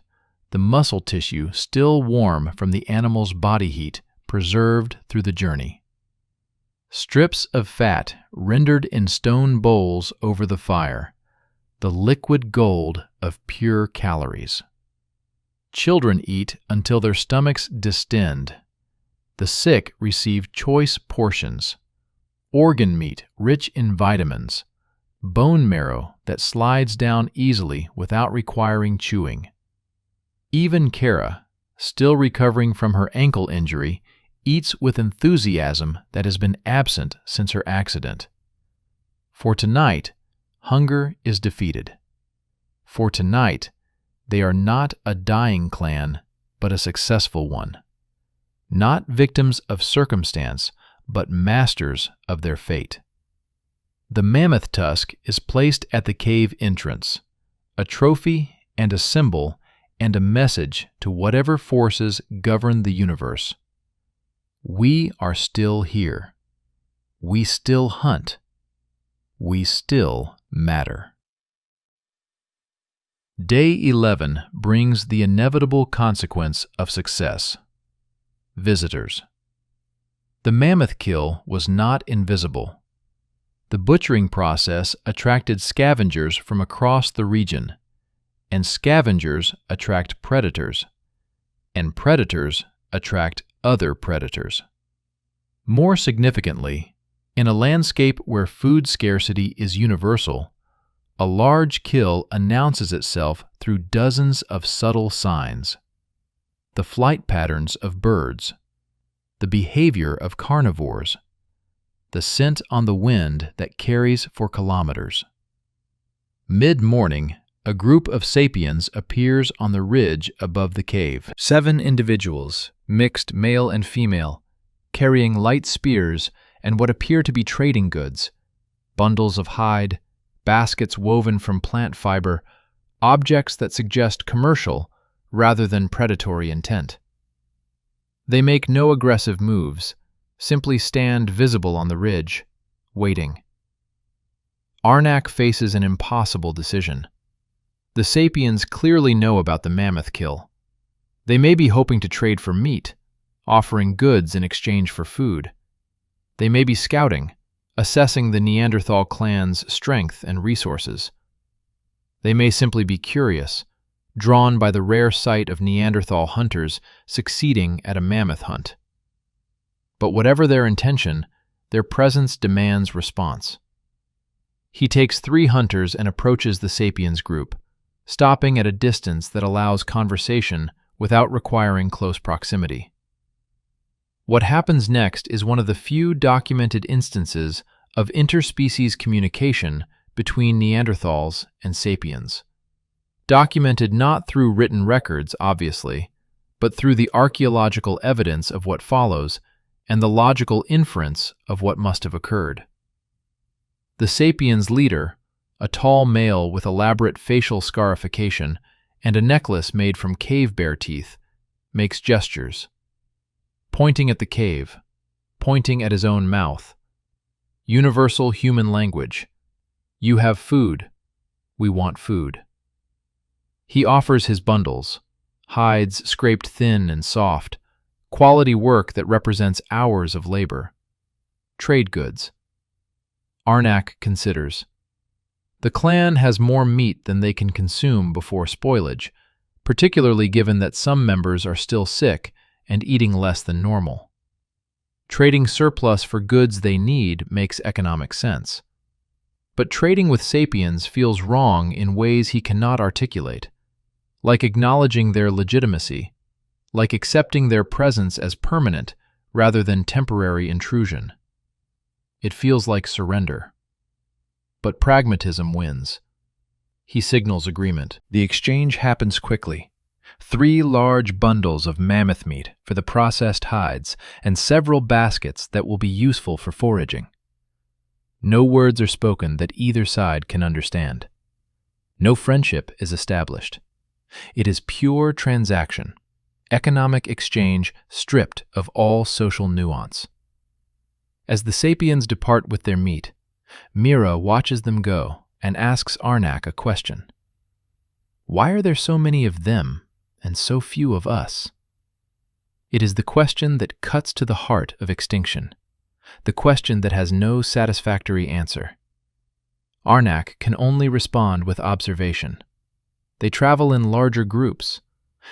the muscle tissue still warm from the animal's body heat, preserved through the journey. Strips of fat rendered in stone bowls over the fire, the liquid gold of pure calories. Children eat until their stomachs distend. The sick receive choice portions. Organ meat rich in vitamins. Bone marrow that slides down easily without requiring chewing. Even Kara, still recovering from her ankle injury, eats with enthusiasm that has been absent since her accident. For tonight, hunger is defeated. For tonight, they are not a dying clan, but a successful one. Not victims of circumstance, but masters of their fate. The mammoth tusk is placed at the cave entrance, a trophy and a symbol and a message to whatever forces govern the universe. We are still here. We still hunt. We still matter. Day 11 brings the inevitable consequence of success. Visitors. The mammoth kill was not invisible. The butchering process attracted scavengers from across the region, and scavengers attract predators, and predators attract other predators. More significantly, in a landscape where food scarcity is universal, a large kill announces itself through dozens of subtle signs. The flight patterns of birds, the behavior of carnivores, the scent on the wind that carries for kilometers. Mid-morning, a group of sapiens appears on the ridge above the cave. 7 individuals, mixed male and female, carrying light spears and what appear to be trading goods, bundles of hide, baskets woven from plant fiber, objects that suggest commercial rather than predatory intent. They make no aggressive moves, simply stand visible on the ridge, waiting. Arnak faces an impossible decision. The sapiens clearly know about the mammoth kill. They may be hoping to trade for meat, offering goods in exchange for food. They may be scouting, assessing the Neanderthal clan's strength and resources. They may simply be curious, drawn by the rare sight of Neanderthal hunters succeeding at a mammoth hunt. But whatever their intention, their presence demands response. He takes 3 hunters and approaches the sapiens group, stopping at a distance that allows conversation without requiring close proximity. What happens next is one of the few documented instances of interspecies communication between Neanderthals and sapiens. Documented not through written records, obviously, but through the archaeological evidence of what follows and the logical inference of what must have occurred. The sapiens' leader, a tall male with elaborate facial scarification and a necklace made from cave bear teeth, makes gestures, pointing at the cave, pointing at his own mouth. Universal human language. You have food. We want food. He offers his bundles, hides scraped thin and soft, quality work that represents hours of labor. Trade goods. Arnak considers. The clan has more meat than they can consume before spoilage, particularly given that some members are still sick and eating less than normal. Trading surplus for goods they need makes economic sense. But trading with sapiens feels wrong in ways he cannot articulate, like acknowledging their legitimacy, like accepting their presence as permanent rather than temporary intrusion. It feels like surrender. But pragmatism wins. He signals agreement. The exchange happens quickly. 3 large bundles of mammoth meat for the processed hides and several baskets that will be useful for foraging. No words are spoken that either side can understand. No friendship is established. It is pure transaction, economic exchange stripped of all social nuance. As the sapiens depart with their meat, Mira watches them go and asks Arnak a question. Why are there so many of them and so few of us? It is the question that cuts to the heart of extinction, the question that has no satisfactory answer. Arnak can only respond with observation. They travel in larger groups.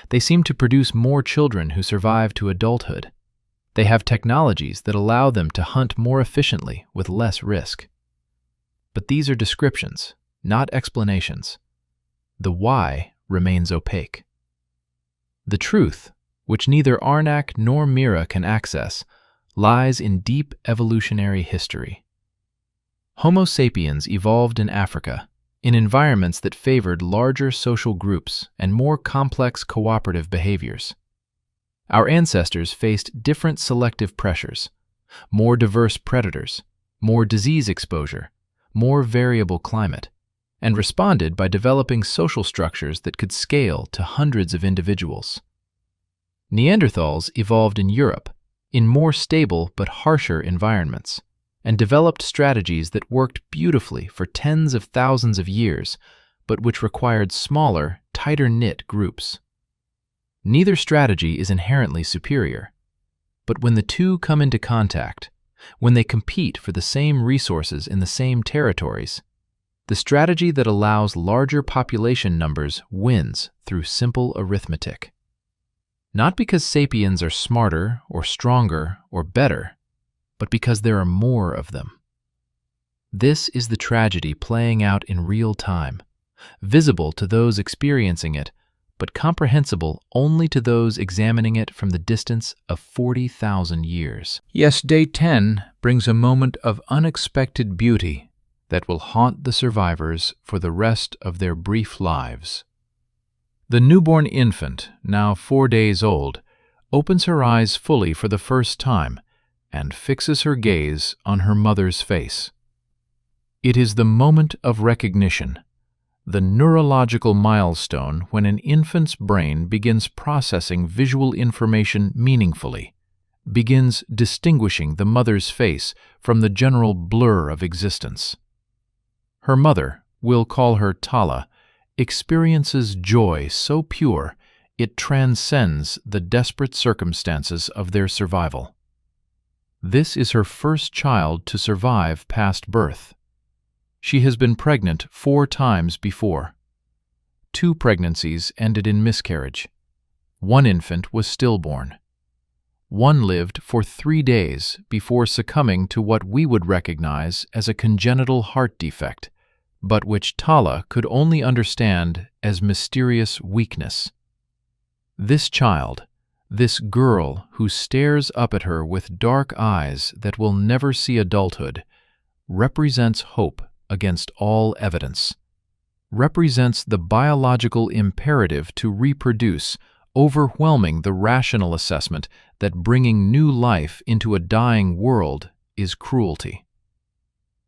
They seem to produce more children who survive to adulthood. They have technologies that allow them to hunt more efficiently with less risk. But these are descriptions, not explanations. The why remains opaque. The truth, which neither Arnak nor Mira can access, lies in deep evolutionary history. Homo sapiens evolved in Africa, in environments that favored larger social groups and more complex cooperative behaviors. Our ancestors faced different selective pressures, more diverse predators, more disease exposure, more variable climate, and responded by developing social structures that could scale to hundreds of individuals. Neanderthals evolved in Europe, in more stable but harsher environments, and developed strategies that worked beautifully for tens of thousands of years, but which required smaller, tighter-knit groups. Neither strategy is inherently superior, but when the two come into contact, when they compete for the same resources in the same territories, the strategy that allows larger population numbers wins through simple arithmetic. Not because sapiens are smarter or stronger or better, but because there are more of them. This is the tragedy playing out in real time, visible to those experiencing it, but comprehensible only to those examining it from the distance of 40,000 years. Yes, day 10 brings a moment of unexpected beauty that will haunt the survivors for the rest of their brief lives. The newborn infant, now 4 days old, opens her eyes fully for the first time and fixes her gaze on her mother's face. It is the moment of recognition, the neurological milestone when an infant's brain begins processing visual information meaningfully, begins distinguishing the mother's face from the general blur of existence. Her mother, we'll call her Tala, experiences joy so pure it transcends the desperate circumstances of their survival. This is her first child to survive past birth. She has been pregnant 4 times before. 2 pregnancies ended in miscarriage. 1 infant was stillborn. 1 lived for 3 days before succumbing to what we would recognize as a congenital heart defect, but which Tala could only understand as mysterious weakness. This child, this girl who stares up at her with dark eyes that will never see adulthood, represents hope against all evidence, represents the biological imperative to reproduce, overwhelming the rational assessment that bringing new life into a dying world is cruelty.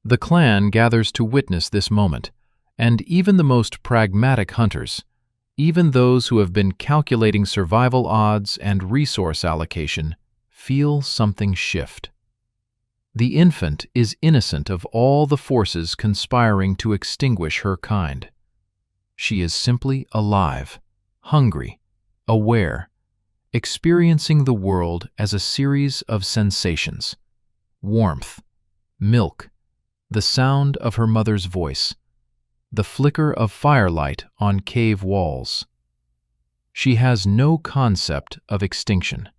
The clan gathers to witness this moment, and even the most pragmatic hunters, even those who have been calculating survival odds and resource allocation, feel something shift. The infant is innocent of all the forces conspiring to extinguish her kind. She is simply alive, hungry, aware, experiencing the world as a series of sensations: warmth, milk, the sound of her mother's voice, the flicker of firelight on cave walls. She has no concept of extinction.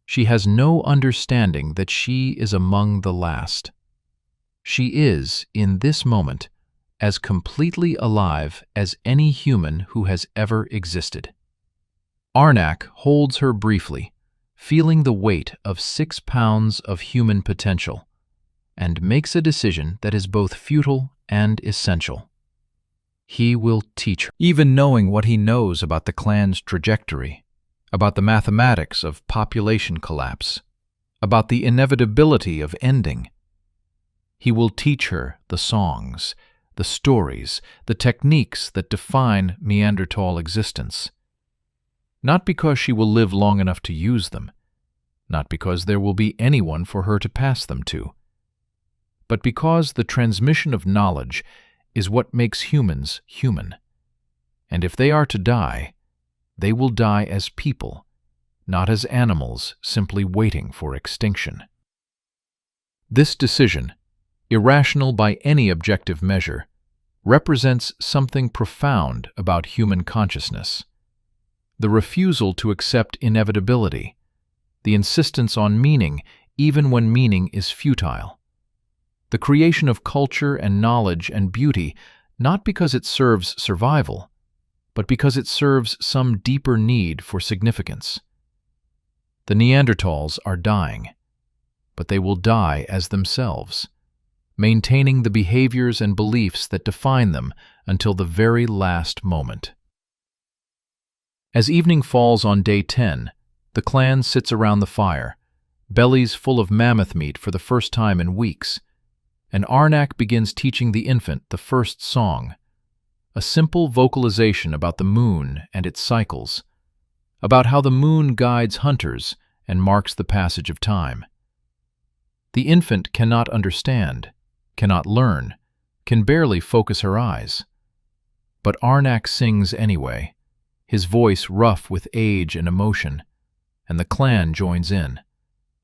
She has no understanding that she is among the last. She is, in this moment, as completely alive as any human who has ever existed. Arnak holds her briefly, feeling the weight of 6 pounds of human potential, and makes a decision that is both futile and essential. He will teach her, even knowing what he knows about the clan's trajectory, about the mathematics of population collapse, about the inevitability of ending. He will teach her the songs, the stories, the techniques that define Neanderthal existence. Not because she will live long enough to use them, not because there will be anyone for her to pass them to, but because the transmission of knowledge is what makes humans human. And if they are to die, they will die as people, not as animals simply waiting for extinction. This decision, irrational by any objective measure, represents something profound about human consciousness. The refusal to accept inevitability, the insistence on meaning even when meaning is futile. The creation of culture and knowledge and beauty not because it serves survival, but because it serves some deeper need for significance. The Neanderthals are dying, but they will die as themselves, maintaining the behaviors and beliefs that define them until the very last moment. As evening falls on day 10, the clan sits around the fire, bellies full of mammoth meat for the first time in weeks, and Arnak begins teaching the infant the first song, a simple vocalization about the moon and its cycles, about how the moon guides hunters and marks the passage of time. The infant cannot understand, cannot learn, can barely focus her eyes. But Arnak sings anyway, his voice rough with age and emotion, and the clan joins in,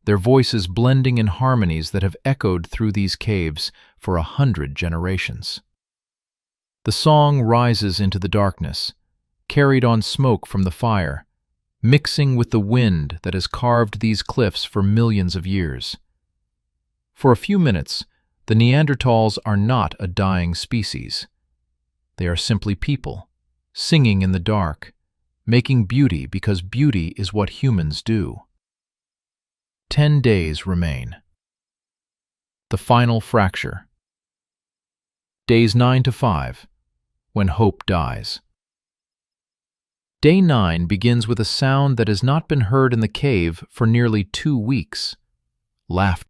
their voices blending in harmonies that have echoed through these caves for 100 generations. The song rises into the darkness, carried on smoke from the fire, mixing with the wind that has carved these cliffs for millions of years. For a few minutes, the Neanderthals are not a dying species. They are simply people, singing in the dark, making beauty because beauty is what humans do. 10 days remain. The final fracture. Days 9 to 5, when hope dies. Day 9 begins with a sound that has not been heard in the cave for nearly 2 weeks.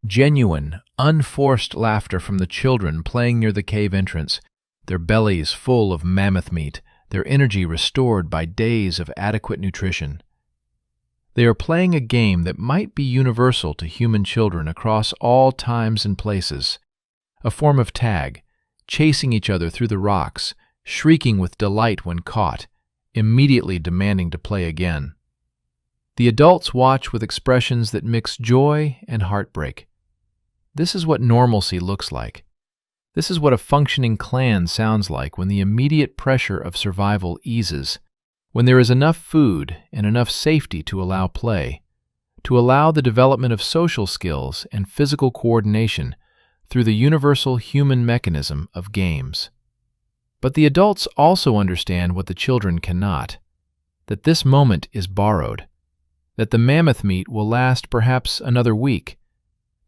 Genuine, unforced laughter from the children playing near the cave entrance, their bellies full of mammoth meat, their energy restored by days of adequate nutrition. They are playing a game that might be universal to human children across all times and places, a form of tag, chasing each other through the rocks, shrieking with delight when caught, immediately demanding to play again. The adults watch with expressions that mix joy and heartbreak. This is what normalcy looks like. This is what a functioning clan sounds like when the immediate pressure of survival eases, when there is enough food and enough safety to allow play, to allow the development of social skills and physical coordination through the universal human mechanism of games. But the adults also understand what the children cannot, that this moment is borrowed, that the mammoth meat will last perhaps another week,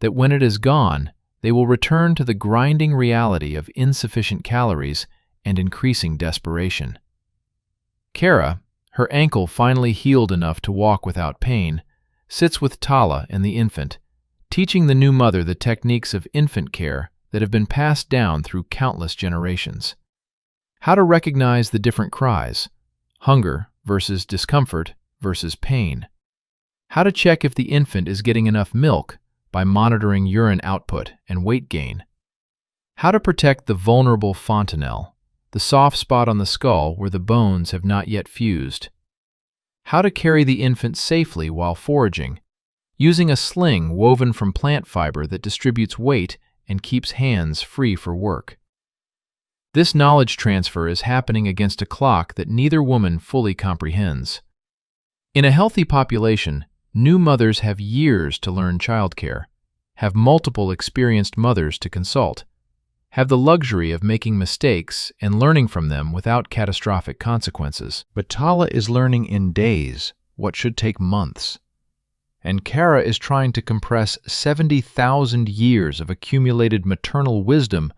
that when it is gone, they will return to the grinding reality of insufficient calories and increasing desperation. Kara, her ankle finally healed enough to walk without pain, sits with Tala and the infant, teaching the new mother the techniques of infant care that have been passed down through countless generations. How to recognize the different cries, hunger versus discomfort versus pain. How to check if the infant is getting enough milk by monitoring urine output and weight gain. How to protect the vulnerable fontanelle, the soft spot on the skull where the bones have not yet fused. How to carry the infant safely while foraging, using a sling woven from plant fiber that distributes weight and keeps hands free for work. This knowledge transfer is happening against a clock that neither woman fully comprehends. In a healthy population, new mothers have years to learn childcare, have multiple experienced mothers to consult, have the luxury of making mistakes and learning from them without catastrophic consequences. But Tala is learning in days what should take months. And Kara is trying to compress 70,000 years of accumulated maternal wisdom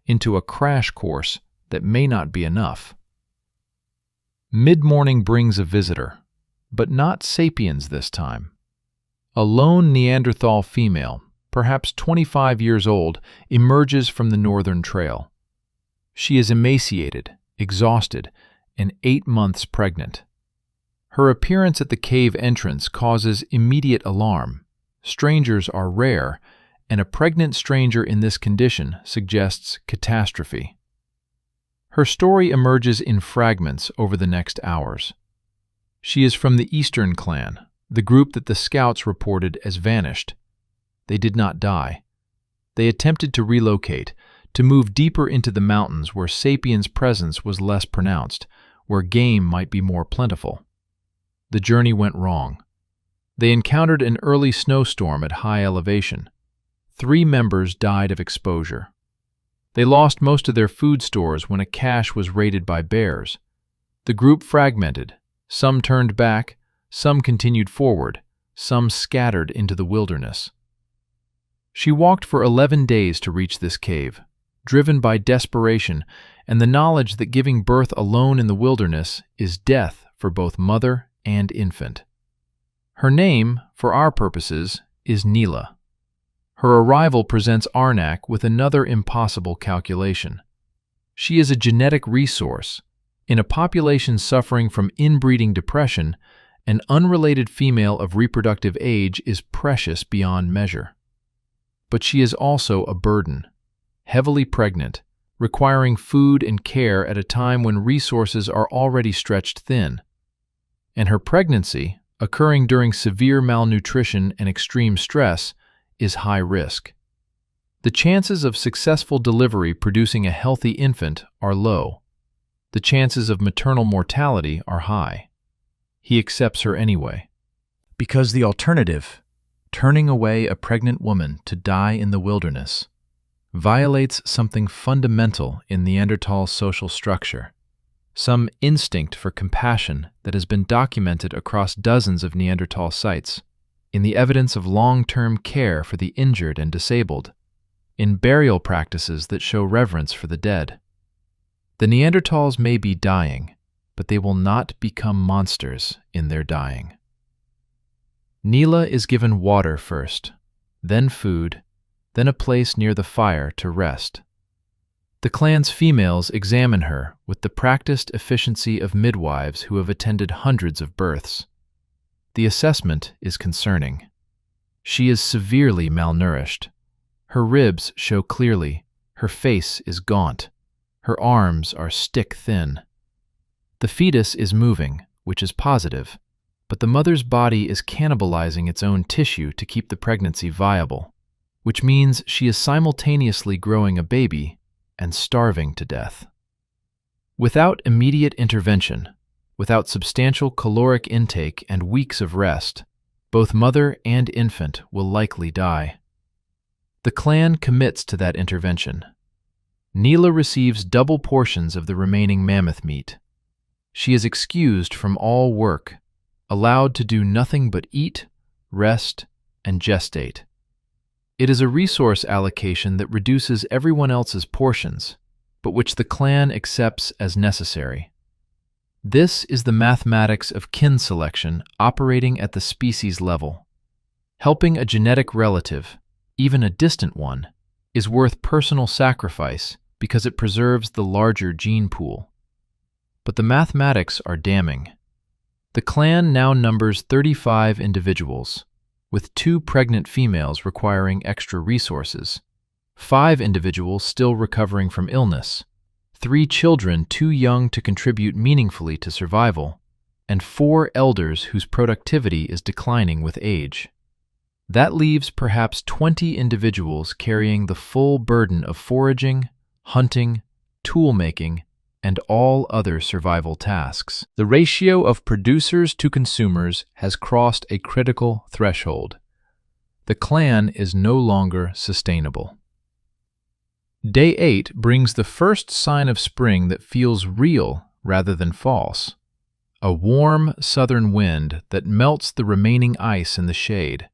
into a crash course that may not be enough. Mid-morning brings a visitor, but not sapiens this time. A lone Neanderthal female, perhaps 25 years old, emerges from the northern trail. She is emaciated, exhausted, and 8 months pregnant. Her appearance at the cave entrance causes immediate alarm. Strangers are rare, and a pregnant stranger in this condition suggests catastrophe. Her story emerges in fragments over the next hours. She is from the Eastern Clan, the group that the scouts reported as vanished. They did not die. They attempted to relocate, to move deeper into the mountains where sapiens' presence was less pronounced, where game might be more plentiful. The journey went wrong. They encountered an early snowstorm at high elevation. 3 members died of exposure. They lost most of their food stores when a cache was raided by bears. The group fragmented. Some turned back, some continued forward, some scattered into the wilderness. She walked for 11 days to reach this cave, driven by desperation and the knowledge that giving birth alone in the wilderness is death for both mother and infant. Her name, for our purposes, is Neela. Her arrival presents Arnak with another impossible calculation. She is a genetic resource. In a population suffering from inbreeding depression, an unrelated female of reproductive age is precious beyond measure. But she is also a burden, heavily pregnant, requiring food and care at a time when resources are already stretched thin. And her pregnancy, occurring during severe malnutrition and extreme stress, is high risk. The chances of successful delivery producing a healthy infant are low. The chances of maternal mortality are high. He accepts her anyway. Because the alternative, turning away a pregnant woman to die in the wilderness, violates something fundamental in Neanderthal social structure, some instinct for compassion that has been documented across dozens of Neanderthal sites, in the evidence of long-term care for the injured and disabled, in burial practices that show reverence for the dead. The Neanderthals may be dying, but they will not become monsters in their dying. Neela is given water first, then food, then a place near the fire to rest. The clan's females examine her with the practiced efficiency of midwives who have attended hundreds of births. The assessment is concerning. She is severely malnourished. Her ribs show clearly, her face is gaunt, her arms are stick-thin. The fetus is moving, which is positive, but the mother's body is cannibalizing its own tissue to keep the pregnancy viable, which means she is simultaneously growing a baby and starving to death. Without immediate intervention, without substantial caloric intake and weeks of rest, both mother and infant will likely die. The clan commits to that intervention. Neela receives double portions of the remaining mammoth meat. She is excused from all work, allowed to do nothing but eat, rest, and gestate. It is a resource allocation that reduces everyone else's portions, but which the clan accepts as necessary. This is the mathematics of kin selection operating at the species level. Helping a genetic relative, even a distant one, is worth personal sacrifice because it preserves the larger gene pool. But the mathematics are damning. The clan now numbers 35 individuals, with 2 pregnant females requiring extra resources, 5 individuals still recovering from illness, 3 children too young to contribute meaningfully to survival, and 4 elders whose productivity is declining with age. That leaves perhaps 20 individuals carrying the full burden of foraging, hunting, tool-making, and all other survival tasks. The ratio of producers to consumers has crossed a critical threshold. The clan is no longer sustainable. Day 8 brings the first sign of spring that feels real rather than false. A warm southern wind that melts the remaining ice in the shade,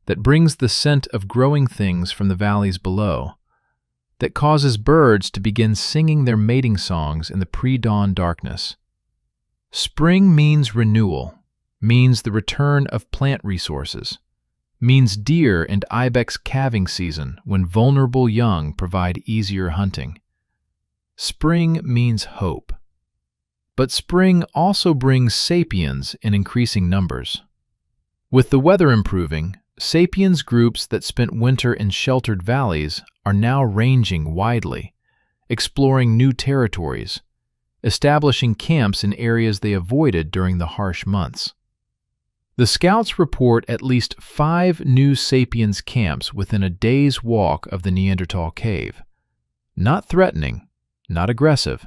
that brings the scent of growing things from the valleys below, that causes birds to begin singing their mating songs in the pre-dawn darkness. Spring means renewal, means the return of plant resources, means deer and ibex calving season when vulnerable young provide easier hunting. Spring means hope. But spring also brings sapiens in increasing numbers. With the weather improving, sapiens groups that spent winter in sheltered valleys are now ranging widely, exploring new territories, establishing camps in areas they avoided during the harsh months. The scouts report at least 5 new sapiens camps within a day's walk of the Neanderthal cave. Not threatening, not aggressive,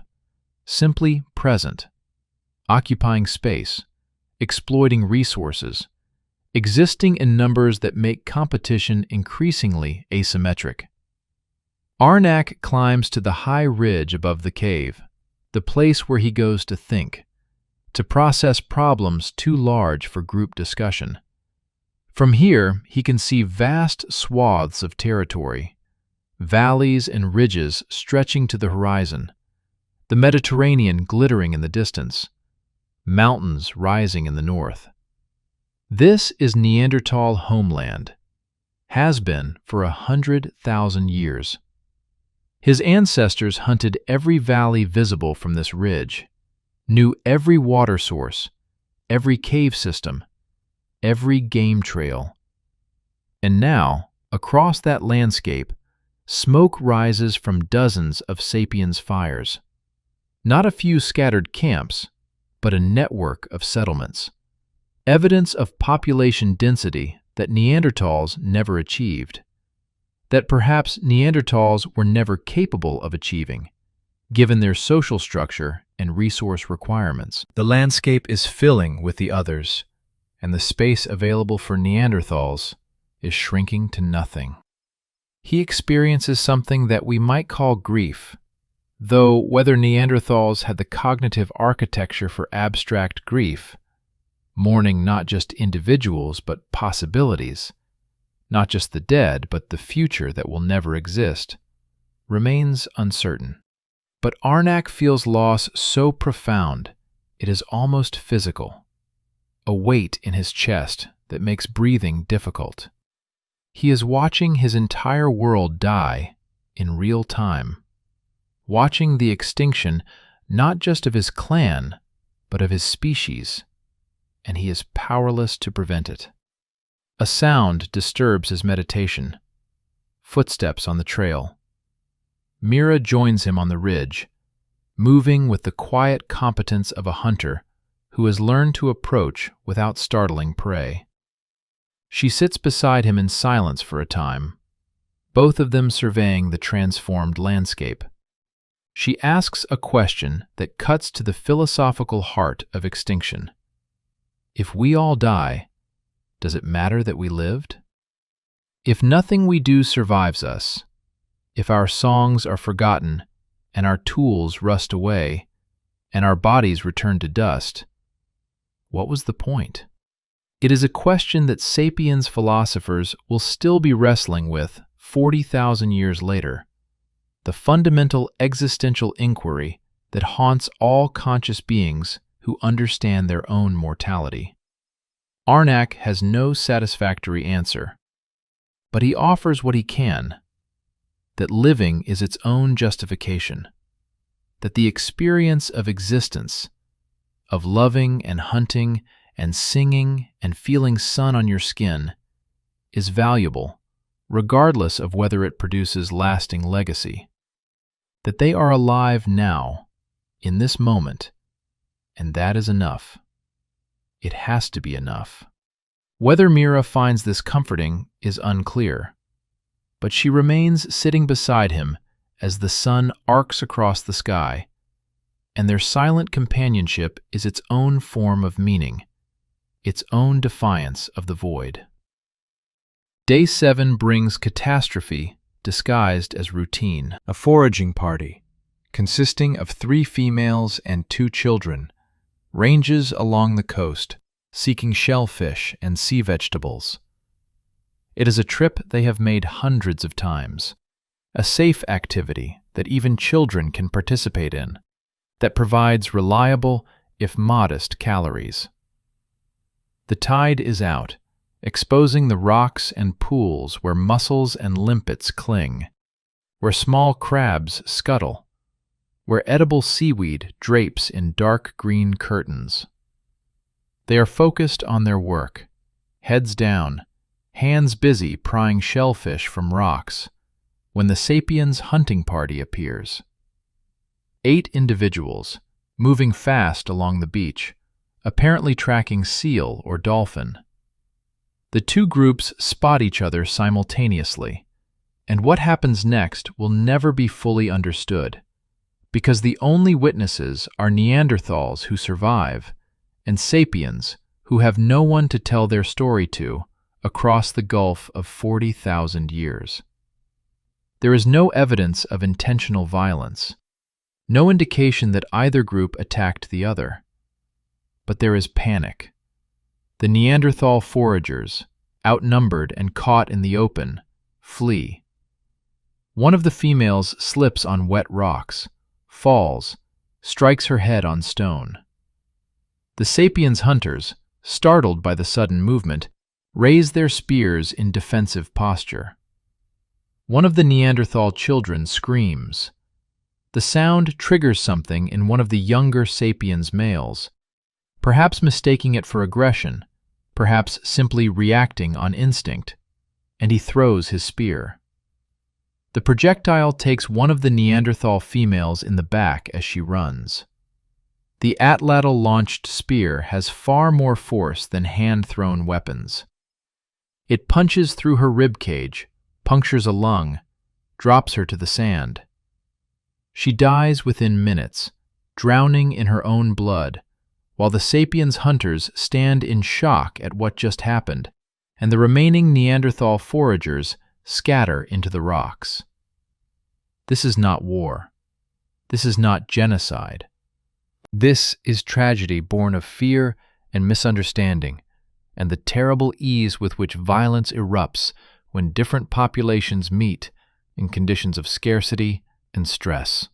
simply present, occupying space, exploiting resources, existing in numbers that make competition increasingly asymmetric. Arnak climbs to the high ridge above the cave, the place where he goes to think, to process problems too large for group discussion. From here, he can see vast swaths of territory, valleys and ridges stretching to the horizon, the Mediterranean glittering in the distance, mountains rising in the north. This is Neanderthal homeland, has been for 100,000 years. His ancestors hunted every valley visible from this ridge, knew every water source, every cave system, every game trail. And now, across that landscape, smoke rises from dozens of sapiens fires. Not a few scattered camps, but a network of settlements. Evidence of population density that Neanderthals never achieved, that perhaps Neanderthals were never capable of achieving, given their social structure and resource requirements. The landscape is filling with the others, and the space available for Neanderthals is shrinking to nothing. He experiences something that we might call grief, though whether Neanderthals had the cognitive architecture for abstract grief, mourning not just individuals but possibilities, not just the dead but the future that will never exist, remains uncertain. But Arnak feels loss so profound it is almost physical, a weight in his chest that makes breathing difficult. He is watching his entire world die in real time. watching the extinction not just of his clan, but of his species, and he is powerless to prevent it. A sound disturbs his meditation. Footsteps on the trail. Mira joins him on the ridge, moving with the quiet competence of a hunter who has learned to approach without startling prey. She sits beside him in silence for a time, both of them surveying the transformed landscape. She asks a question that cuts to the philosophical heart of extinction. If we all die, does it matter that we lived? If nothing we do survives us, if our songs are forgotten and our tools rust away and our bodies return to dust, what was the point? It is a question that sapiens philosophers will still be wrestling with 40,000 years later, the fundamental existential inquiry that haunts all conscious beings who understand their own mortality. Arnak has no satisfactory answer, but he offers what he can, that living is its own justification, that the experience of existence, of loving and hunting and singing and feeling sun on your skin, is valuable, regardless of whether it produces lasting legacy, that they are alive now, in this moment, and that is enough. It has to be enough. Whether Mira finds this comforting is unclear, but she remains sitting beside him as the sun arcs across the sky, and their silent companionship is its own form of meaning, its own defiance of the void. Day 7 brings catastrophe disguised as routine. A foraging party, consisting of 3 females and 2 children, ranges along the coast, seeking shellfish and sea vegetables. It is a trip they have made hundreds of times, a safe activity that even children can participate in, that provides reliable, if modest, calories. The tide is out, exposing the rocks and pools where mussels and limpets cling, where small crabs scuttle, where edible seaweed drapes in dark green curtains. They are focused on their work, heads down, hands busy prying shellfish from rocks, when the sapiens hunting party appears. 8 individuals, moving fast along the beach, apparently tracking seal or dolphin. The 2 groups spot each other simultaneously, and what happens next will never be fully understood, because the only witnesses are Neanderthals who survive, and sapiens who have no one to tell their story to across the gulf of 40,000 years. There is no evidence of intentional violence, no indication that either group attacked the other. But there is panic. The Neanderthal foragers, outnumbered and caught in the open, flee. One of the females slips on wet rocks, falls, strikes her head on stone. The sapiens hunters, startled by the sudden movement, raise their spears in defensive posture. One of the Neanderthal children screams. The sound triggers something in one of the younger sapiens males, perhaps mistaking it for aggression, perhaps simply reacting on instinct, and he throws his spear. The projectile takes one of the Neanderthal females in the back as she runs. The atlatl-launched spear has far more force than hand-thrown weapons. It punches through her ribcage, punctures a lung, drops her to the sand. She dies within minutes, drowning in her own blood, while the sapiens hunters stand in shock at what just happened, and the remaining Neanderthal foragers scatter into the rocks. This is not war. This is not genocide. This is tragedy born of fear and misunderstanding, and the terrible ease with which violence erupts when different populations meet in conditions of scarcity and stress.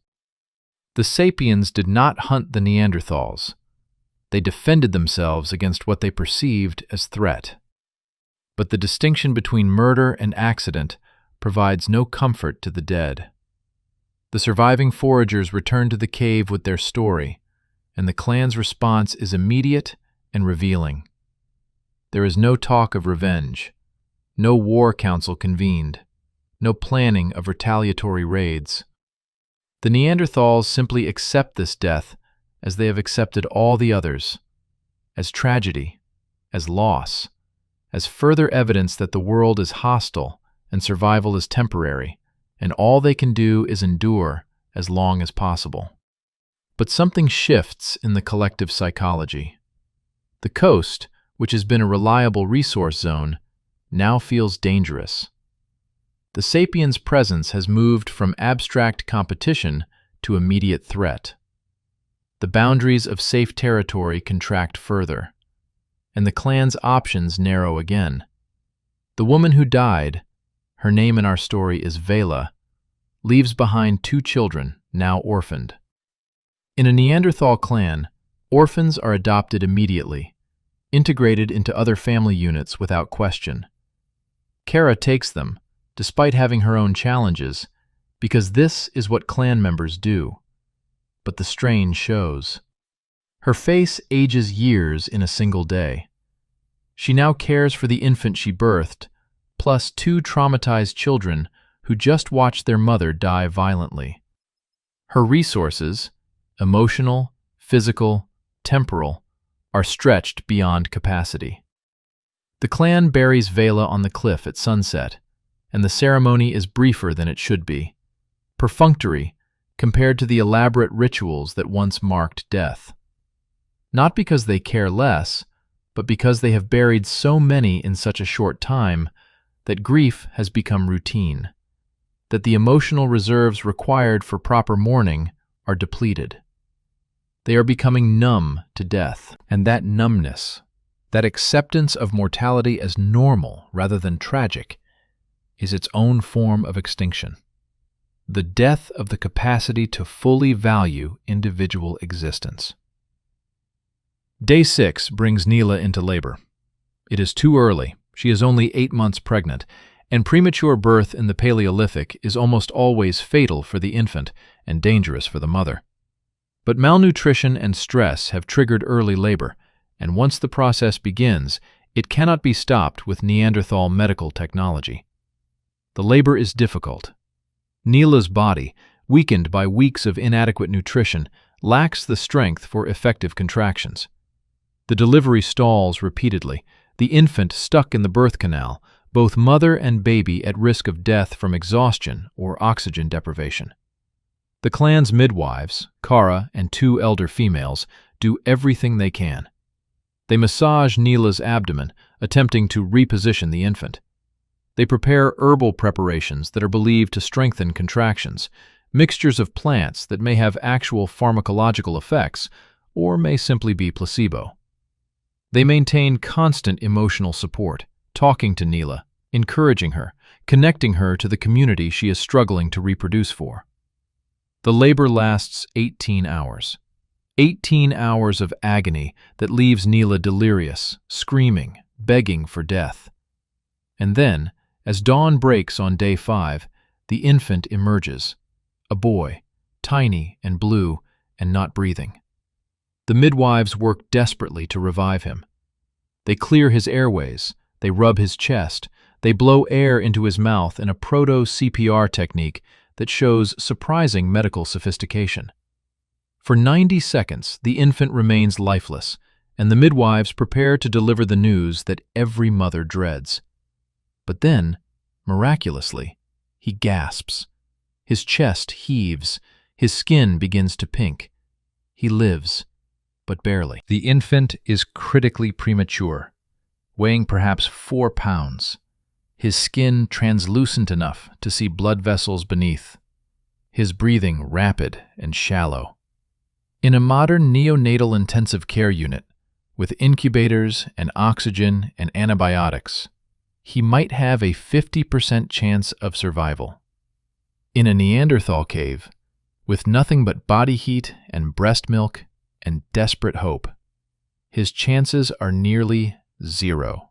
The sapiens did not hunt the Neanderthals. They defended themselves against what they perceived as threat. But the distinction between murder and accident provides no comfort to the dead. The surviving foragers return to the cave with their story, and the clan's response is immediate and revealing. There is no talk of revenge, no war council convened, no planning of retaliatory raids. The Neanderthals simply accept this death as they have accepted all the others, as tragedy, as loss, as further evidence that the world is hostile and survival is temporary, and all they can do is endure as long as possible. But something shifts in the collective psychology. The coast, which has been a reliable resource zone, now feels dangerous. The sapiens' presence has moved from abstract competition to immediate threat. The boundaries of safe territory contract further, and the clan's options narrow again. The woman who died, her name in our story is Vela, leaves behind 2 children, now orphaned. In a Neanderthal clan, orphans are adopted immediately, integrated into other family units without question. Kara takes them, despite having her own challenges, because this is what clan members do. But the strain shows. Her face ages years in a single day. She now cares for the infant she birthed, plus 2 traumatized children who just watched their mother die violently. Her resources, emotional, physical, temporal, are stretched beyond capacity. The clan buries Vela on the cliff at sunset, and the ceremony is briefer than it should be, perfunctory compared to the elaborate rituals that once marked death. Not because they care less, but because they have buried so many in such a short time that grief has become routine, that the emotional reserves required for proper mourning are depleted. They are becoming numb to death, and that numbness, that acceptance of mortality as normal rather than tragic, is its own form of extinction. The death of the capacity to fully value individual existence. Day 6 brings Neela into labor. It is too early. She is only 8 months pregnant, and premature birth in the Paleolithic is almost always fatal for the infant and dangerous for the mother. But malnutrition and stress have triggered early labor, and once the process begins, it cannot be stopped with Neanderthal medical technology. The labor is difficult. Neela's body, weakened by weeks of inadequate nutrition, lacks the strength for effective contractions. The delivery stalls repeatedly, the infant stuck in the birth canal, both mother and baby at risk of death from exhaustion or oxygen deprivation. The clan's midwives, Kara and 2 elder females, do everything they can. They massage Neela's abdomen, attempting to reposition the infant. They prepare herbal preparations that are believed to strengthen contractions, mixtures of plants that may have actual pharmacological effects or may simply be placebo. They maintain constant emotional support, talking to Neela, encouraging her, connecting her to the community she is struggling to reproduce for. The labor lasts 18 hours. 18 hours of agony that leaves Neela delirious, screaming, begging for death. And then, as dawn breaks on day 5, the infant emerges, a boy, tiny and blue and not breathing. The midwives work desperately to revive him. They clear his airways, they rub his chest, they blow air into his mouth in a proto-CPR technique that shows surprising medical sophistication. For 90 seconds, the infant remains lifeless, and the midwives prepare to deliver the news that every mother dreads. But then, miraculously, he gasps. His chest heaves, his skin begins to pink. He lives, but barely. The infant is critically premature, weighing perhaps 4 pounds. His skin translucent enough to see blood vessels beneath. His breathing rapid and shallow. In a modern neonatal intensive care unit, with incubators and oxygen and antibiotics, he might have a 50% chance of survival. In a Neanderthal cave, with nothing but body heat and breast milk and desperate hope, his chances are nearly 0.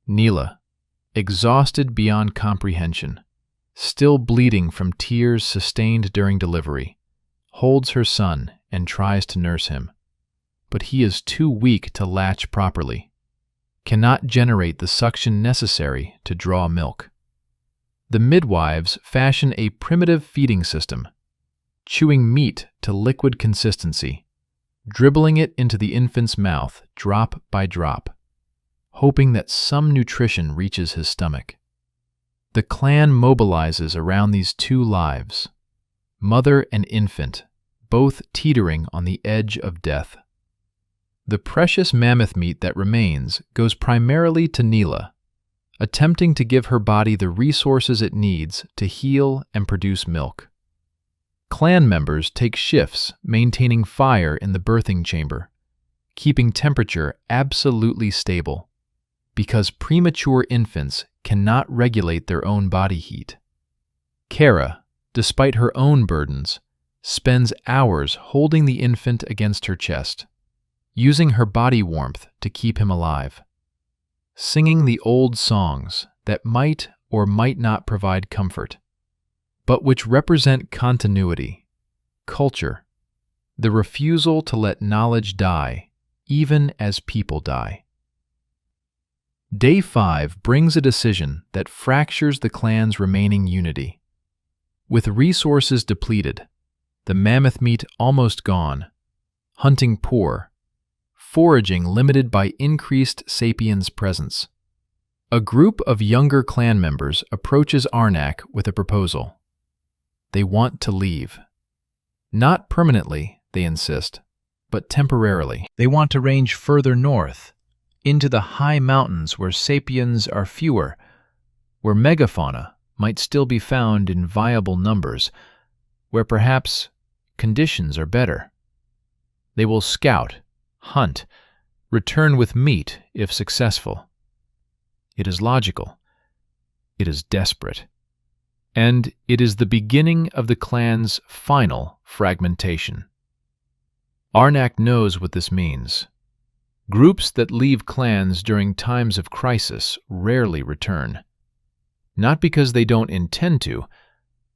Neela, exhausted beyond comprehension, still bleeding from tears sustained during delivery, holds her son and tries to nurse him. But he is too weak to latch properly, cannot generate the suction necessary to draw milk. The midwives fashion a primitive feeding system, chewing meat to liquid consistency, dribbling it into the infant's mouth drop by drop, hoping that some nutrition reaches his stomach. The clan mobilizes around these two lives, mother and infant, both teetering on the edge of death. The precious mammoth meat that remains goes primarily to Neela, attempting to give her body the resources it needs to heal and produce milk. Clan members take shifts maintaining fire in the birthing chamber, keeping temperature absolutely stable, because premature infants cannot regulate their own body heat. Kara, despite her own burdens, spends hours holding the infant against her chest, using her body warmth to keep him alive, singing the old songs that might or might not provide comfort, but which represent continuity, culture, the refusal to let knowledge die, even as people die. Day 5 brings a decision that fractures the clan's remaining unity. With resources depleted, the mammoth meat almost gone, hunting poor, foraging limited by increased sapiens presence, a group of younger clan members approaches Arnak with a proposal. They want to leave. Not permanently, they insist, but temporarily. They want to range further north, into the high mountains where sapiens are fewer, where megafauna might still be found in viable numbers, where perhaps conditions are better. They will scout, hunt, return with meat if successful. It is logical. It is desperate. And it is the beginning of the clan's final fragmentation. Arnak knows what this means. Groups that leave clans during times of crisis rarely return. Not because they don't intend to,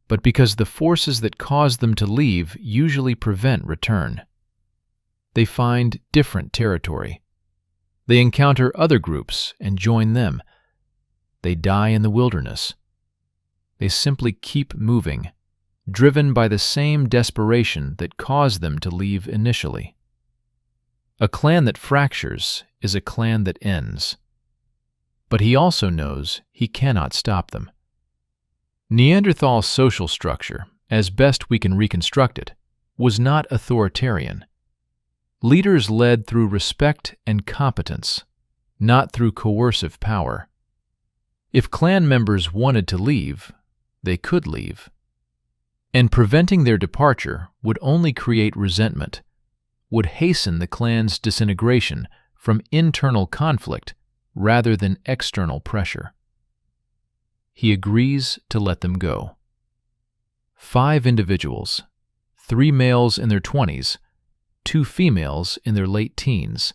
but because the forces that cause them to leave usually prevent return. They find different territory. They encounter other groups and join them. They die in the wilderness. They simply keep moving, driven by the same desperation that caused them to leave initially. A clan that fractures is a clan that ends. But he also knows he cannot stop them. Neanderthal social structure, as best we can reconstruct it, was not authoritarian. Leaders led through respect and competence, not through coercive power. If clan members wanted to leave, they could leave. And preventing their departure would only create resentment, would hasten the clan's disintegration from internal conflict rather than external pressure. He agrees to let them go. 5 individuals, 3 males in their 20s, 2 females in their late teens,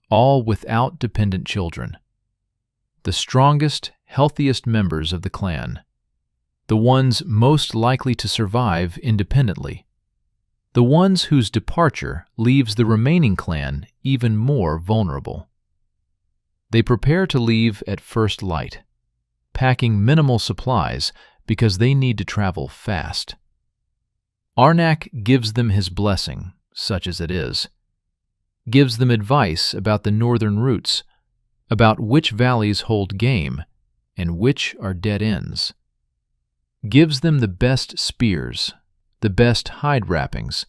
all without dependent children. The strongest, healthiest members of the clan. The ones most likely to survive independently. The ones whose departure leaves the remaining clan even more vulnerable. They prepare to leave at first light, packing minimal supplies because they need to travel fast. Arnak gives them his blessing, such as it is, gives them advice about the northern routes, about which valleys hold game and which are dead ends, gives them the best spears, the best hide wrappings,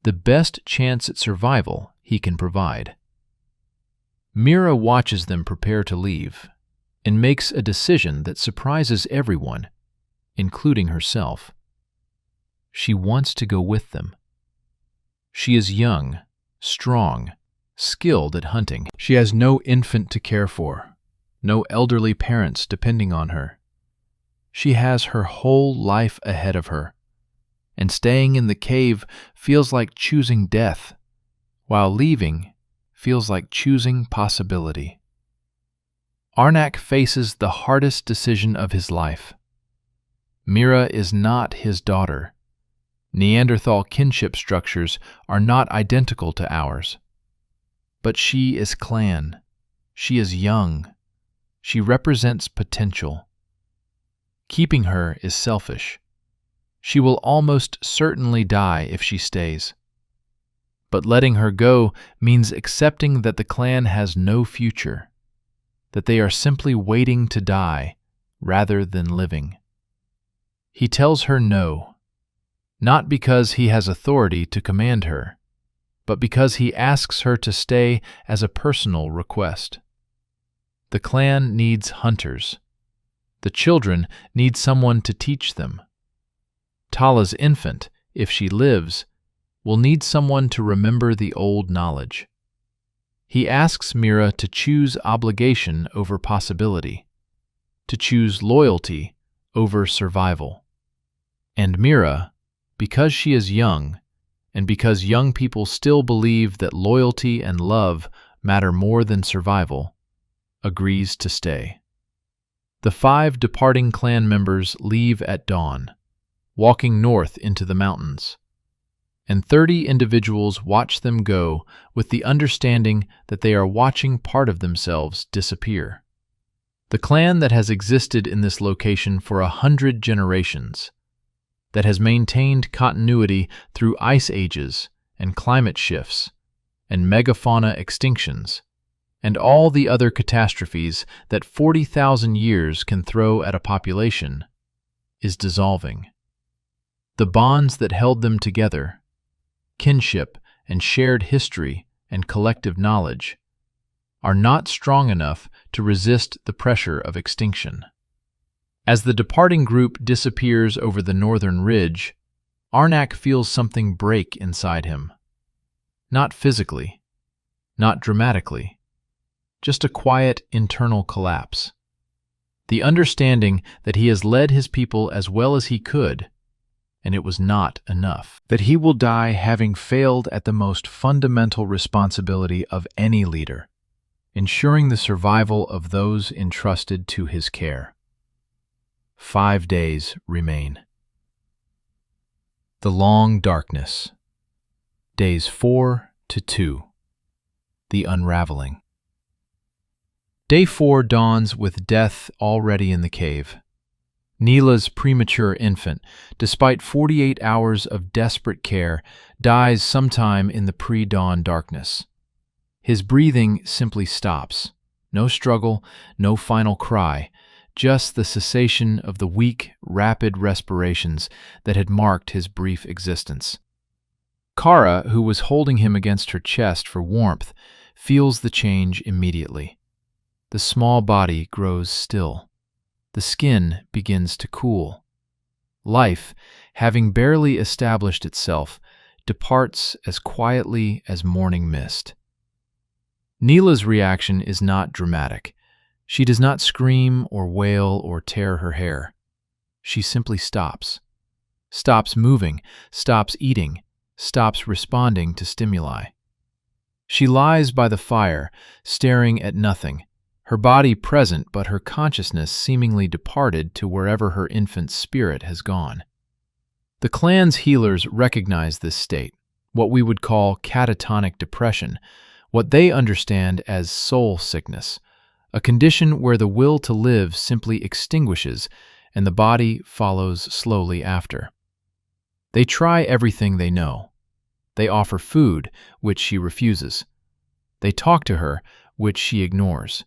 the best chance at survival he can provide. Mira watches them prepare to leave and makes a decision that surprises everyone, including herself. She wants to go with them. She is young, strong, skilled at hunting. She has no infant to care for, no elderly parents depending on her. She has her whole life ahead of her, and staying in the cave feels like choosing death, while leaving feels like choosing possibility. Arnak faces the hardest decision of his life. Mira is not his daughter. Neanderthal kinship structures are not identical to ours. But she is clan. She is young. She represents potential. Keeping her is selfish. She will almost certainly die if she stays. But letting her go means accepting that the clan has no future, that they are simply waiting to die rather than living. He tells her no, not because he has authority to command her, but because he asks her to stay as a personal request. The clan needs hunters. The children need someone to teach them. Tala's infant, if she lives, will need someone to remember the old knowledge. He asks Mira to choose obligation over possibility, to choose loyalty over survival. And Mira, because she is young, and because young people still believe that loyalty and love matter more than survival, agrees to stay. The 5 departing clan members leave at dawn, walking north into the mountains, and 30 individuals watch them go with the understanding that they are watching part of themselves disappear. The clan that has existed in this location for 100 generations, that has maintained continuity through ice ages and climate shifts and megafauna extinctions, and all the other catastrophes that 40,000 years can throw at a population, is dissolving. The bonds that held them together, kinship and shared history and collective knowledge, are not strong enough to resist the pressure of extinction. As the departing group disappears over the northern ridge, Arnak feels something break inside him. Not physically, not dramatically, just a quiet internal collapse. The understanding that he has led his people as well as he could, and it was not enough. That he will die having failed at the most fundamental responsibility of any leader, ensuring the survival of those entrusted to his care. 5 days remain. The long darkness. Days 4 to 2. The unraveling. Day 4 dawns with death already in the cave. Neela's premature infant, despite 48 hours of desperate care, dies sometime in the pre-dawn darkness. His breathing simply stops. No struggle, no final cry, just the cessation of the weak, rapid respirations that had marked his brief existence. Kara, who was holding him against her chest for warmth, feels the change immediately. The small body grows still. The skin begins to cool. Life, having barely established itself, departs as quietly as morning mist. Neela's reaction is not dramatic. She does not scream or wail or tear her hair. She simply stops. Stops moving, stops eating, stops responding to stimuli. She lies by the fire, staring at nothing, her body present but her consciousness seemingly departed to wherever her infant's spirit has gone. The clan's healers recognize this state, what we would call catatonic depression, what they understand as soul sickness, a condition where the will to live simply extinguishes and the body follows slowly after. They try everything they know. They offer food, which she refuses. They talk to her, which she ignores.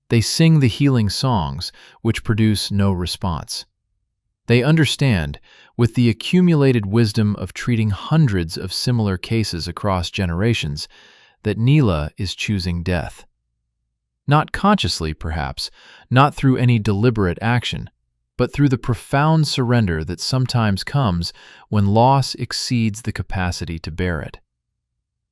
They sing the healing songs, which produce no response. They understand, with the accumulated wisdom of treating hundreds of similar cases across generations, that Neela is choosing death. Not consciously, perhaps, not through any deliberate action, but through the profound surrender that sometimes comes when loss exceeds the capacity to bear it.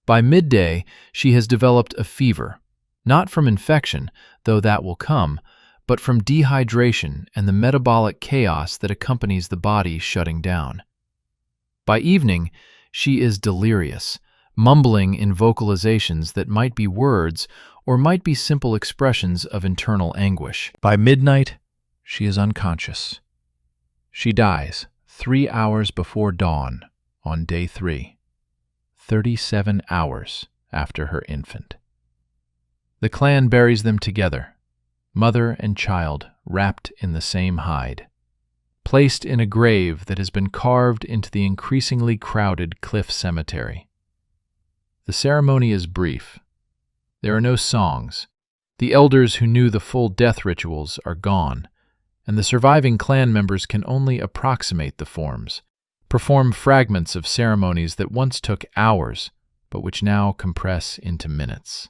By midday, she has developed a fever, not from infection, though that will come, but from dehydration and the metabolic chaos that accompanies the body shutting down. By evening, she is delirious, mumbling in vocalizations that might be words or might be simple expressions of internal anguish. By midnight, she is unconscious. She dies 3 hours before dawn on day 3, 37 hours after her infant. The clan buries them together, mother and child wrapped in the same hide, placed in a grave that has been carved into the increasingly crowded cliff cemetery. The ceremony is brief. There are no songs. The elders who knew the full death rituals are gone, and the surviving clan members can only approximate the forms, perform fragments of ceremonies that once took hours, but which now compress into minutes.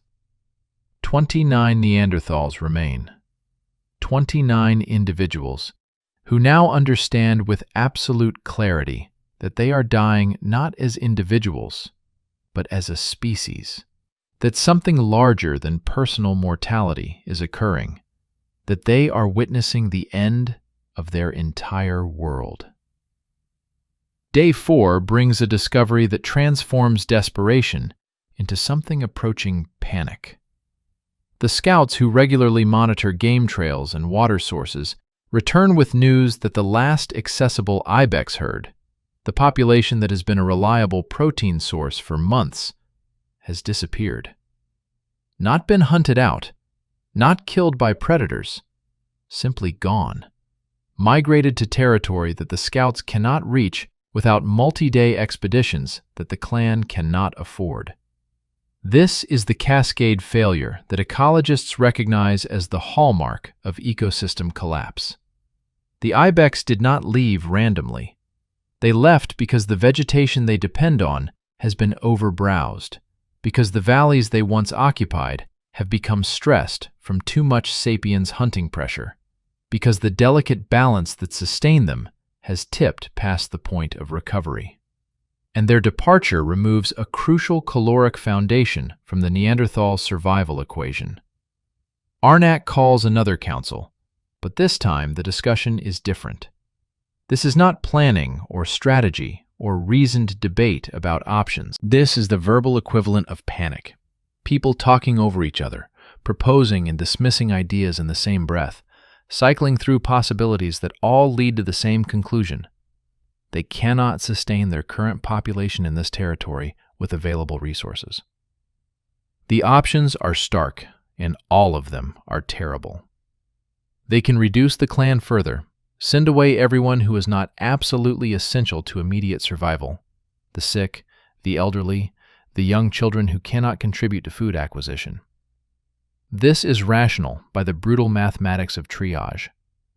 29 Neanderthals remain. 29 individuals who now understand with absolute clarity that they are dying not as individuals, but as a species, that something larger than personal mortality is occurring, that they are witnessing the end of their entire world. Day 4 brings a discovery that transforms desperation into something approaching panic. The scouts who regularly monitor game trails and water sources return with news that the last accessible ibex herd, the population that has been a reliable protein source for months, has disappeared. Not been hunted out, not killed by predators, simply gone, migrated to territory that the scouts cannot reach without multi-day expeditions that the clan cannot afford. This is the cascade failure that ecologists recognize as the hallmark of ecosystem collapse. The ibex did not leave randomly. They left because the vegetation they depend on has been overbrowsed, because the valleys they once occupied have become stressed from too much sapiens hunting pressure, because the delicate balance that sustained them has tipped past the point of recovery. And their departure removes a crucial caloric foundation from the Neanderthal survival equation. Arnak calls another council, but this time the discussion is different. This is not planning or strategy or reasoned debate about options. This is the verbal equivalent of panic. People talking over each other, proposing and dismissing ideas in the same breath, cycling through possibilities that all lead to the same conclusion. They cannot sustain their current population in this territory with available resources. The options are stark, and all of them are terrible. They can reduce the clan further, send away everyone who is not absolutely essential to immediate survival, the sick, the elderly, the young children who cannot contribute to food acquisition. This is rational by the brutal mathematics of triage,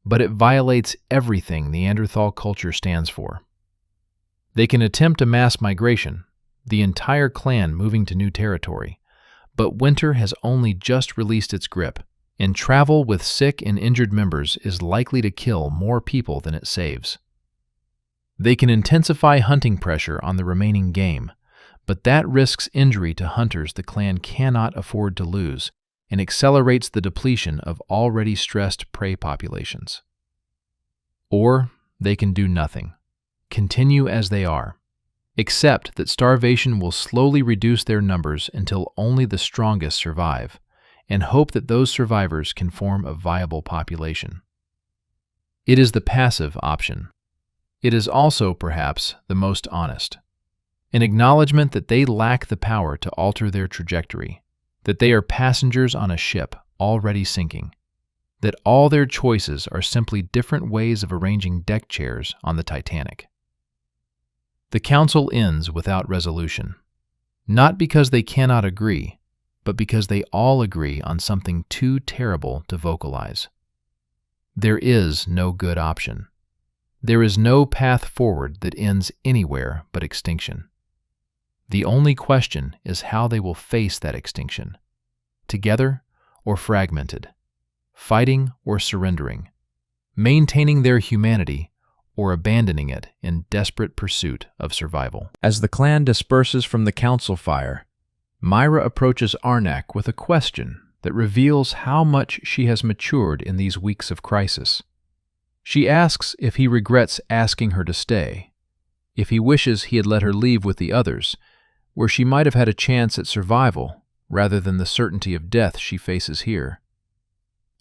but it violates everything Neanderthal culture stands for. They can attempt a mass migration, the entire clan moving to new territory, but winter has only just released its grip, and travel with sick and injured members is likely to kill more people than it saves. They can intensify hunting pressure on the remaining game, but that risks injury to hunters the clan cannot afford to lose, and accelerates the depletion of already stressed prey populations. Or they can do nothing, continue as they are, accept that starvation will slowly reduce their numbers until only the strongest survive, and hope that those survivors can form a viable population. It is the passive option. It is also, perhaps, the most honest. An acknowledgement that they lack the power to alter their trajectory, that they are passengers on a ship already sinking, that all their choices are simply different ways of arranging deck chairs on the Titanic. The council ends without resolution, not because they cannot agree, but because they all agree on something too terrible to vocalize. There is no good option. There is no path forward that ends anywhere but extinction. The only question is how they will face that extinction, together or fragmented, fighting or surrendering, maintaining their humanity or abandoning it in desperate pursuit of survival. As the clan disperses from the council fire, Myra approaches Arnak with a question that reveals how much she has matured in these weeks of crisis. She asks if he regrets asking her to stay, if he wishes he had let her leave with the others, where she might have had a chance at survival rather than the certainty of death she faces here.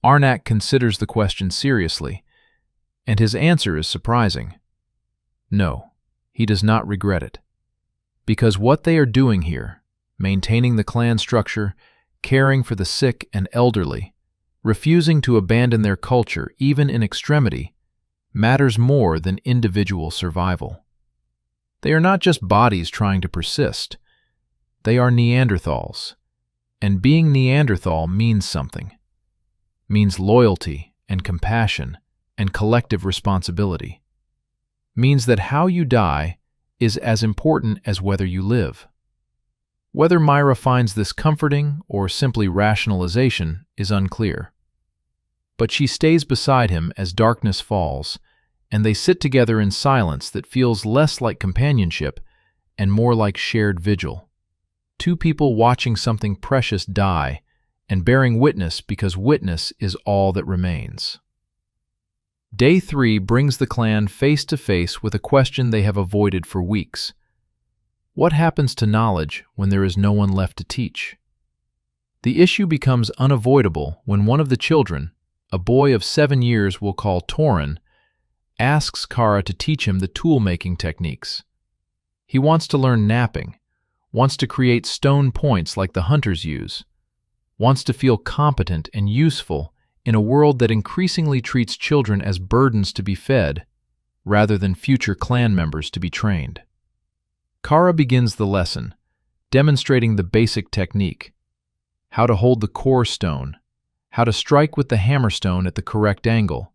Arnak considers the question seriously, And his answer is surprising. No, he does not regret it. Because what they are doing here, maintaining the clan structure, caring for the sick and elderly, refusing to abandon their culture even in extremity, matters more than individual survival. They are not just bodies trying to persist. They are Neanderthals. And being Neanderthal means something. Means loyalty and compassion and collective responsibility. Means that how you die is as important as whether you live. Whether Myra finds this comforting or simply rationalization is unclear. But she stays beside him as darkness falls, and they sit together in silence that feels less like companionship and more like shared vigil. Two people watching something precious die and bearing witness because witness is all that remains. Day 3 brings the clan face to face with a question they have avoided for weeks. What happens to knowledge when there is no one left to teach? The issue becomes unavoidable when one of the children, a boy of 7 years we'll call Torin, asks Kara to teach him the tool-making techniques. He wants to learn knapping, wants to create stone points like the hunters use, wants to feel competent and useful in a world that increasingly treats children as burdens to be fed, rather than future clan members to be trained. Kara begins the lesson, demonstrating the basic technique: how to hold the core stone, how to strike with the hammerstone at the correct angle,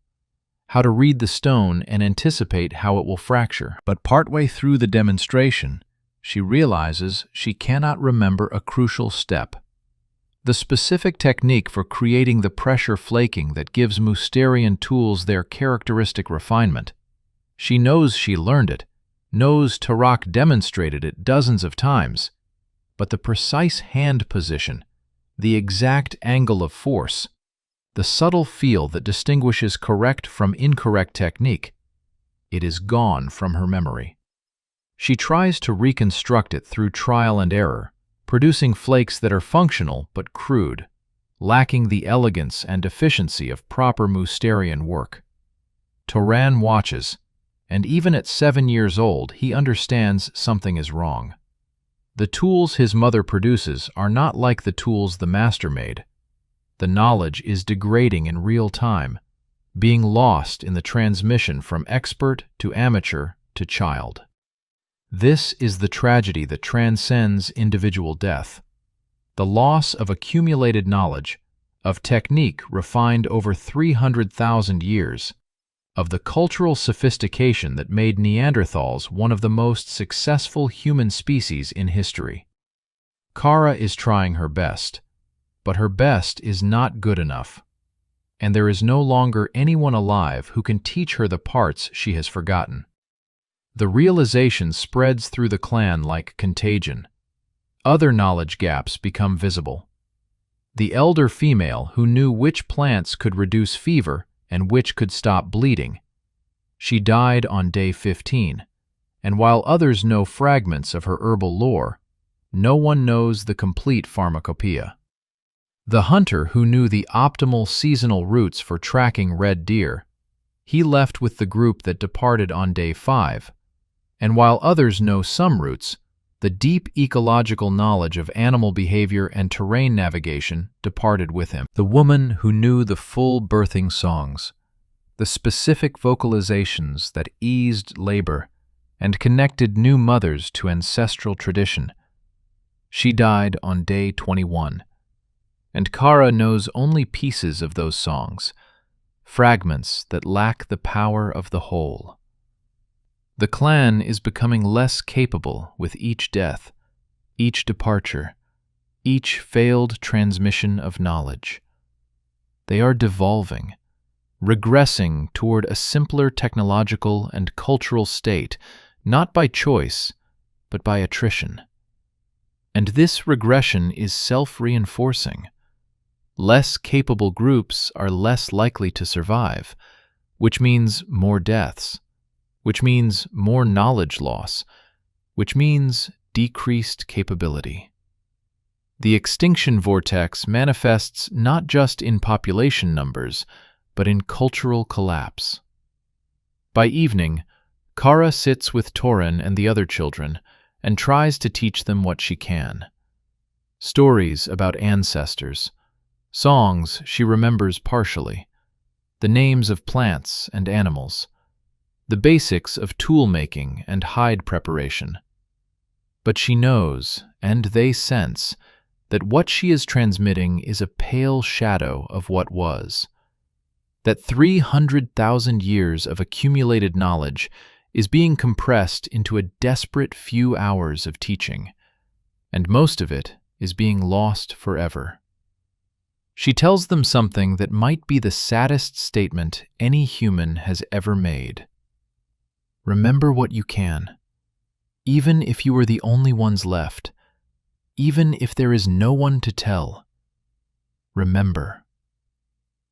how to read the stone and anticipate how it will fracture. But partway through the demonstration, she realizes she cannot remember a crucial step: the specific technique for creating the pressure flaking that gives Mousterian tools their characteristic refinement. She knows she learned it, knows Tarak demonstrated it dozens of times, but the precise hand position, the exact angle of force, the subtle feel that distinguishes correct from incorrect technique, it is gone from her memory. She tries to reconstruct it through trial and error, producing flakes that are functional but crude, lacking the elegance and efficiency of proper Mousterian work. Toran watches, and even at 7 years old he understands something is wrong. The tools his mother produces are not like the tools the master made. The knowledge is degrading in real time, being lost in the transmission from expert to amateur to child. This is the tragedy that transcends individual death. The loss of accumulated knowledge, of technique refined over 300,000 years, of the cultural sophistication that made Neanderthals one of the most successful human species in history. Kara is trying her best, but her best is not good enough, and there is no longer anyone alive who can teach her the parts she has forgotten. The realization spreads through the clan like contagion. Other knowledge gaps become visible. The elder female who knew which plants could reduce fever and which could stop bleeding. She died on day 15, and while others know fragments of her herbal lore, no one knows the complete pharmacopoeia. The hunter who knew the optimal seasonal routes for tracking red deer, he left with the group that departed on day 5, and while others know some routes, the deep ecological knowledge of animal behavior and terrain navigation departed with him. The woman who knew the full birthing songs, the specific vocalizations that eased labor and connected new mothers to ancestral tradition, she died on day 21. And Kara knows only pieces of those songs, fragments that lack the power of the whole. The clan is becoming less capable with each death, each departure, each failed transmission of knowledge. They are devolving, regressing toward a simpler technological and cultural state, not by choice, but by attrition. And this regression is self-reinforcing. Less capable groups are less likely to survive, which means more deaths, which means more knowledge loss, which means decreased capability. The extinction vortex manifests not just in population numbers, but in cultural collapse. By evening, Kara sits with Torin and the other children and tries to teach them what she can. Stories about ancestors, songs she remembers partially, the names of plants and animals, the basics of tool-making and hide preparation. But she knows, and they sense, that what she is transmitting is a pale shadow of what was. That 300,000 years of accumulated knowledge is being compressed into a desperate few hours of teaching, and most of it is being lost forever. She tells them something that might be the saddest statement any human has ever made. Remember what you can, even if you are the only ones left, even if there is no one to tell. Remember.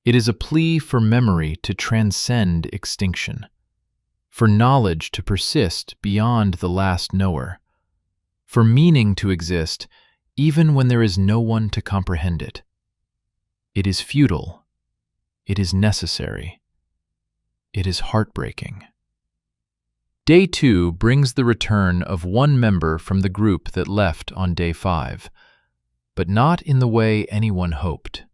It is a plea for memory to transcend extinction, for knowledge to persist beyond the last knower, for meaning to exist even when there is no one to comprehend it. It is futile. It is necessary. It is heartbreaking. Day 2 brings the return of one member from the group that left on Day 5, but not in the way anyone hoped.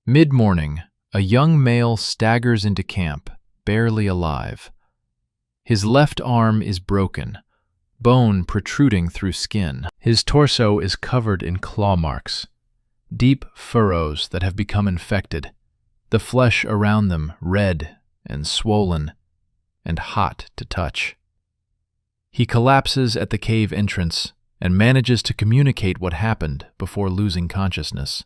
Mid-morning, a young male staggers into camp, barely alive. His left arm is broken, bone protruding through skin. His torso is covered in claw marks, deep furrows that have become infected, the flesh around them red and swollen and hot to touch. He collapses at the cave entrance and manages to communicate what happened before losing consciousness.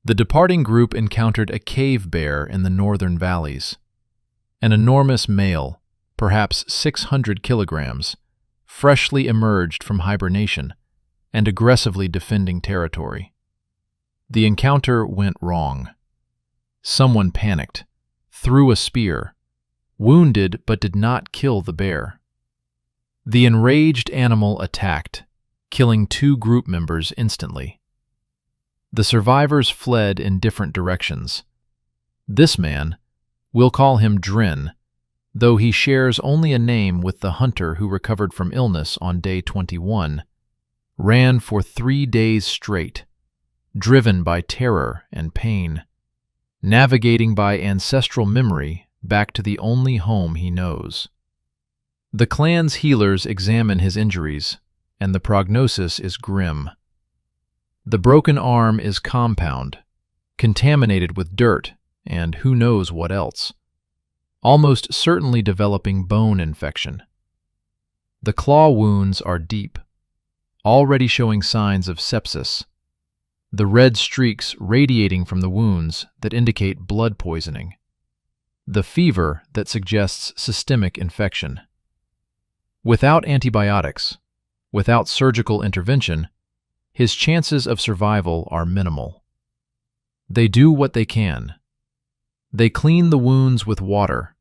The departing group encountered a cave bear in the northern valleys, an enormous male, perhaps 600 kilograms, freshly emerged from hibernation and aggressively defending territory. The encounter went wrong. Someone panicked, threw a spear, wounded but did not kill the bear. The enraged animal attacked, killing 2 group members instantly. The survivors fled in different directions. This man, we'll call him Drin, though he shares only a name with the hunter who recovered from illness on Day 21, ran for 3 days straight, driven by terror and pain, navigating by ancestral memory back to the only home he knows. The clan's healers examine his injuries, and the prognosis is grim. The broken arm is compound, contaminated with dirt and who knows what else, almost certainly developing bone infection. The claw wounds are deep, already showing signs of sepsis, the red streaks radiating from the wounds that indicate blood poisoning, the fever that suggests systemic infection. Without antibiotics, without surgical intervention, his chances of survival are minimal. They do what they can. They clean the wounds with water,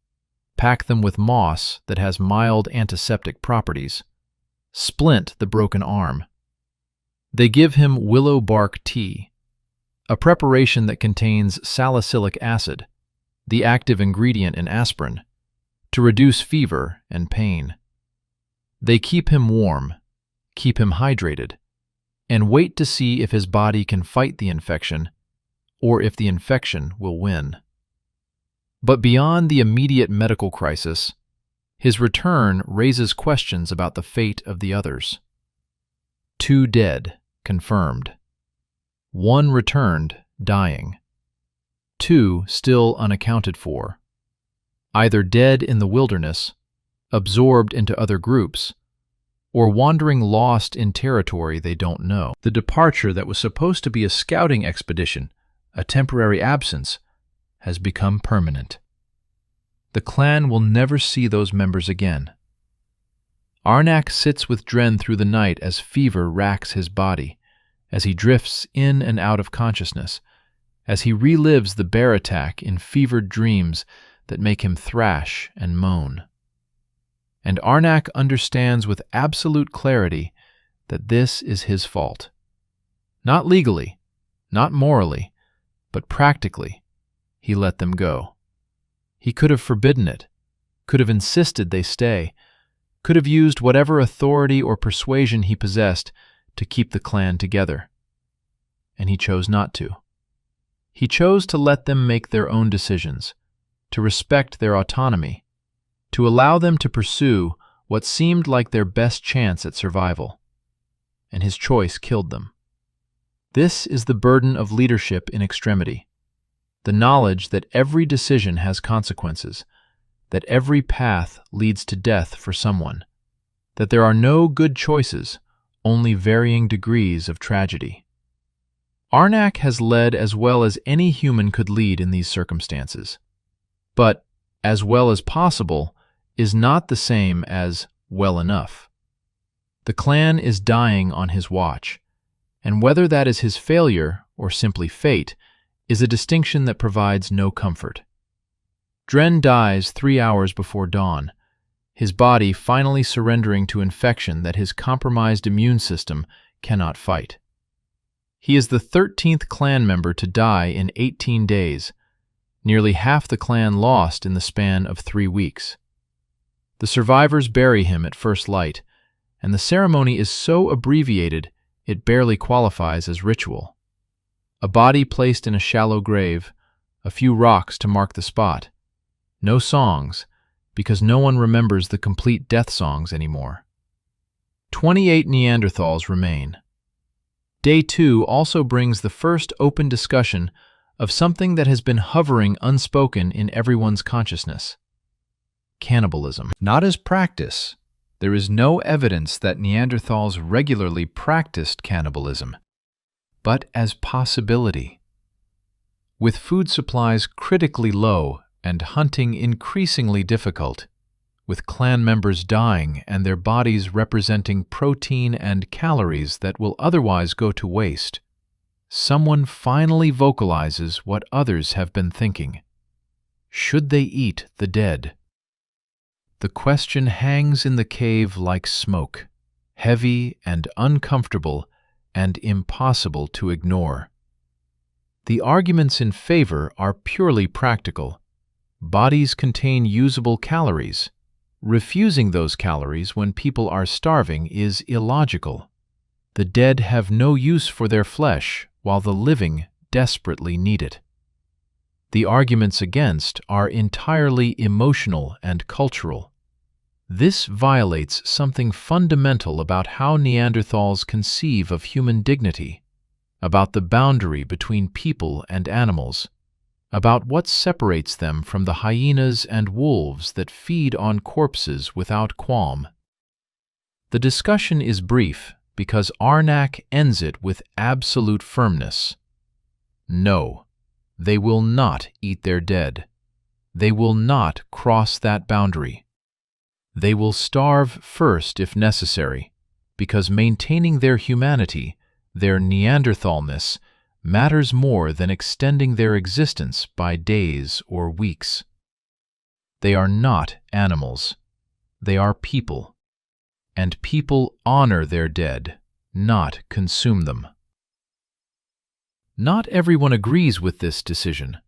pack them with moss that has mild antiseptic properties, splint the broken arm. They give him willow bark tea, a preparation that contains salicylic acid, the active ingredient in aspirin, to reduce fever and pain. They keep him warm, keep him hydrated, and wait to see if his body can fight the infection or if the infection will win. But beyond the immediate medical crisis, his return raises questions about the fate of the others. 2 dead, confirmed. 1 returned, dying. 2 still unaccounted for, either dead in the wilderness, absorbed into other groups, or wandering lost in territory they don't know. The departure that was supposed to be a scouting expedition, a temporary absence, has become permanent. The clan will never see those members again. Arnak sits with Dren through the night as fever racks his body, as he drifts in and out of consciousness, as he relives the bear attack in fevered dreams that make him thrash and moan. And Arnak understands with absolute clarity that this is his fault. Not legally, not morally, but practically, he let them go. He could have forbidden it, could have insisted they stay, could have used whatever authority or persuasion he possessed to keep the clan together. And he chose not to. He chose to let them make their own decisions, to respect their autonomy, to allow them to pursue what seemed like their best chance at survival. And his choice killed them. This is the burden of leadership in extremity, the knowledge that every decision has consequences, that every path leads to death for someone, that there are no good choices, only varying degrees of tragedy. Arnak has led as well as any human could lead in these circumstances. But, as well as possible, is not the same as well enough. The clan is dying on his watch, and whether that is his failure or simply fate is a distinction that provides no comfort. Dren dies 3 hours before dawn, his body finally surrendering to infection that his compromised immune system cannot fight. He is the 13th clan member to die in 18 days, nearly half the clan lost in the span of 3 weeks. The survivors bury him at first light, and the ceremony is so abbreviated it barely qualifies as ritual. A body placed in a shallow grave, a few rocks to mark the spot. No songs, because no one remembers the complete death songs anymore. 28 Neanderthals remain. Day 2 also brings the first open discussion of something that has been hovering unspoken in everyone's consciousness: cannibalism. Not as practice. There is no evidence that Neanderthals regularly practiced cannibalism, but as possibility. With food supplies critically low and hunting increasingly difficult, with clan members dying and their bodies representing protein and calories that will otherwise go to waste, someone finally vocalizes what others have been thinking. Should they eat the dead? The question hangs in the cave like smoke, heavy and uncomfortable and impossible to ignore. The arguments in favor are purely practical. Bodies contain usable calories. Refusing those calories when people are starving is illogical. The dead have no use for their flesh, while the living desperately need it. The arguments against are entirely emotional and cultural. This violates something fundamental about how Neanderthals conceive of human dignity, about the boundary between people and animals, about what separates them from the hyenas and wolves that feed on corpses without qualm. The discussion is brief because Arnak ends it with absolute firmness. No, they will not eat their dead. They will not cross that boundary. They will starve first if necessary, because maintaining their humanity, their Neanderthalness, matters more than extending their existence by days or weeks. They are not animals. They are people. And people honor their dead, not consume them. Not everyone agrees with this decision.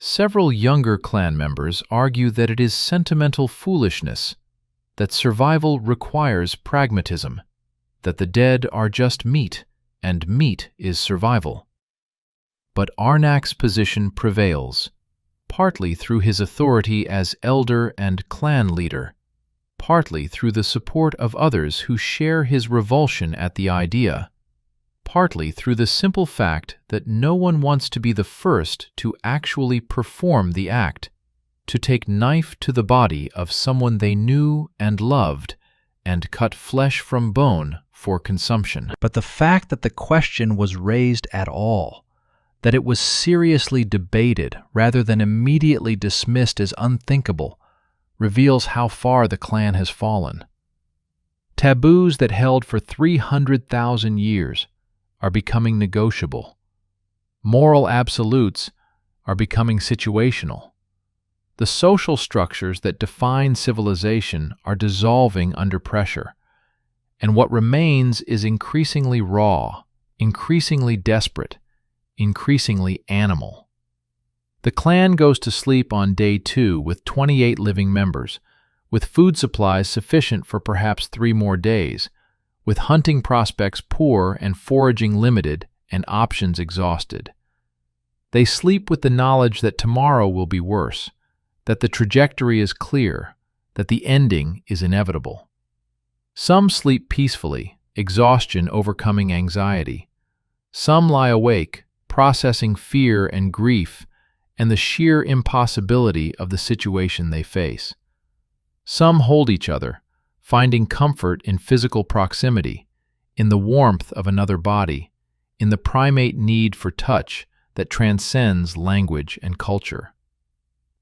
Several younger clan members argue that it is sentimental foolishness, that survival requires pragmatism, that the dead are just meat, and meat is survival. But Arnak's position prevails, partly through his authority as elder and clan leader, partly through the support of others who share his revulsion at the idea, partly through the simple fact that no one wants to be the first to actually perform the act, to take knife to the body of someone they knew and loved and cut flesh from bone for consumption. But the fact that the question was raised at all, that it was seriously debated rather than immediately dismissed as unthinkable, reveals how far the clan has fallen. Taboos that held for 300,000 years are becoming negotiable. Moral absolutes are becoming situational. The social structures that define civilization are dissolving under pressure, and what remains is increasingly raw, increasingly desperate, increasingly animal. The clan goes to sleep on day 2 with 28 living members, with food supplies sufficient for perhaps 3 more days, with hunting prospects poor and foraging limited and options exhausted. They sleep with the knowledge that tomorrow will be worse, that the trajectory is clear, that the ending is inevitable. Some sleep peacefully, exhaustion overcoming anxiety. Some lie awake, processing fear and grief and the sheer impossibility of the situation they face. Some hold each other, finding comfort in physical proximity, in the warmth of another body, in the primate need for touch that transcends language and culture.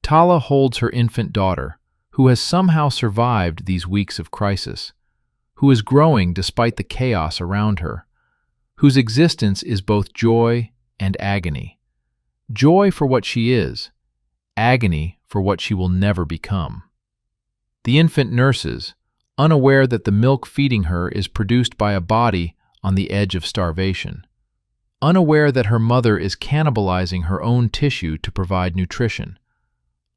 Tala holds her infant daughter, who has somehow survived these weeks of crisis, who is growing despite the chaos around her, whose existence is both joy and agony. Joy for what she is, agony for what she will never become. The infant nurses, unaware that the milk feeding her is produced by a body on the edge of starvation, unaware that her mother is cannibalizing her own tissue to provide nutrition,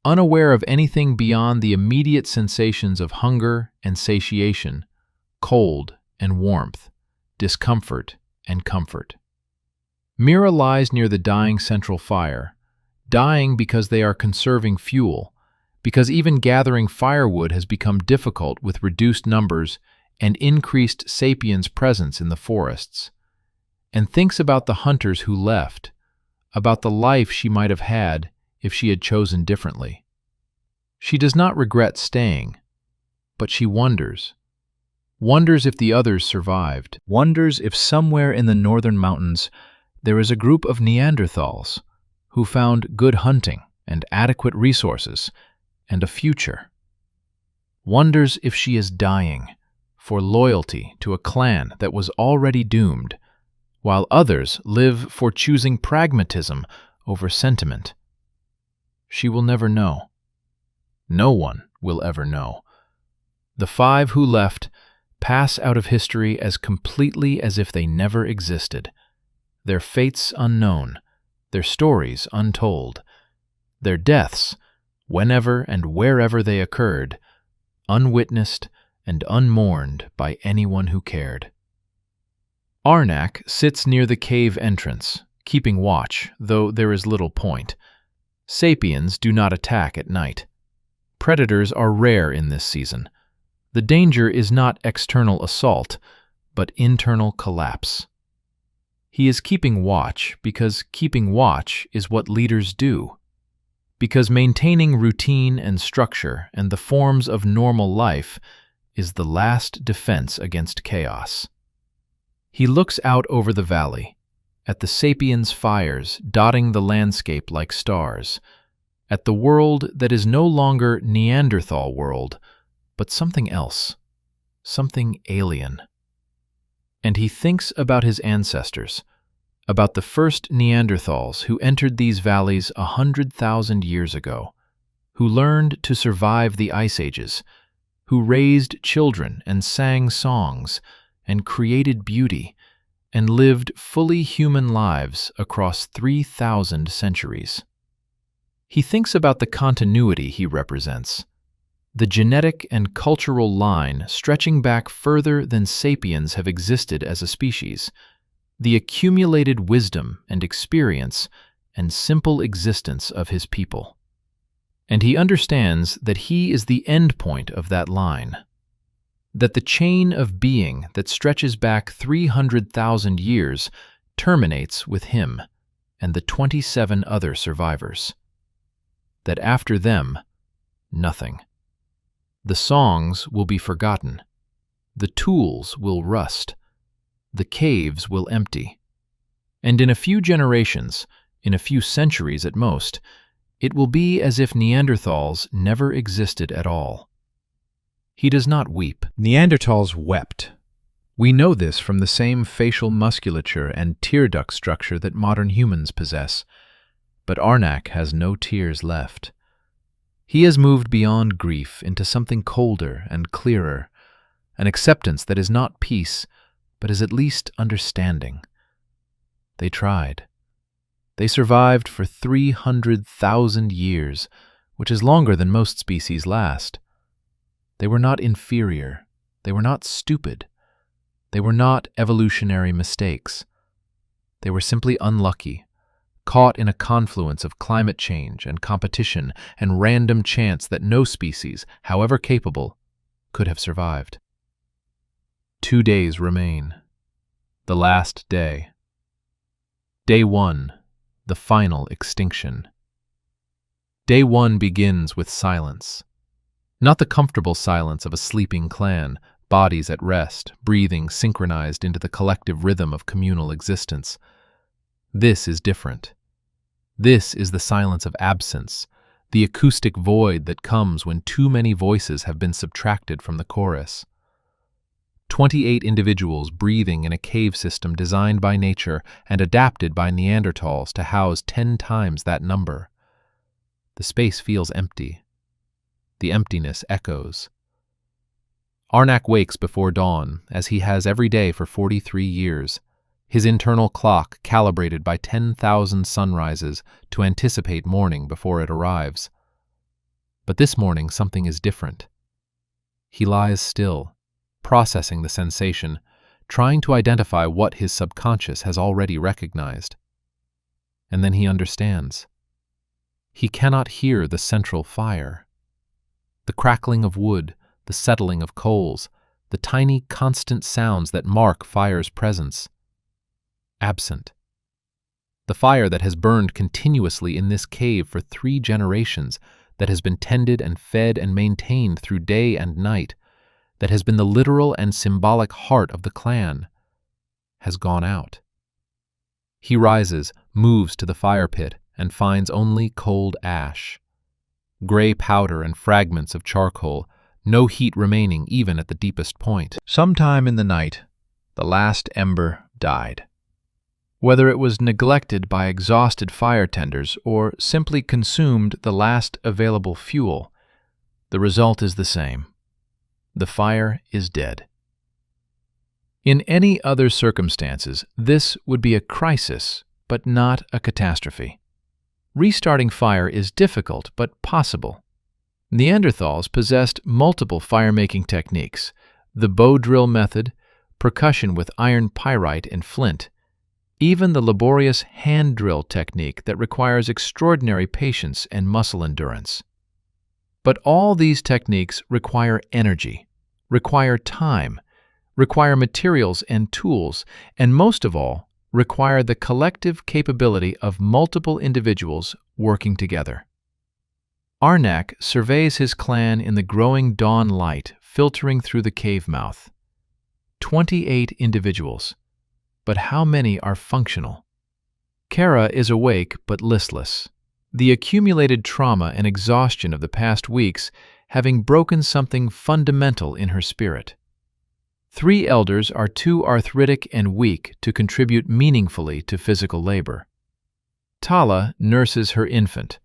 unaware of anything beyond the immediate sensations of hunger and satiation, cold and warmth, discomfort and comfort. Mira lies near the dying central fire, dying because they are conserving fuel, because even gathering firewood has become difficult with reduced numbers and increased sapiens' presence in the forests, and thinks about the hunters who left, about the life she might have had if she had chosen differently. She does not regret staying, but she wonders if the others survived, wonders if somewhere in the northern mountains there is a group of Neanderthals who found good hunting and adequate resources and a future. Wonders if she is dying for loyalty to a clan that was already doomed, while others live for choosing pragmatism over sentiment. She will never know. No one will ever know. The 5 who left pass out of history as completely as if they never existed. Their fates unknown, their stories untold, their deaths, whenever and wherever they occurred, unwitnessed and unmourned by anyone who cared. Arnak sits near the cave entrance, keeping watch, though there is little point. Sapiens do not attack at night. Predators are rare in this season. The danger is not external assault, but internal collapse. He is keeping watch because keeping watch is what leaders do. Because maintaining routine and structure and the forms of normal life is the last defense against chaos. He looks out over the valley, at the sapiens' fires dotting the landscape like stars, at the world that is no longer Neanderthal world, but something else, something alien. And he thinks about his ancestors, about the first Neanderthals who entered these valleys 100,000 years ago, who learned to survive the ice ages, who raised children and sang songs and created beauty and lived fully human lives across 3,000 centuries. He thinks about the continuity he represents, the genetic and cultural line stretching back further than sapiens have existed as a species, the accumulated wisdom and experience and simple existence of his people. And he understands that he is the end point of that line, that the chain of being that stretches back 300,000 years terminates with him and the 27 other survivors. That after them, nothing. The songs will be forgotten. The tools will rust. The caves will empty. And in a few generations, in a few centuries at most, it will be as if Neanderthals never existed at all. He does not weep. Neanderthals wept. We know this from the same facial musculature and tear duct structure that modern humans possess. But Arnak has no tears left. He has moved beyond grief into something colder and clearer, an acceptance that is not peace, but is at least understanding. They tried. They survived for 300,000 years, which is longer than most species last. They were not inferior. They were not stupid. They were not evolutionary mistakes. They were simply unlucky, caught in a confluence of climate change and competition and random chance that no species, however capable, could have survived. 2 days remain. The last day. Day 1, the final extinction. Day 1 begins with silence. Not the comfortable silence of a sleeping clan, bodies at rest, breathing synchronized into the collective rhythm of communal existence. This is different. This is the silence of absence, the acoustic void that comes when too many voices have been subtracted from the chorus. 28 individuals breathing in a cave system designed by nature and adapted by Neanderthals to house 10 times that number. The space feels empty. The emptiness echoes. Arnak wakes before dawn, as he has every day for 43 years, his internal clock calibrated by 10,000 sunrises to anticipate morning before it arrives. But this morning something is different. He lies still, processing the sensation, trying to identify what his subconscious has already recognized. And then he understands. He cannot hear the central fire. The crackling of wood, the settling of coals, the tiny constant sounds that mark fire's presence. Absent. The fire that has burned continuously in this cave for 3 generations, that has been tended and fed and maintained through day and night, that has been the literal and symbolic heart of the clan, has gone out. He rises, moves to the fire pit, and finds only cold ash. Gray powder and fragments of charcoal, no heat remaining even at the deepest point. Sometime in the night, the last ember died. Whether it was neglected by exhausted fire tenders or simply consumed the last available fuel, the result is the same. The fire is dead. In any other circumstances, this would be a crisis, but not a catastrophe. Restarting fire is difficult, but possible. Neanderthals possessed multiple fire-making techniques: the bow drill method, percussion with iron pyrite and flint, even the laborious hand drill technique that requires extraordinary patience and muscle endurance. But all these techniques require energy, require time, require materials and tools, and most of all, require the collective capability of multiple individuals working together. Arnak surveys his clan in the growing dawn light filtering through the cave mouth. 28 individuals. But how many are functional? Kara is awake but listless, the accumulated trauma and exhaustion of the past weeks having broken something fundamental in her spirit. 3 elders are too arthritic and weak to contribute meaningfully to physical labor. Tala nurses her infant,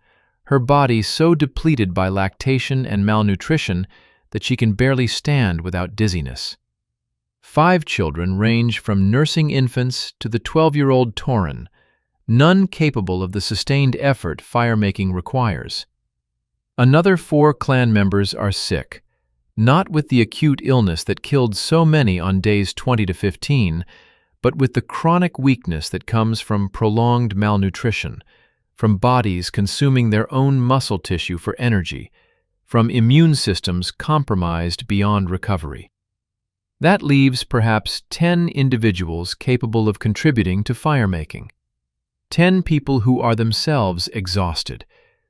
her body so depleted by lactation and malnutrition that she can barely stand without dizziness. 5 children range from nursing infants to the 12-year-old Tauren, none capable of the sustained effort fire-making requires. Another 4 clan members are sick, not with the acute illness that killed so many on days 20 to 15, but with the chronic weakness that comes from prolonged malnutrition, from bodies consuming their own muscle tissue for energy, from immune systems compromised beyond recovery. That leaves perhaps 10 individuals capable of contributing to fire-making. 10 people who are themselves exhausted,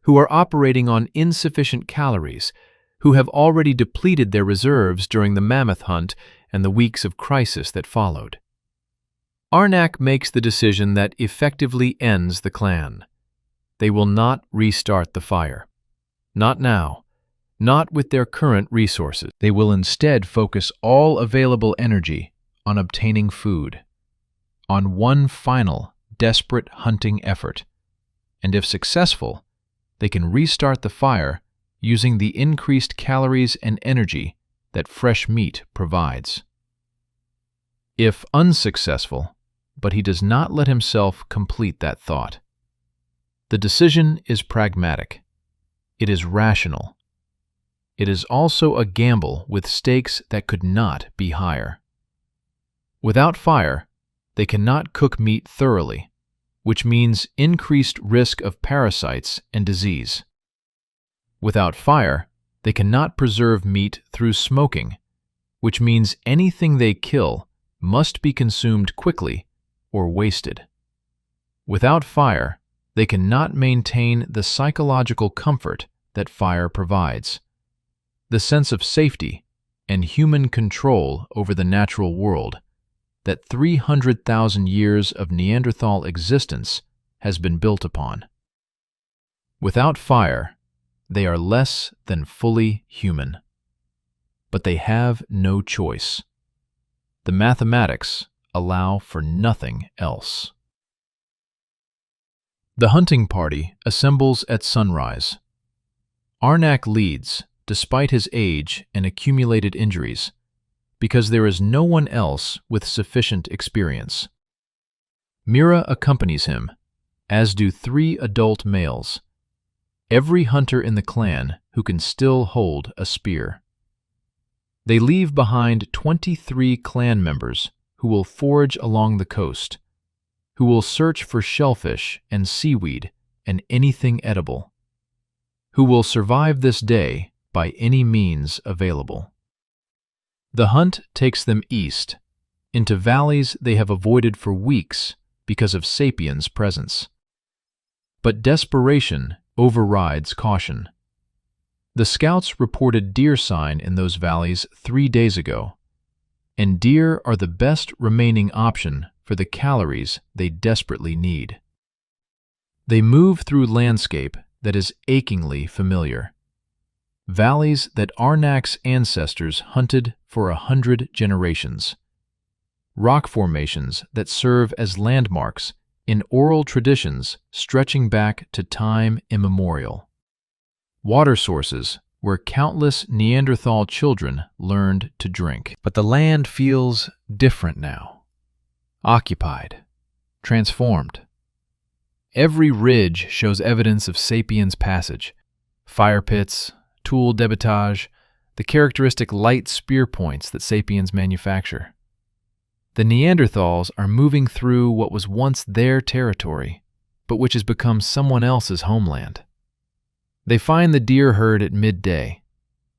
who are operating on insufficient calories, who have already depleted their reserves during the mammoth hunt and the weeks of crisis that followed. Arnak makes the decision that effectively ends the clan. They will not restart the fire. Not now. Not with their current resources. They will instead focus all available energy on obtaining food, on one final, desperate hunting effort. And if successful, they can restart the fire using the increased calories and energy that fresh meat provides. If unsuccessful, but he does not let himself complete that thought. The decision is pragmatic. It is rational. It is also a gamble with stakes that could not be higher. Without fire, they cannot cook meat thoroughly, which means increased risk of parasites and disease. Without fire, they cannot preserve meat through smoking, which means anything they kill must be consumed quickly or wasted. Without fire, they cannot maintain the psychological comfort that fire provides, the sense of safety and human control over the natural world that 300,000 years of Neanderthal existence has been built upon. Without fire, they are less than fully human. But they have no choice. The mathematics allow for nothing else. The hunting party assembles at sunrise. Arnak leads, despite his age and accumulated injuries, because there is no one else with sufficient experience. Mira accompanies him, as do 3 adult males, every hunter in the clan who can still hold a spear. They leave behind 23 clan members who will forage along the coast, who will search for shellfish and seaweed and anything edible, who will survive this day by any means available. The hunt takes them east, into valleys they have avoided for weeks because of sapiens' presence. But desperation overrides caution. The scouts reported deer sign in those valleys 3 days ago, and deer are the best remaining option for the calories they desperately need. They move through landscape that is achingly familiar, valleys that Arnak's ancestors hunted for 100 generations, rock formations that serve as landmarks in oral traditions stretching back to time immemorial, water sources where countless Neanderthal children learned to drink. But the land feels different now, occupied, transformed. Every ridge shows evidence of sapiens' passage, fire pits, tool debitage, the characteristic light spear points that sapiens manufacture. The Neanderthals are moving through what was once their territory, but which has become someone else's homeland. They find the deer herd at midday,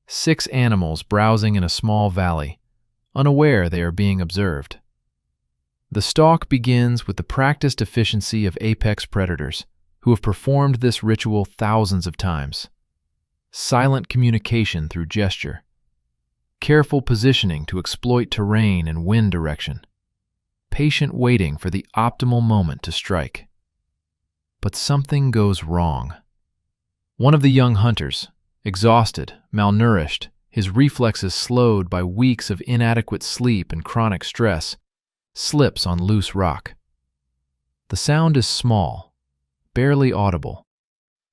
6 animals browsing in a small valley, unaware they are being observed. The stalk begins with the practiced efficiency of apex predators who have performed this ritual thousands of times. Silent communication through gesture, careful positioning to exploit terrain and wind direction, patient waiting for the optimal moment to strike. But something goes wrong. One of the young hunters, exhausted, malnourished, his reflexes slowed by weeks of inadequate sleep and chronic stress, slips on loose rock. The sound is small, barely audible,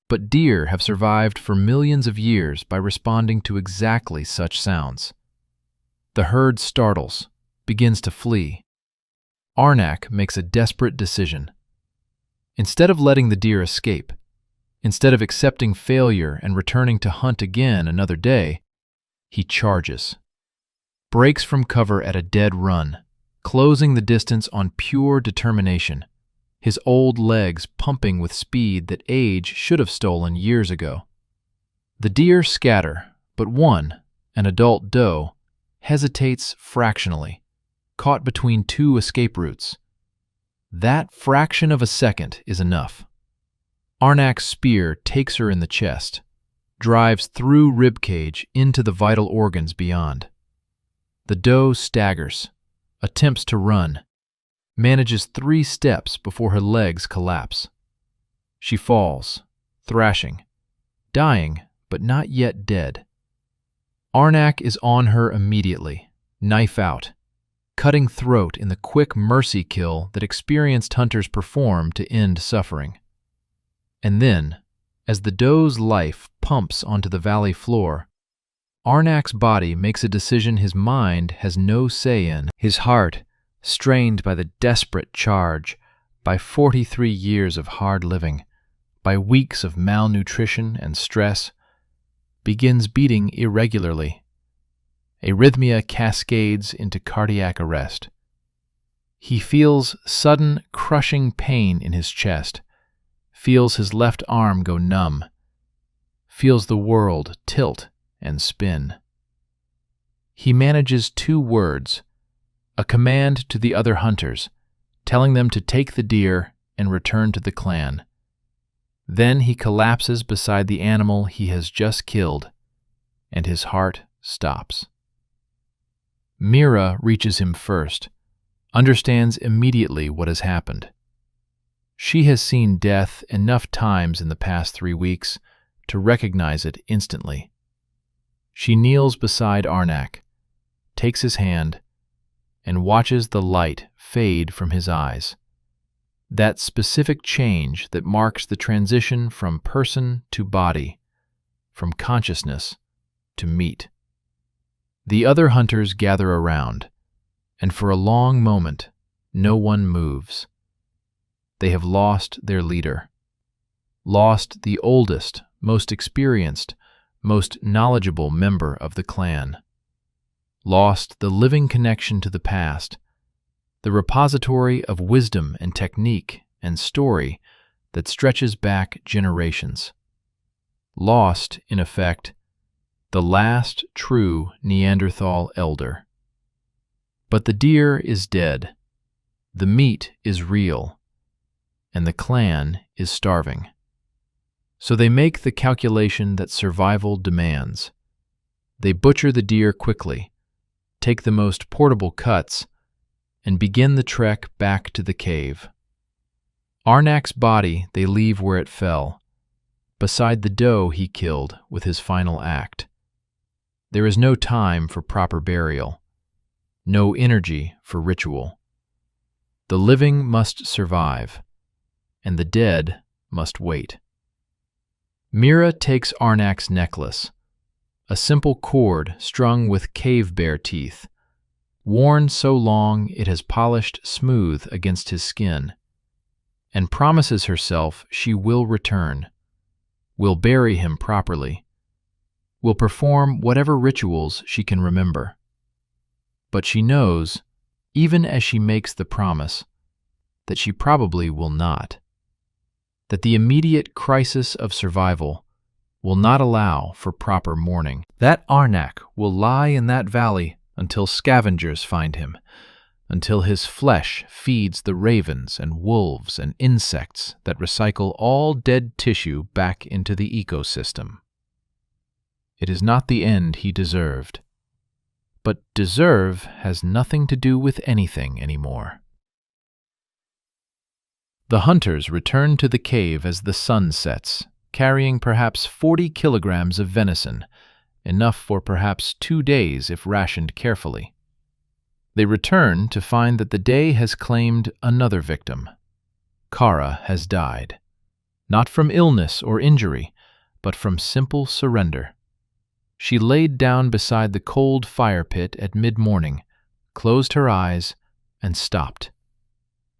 but deer have survived for millions of years by responding to exactly such sounds. The herd startles, begins to flee. Arnak makes a desperate decision. Instead of letting the deer escape, instead of accepting failure and returning to hunt again another day, he charges, breaks from cover at a dead run, closing the distance on pure determination, his old legs pumping with speed that age should have stolen years ago. The deer scatter, but one, an adult doe, hesitates fractionally, caught between 2 escape routes. That fraction of a second is enough. Arnak's spear takes her in the chest, drives through ribcage into the vital organs beyond. The doe staggers, attempts to run, manages 3 steps before her legs collapse. She falls, thrashing, dying but not yet dead. Arnak is on her immediately, knife out, cutting throat in the quick mercy kill that experienced hunters perform to end suffering. And then, as the doe's life pumps onto the valley floor, Arnak's body makes a decision his mind has no say in. His heart, strained by the desperate charge, by 43 years of hard living, by weeks of malnutrition and stress, begins beating irregularly. Arrhythmia cascades into cardiac arrest. He feels sudden, crushing pain in his chest, feels his left arm go numb, feels the world tilt and spin. He manages 2 words, a command to the other hunters, telling them to take the deer and return to the clan. Then he collapses beside the animal he has just killed, and his heart stops. Mira reaches him first, understands immediately what has happened. She has seen death enough times in the past 3 weeks to recognize it instantly. She kneels beside Arnak, takes his hand, and watches the light fade from his eyes. That specific change that marks the transition from person to body, from consciousness to meat. The other hunters gather around, and for a long moment, no one moves. They have lost their leader, lost the oldest, most experienced, most knowledgeable member of the clan, lost the living connection to the past, the repository of wisdom and technique and story that stretches back generations. Lost, in effect, the last true Neanderthal elder. But the deer is dead, the meat is real, and the clan is starving. So they make the calculation that survival demands. They butcher the deer quickly, take the most portable cuts, and begin the trek back to the cave. Arnak's body they leave where it fell, beside the doe he killed with his final act. There is no time for proper burial, no energy for ritual. The living must survive, and the dead must wait. Mira takes Arnak's necklace, a simple cord strung with cave bear teeth, worn so long it has polished smooth against his skin, and promises herself she will return, will bury him properly, will perform whatever rituals she can remember. But she knows, even as she makes the promise, that she probably will not, that the immediate crisis of survival will not allow for proper mourning. That Arnak will lie in that valley until scavengers find him, until his flesh feeds the ravens and wolves and insects that recycle all dead tissue back into the ecosystem. It is not the end he deserved, but deserve has nothing to do with anything anymore. The hunters return to the cave as the sun sets, carrying perhaps 40 kilograms of venison, enough for perhaps 2 days if rationed carefully. They return to find that the day has claimed another victim. Kara has died, not from illness or injury, but from simple surrender. She laid down beside the cold fire pit at mid-morning, closed her eyes, and stopped.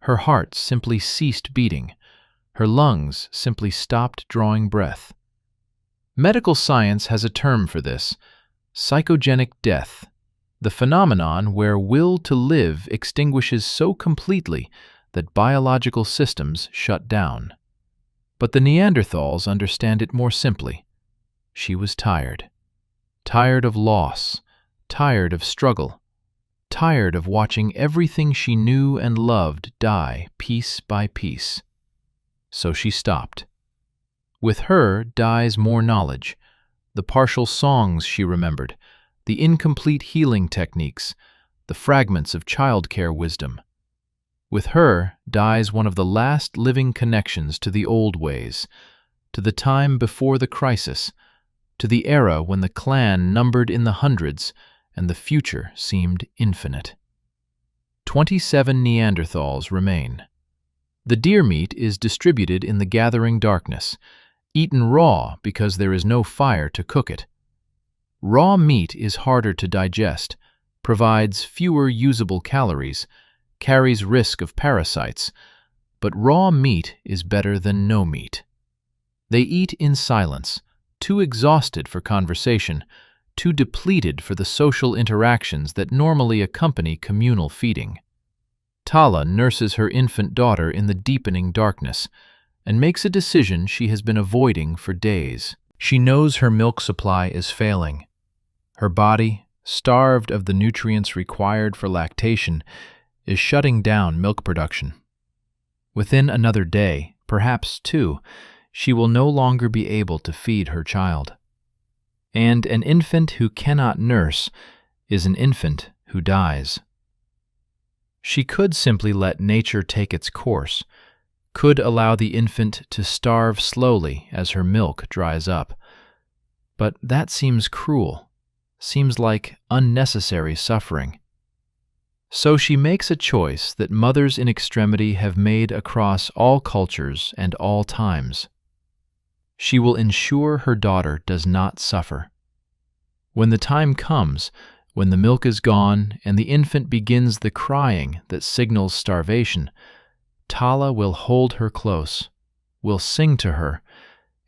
Her heart simply ceased beating. Her lungs simply stopped drawing breath. Medical science has a term for this: psychogenic death, the phenomenon where will to live extinguishes so completely that biological systems shut down. But the Neanderthals understand it more simply. She was tired. Tired of loss, tired of struggle, tired of watching everything she knew and loved die piece by piece. So she stopped. With her dies more knowledge, the partial songs she remembered, the incomplete healing techniques, the fragments of childcare wisdom. With her dies one of the last living connections to the old ways, to the time before the crisis, to the era when the clan numbered in the hundreds and the future seemed infinite. 27 Neanderthals remain. The deer meat is distributed in the gathering darkness, eaten raw because there is no fire to cook it. Raw meat is harder to digest, provides fewer usable calories, carries risk of parasites, but raw meat is better than no meat. They eat in silence, too exhausted for conversation, too depleted for the social interactions that normally accompany communal feeding. Tala nurses her infant daughter in the deepening darkness and makes a decision she has been avoiding for days. She knows her milk supply is failing. Her body, starved of the nutrients required for lactation, is shutting down milk production. Within another day, perhaps two, she will no longer be able to feed her child. And an infant who cannot nurse is an infant who dies. She could simply let nature take its course, could allow the infant to starve slowly as her milk dries up. But that seems cruel, seems like unnecessary suffering. So she makes a choice that mothers in extremity have made across all cultures and all times. She will ensure her daughter does not suffer. When the time comes, when the milk is gone and the infant begins the crying that signals starvation, Tala will hold her close, will sing to her,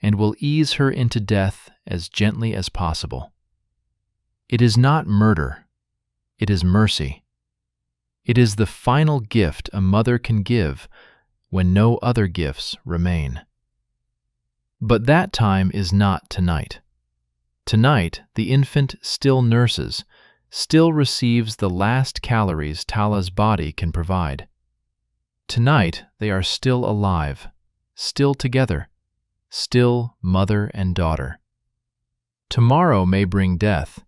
and will ease her into death as gently as possible. It is not murder, it is mercy. It is the final gift a mother can give when no other gifts remain. But that time is not tonight. Tonight, the infant still nurses, still receives the last calories Tala's body can provide. Tonight, they are still alive, still together, still mother and daughter. Tomorrow may bring death,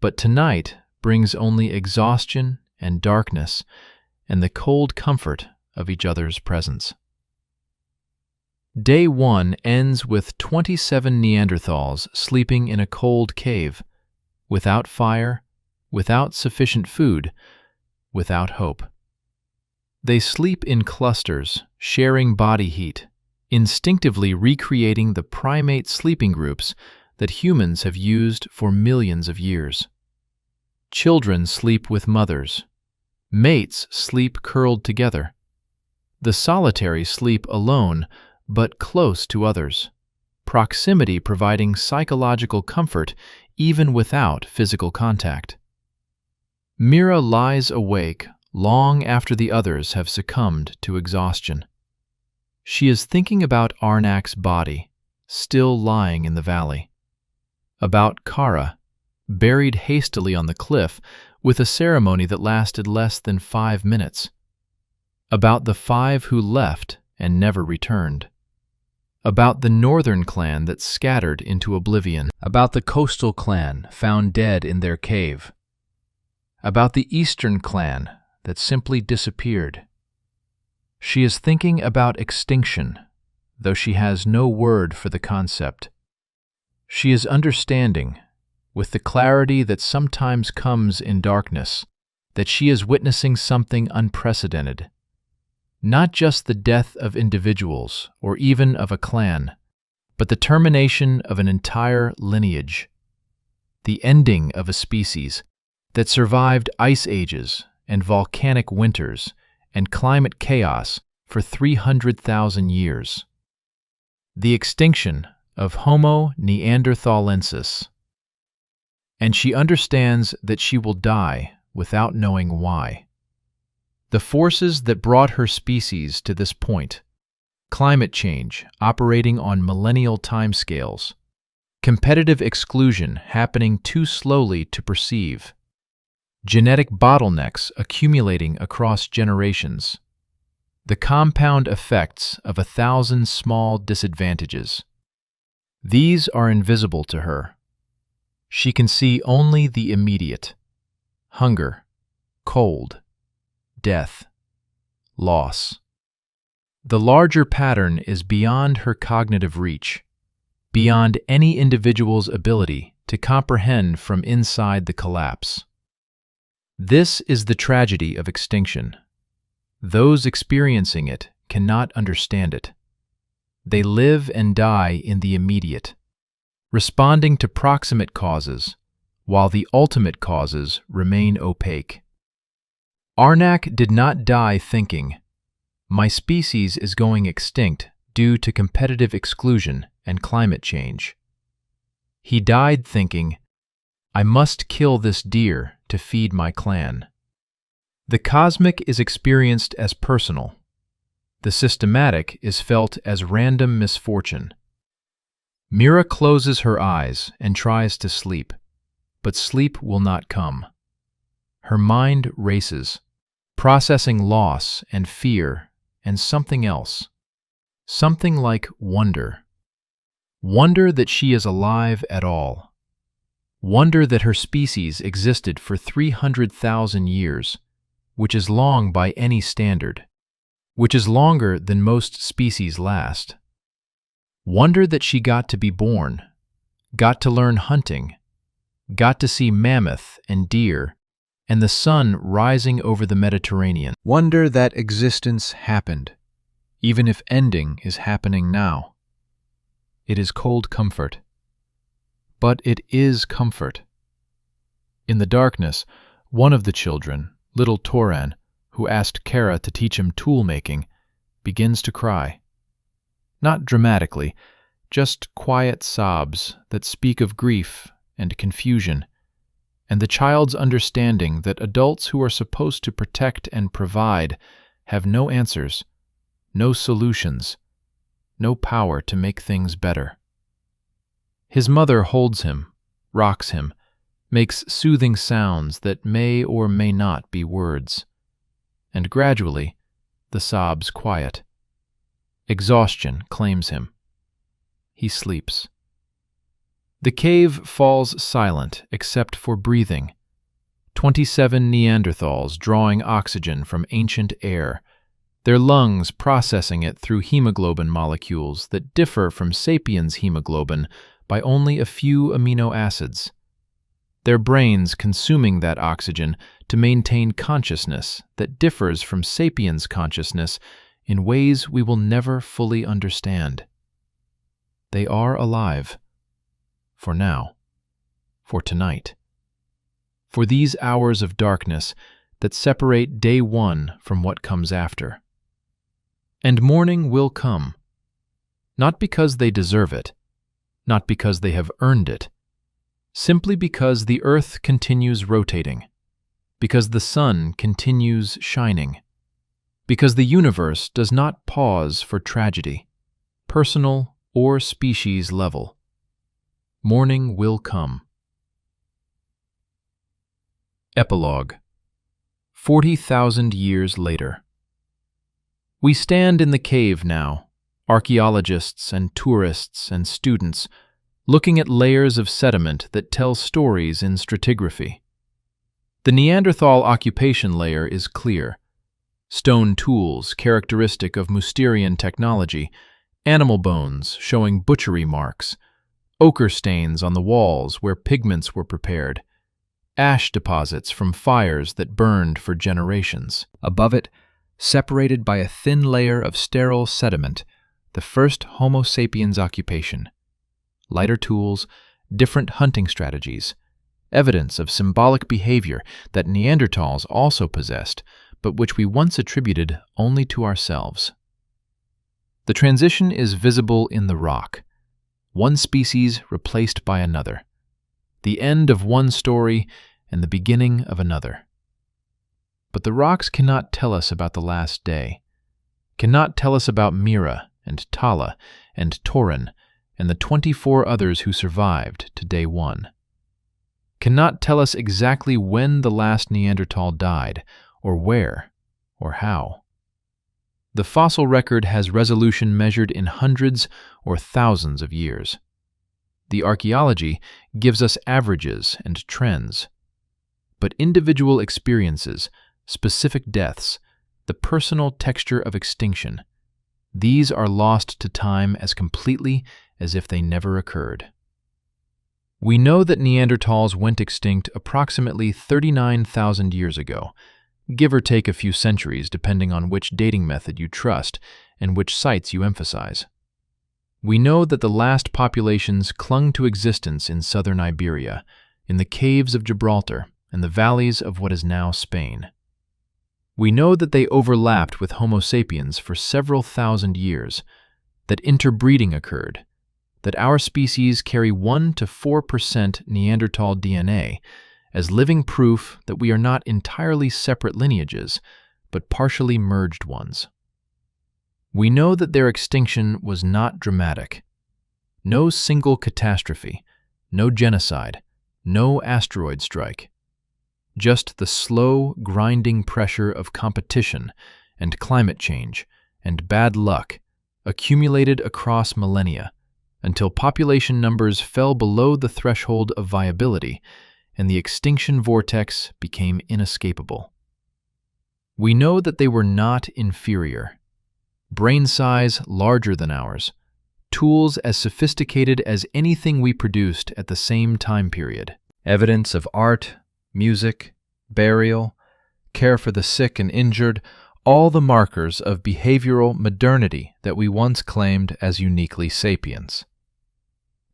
but tonight brings only exhaustion and darkness and the cold comfort of each other's presence. Day 1 ends with 27 Neanderthals sleeping in a cold cave, without fire, without sufficient food, without hope. They sleep in clusters, sharing body heat, instinctively recreating the primate sleeping groups that humans have used for millions of years. Children sleep with mothers. Mates sleep curled together. The solitary sleep alone, but close to others, proximity providing psychological comfort even without physical contact. Mira lies awake long after the others have succumbed to exhaustion. She is thinking about Arnak's body, still lying in the valley. About Kara, buried hastily on the cliff with a ceremony that lasted less than 5 minutes. About the 5 who left and never returned. About the northern clan that scattered into oblivion. About the coastal clan found dead in their cave. About the eastern clan that simply disappeared. She is thinking about extinction, though she has no word for the concept. She is understanding, with the clarity that sometimes comes in darkness, that she is witnessing something unprecedented. Not just the death of individuals or even of a clan, but the termination of an entire lineage. The ending of a species that survived ice ages and volcanic winters and climate chaos for 300,000 years. The extinction of Homo neanderthalensis. And she understands that she will die without knowing why. The forces that brought her species to this point, climate change operating on millennial timescales, competitive exclusion happening too slowly to perceive, genetic bottlenecks accumulating across generations, the compound effects of 1,000 small disadvantages. These are invisible to her. She can see only the immediate: hunger, cold, death, loss. The larger pattern is beyond her cognitive reach, beyond any individual's ability to comprehend from inside the collapse. This is the tragedy of extinction. Those experiencing it cannot understand it. They live and die in the immediate, responding to proximate causes, while the ultimate causes remain opaque. Arnak did not die thinking, "My species is going extinct due to competitive exclusion and climate change. He died thinking, "I must kill this deer to feed my clan." The cosmic is experienced as personal. The systematic is felt as random misfortune. Mira closes her eyes and tries to sleep, but sleep will not come. Her mind races, processing loss and fear and something else. Something like wonder. Wonder that she is alive at all. Wonder that her species existed for 300,000 years, which is long by any standard, which is longer than most species last. Wonder that she got to be born, got to learn hunting, got to see mammoth and deer, and the sun rising over the Mediterranean. Wonder that existence happened, even if ending is happening now. It is cold comfort. But it is comfort. In the darkness, one of the children, little Toran, who asked Kara to teach him tool-making, begins to cry. Not dramatically, just quiet sobs that speak of grief and confusion, and the child's understanding that adults who are supposed to protect and provide have no answers, no solutions, no power to make things better. His mother holds him, rocks him, makes soothing sounds that may or may not be words. And gradually, the sobs quiet. Exhaustion claims him. He sleeps. The cave falls silent except for breathing. 27 Neanderthals drawing oxygen from ancient air, their lungs processing it through hemoglobin molecules that differ from sapiens' hemoglobin by only a few amino acids. Their brains consuming that oxygen to maintain consciousness that differs from sapiens' consciousness in ways we will never fully understand. They are alive. For now. For tonight. For these hours of darkness that separate day one from what comes after. And morning will come. Not because they deserve it, not because they have earned it, simply because the earth continues rotating, because the sun continues shining, because the universe does not pause for tragedy, personal or species level. Morning will come. Epilogue. 40,000 years later. We stand in the cave now, archaeologists and tourists and students, looking at layers of sediment that tell stories in stratigraphy. The Neanderthal occupation layer is clear. Stone tools characteristic of Mousterian technology, animal bones showing butchery marks, ochre stains on the walls where pigments were prepared, ash deposits from fires that burned for generations. Above it, separated by a thin layer of sterile sediment, the first Homo sapiens occupation. Lighter tools, different hunting strategies, evidence of symbolic behavior that Neanderthals also possessed, but which we once attributed only to ourselves. The transition is visible in the rock. One species replaced by another. The end of one story and the beginning of another. But the rocks cannot tell us about the last day, cannot tell us about Mira and Tala and Toran and the 24 others who survived to day one, cannot tell us exactly when the last Neanderthal died, or where, or how. The fossil record has resolution measured in hundreds or thousands of years. The archaeology gives us averages and trends. But individual experiences, specific deaths, the personal texture of extinction, these are lost to time as completely as if they never occurred. We know that Neanderthals went extinct approximately 39,000 years ago, give or take a few centuries depending on which dating method you trust and which sites you emphasize. We know that the last populations clung to existence in southern Iberia, in the caves of Gibraltar and the valleys of what is now Spain. We know that they overlapped with Homo sapiens for several thousand years, that interbreeding occurred, that our species carry 1 to 4% Neanderthal DNA as living proof that we are not entirely separate lineages, but partially merged ones. We know that their extinction was not dramatic. No single catastrophe, no genocide, no asteroid strike. Just the slow, grinding pressure of competition and climate change and bad luck accumulated across millennia until population numbers fell below the threshold of viability and the extinction vortex became inescapable. We know that they were not inferior. Brain size larger than ours, tools as sophisticated as anything we produced at the same time period. Evidence of art, music, burial, care for the sick and injured, all the markers of behavioral modernity that we once claimed as uniquely sapiens.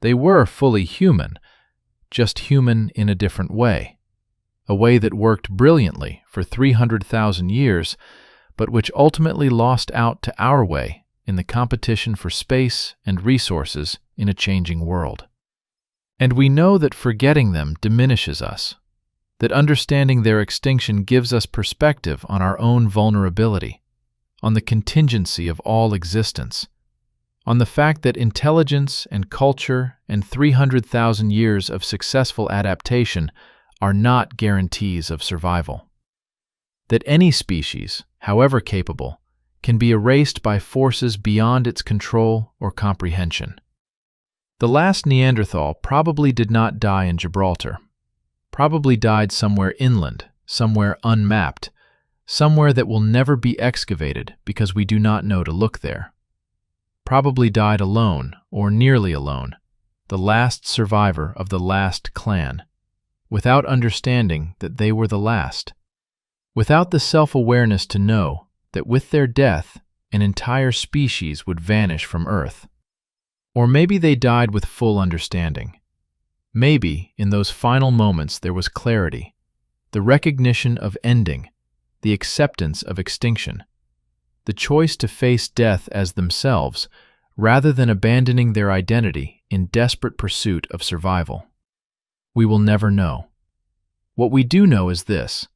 They were fully human, just human in a different way, a way that worked brilliantly for 300,000 years, but which ultimately lost out to our way in the competition for space and resources in a changing world. And we know that forgetting them diminishes us, that understanding their extinction gives us perspective on our own vulnerability, on the contingency of all existence, on the fact that intelligence and culture and 300,000 years of successful adaptation are not guarantees of survival. That any species, however capable, can be erased by forces beyond its control or comprehension. The last Neanderthal probably did not die in Gibraltar, probably died somewhere inland, somewhere unmapped, somewhere that will never be excavated because we do not know to look there. Probably died alone, or nearly alone, the last survivor of the last clan, without understanding that they were the last, without the self-awareness to know that with their death, an entire species would vanish from Earth. Or maybe they died with full understanding. Maybe, in those final moments, there was clarity, the recognition of ending, the acceptance of extinction, the choice to face death as themselves, rather than abandoning their identity in desperate pursuit of survival. We will never know. What we do know is this: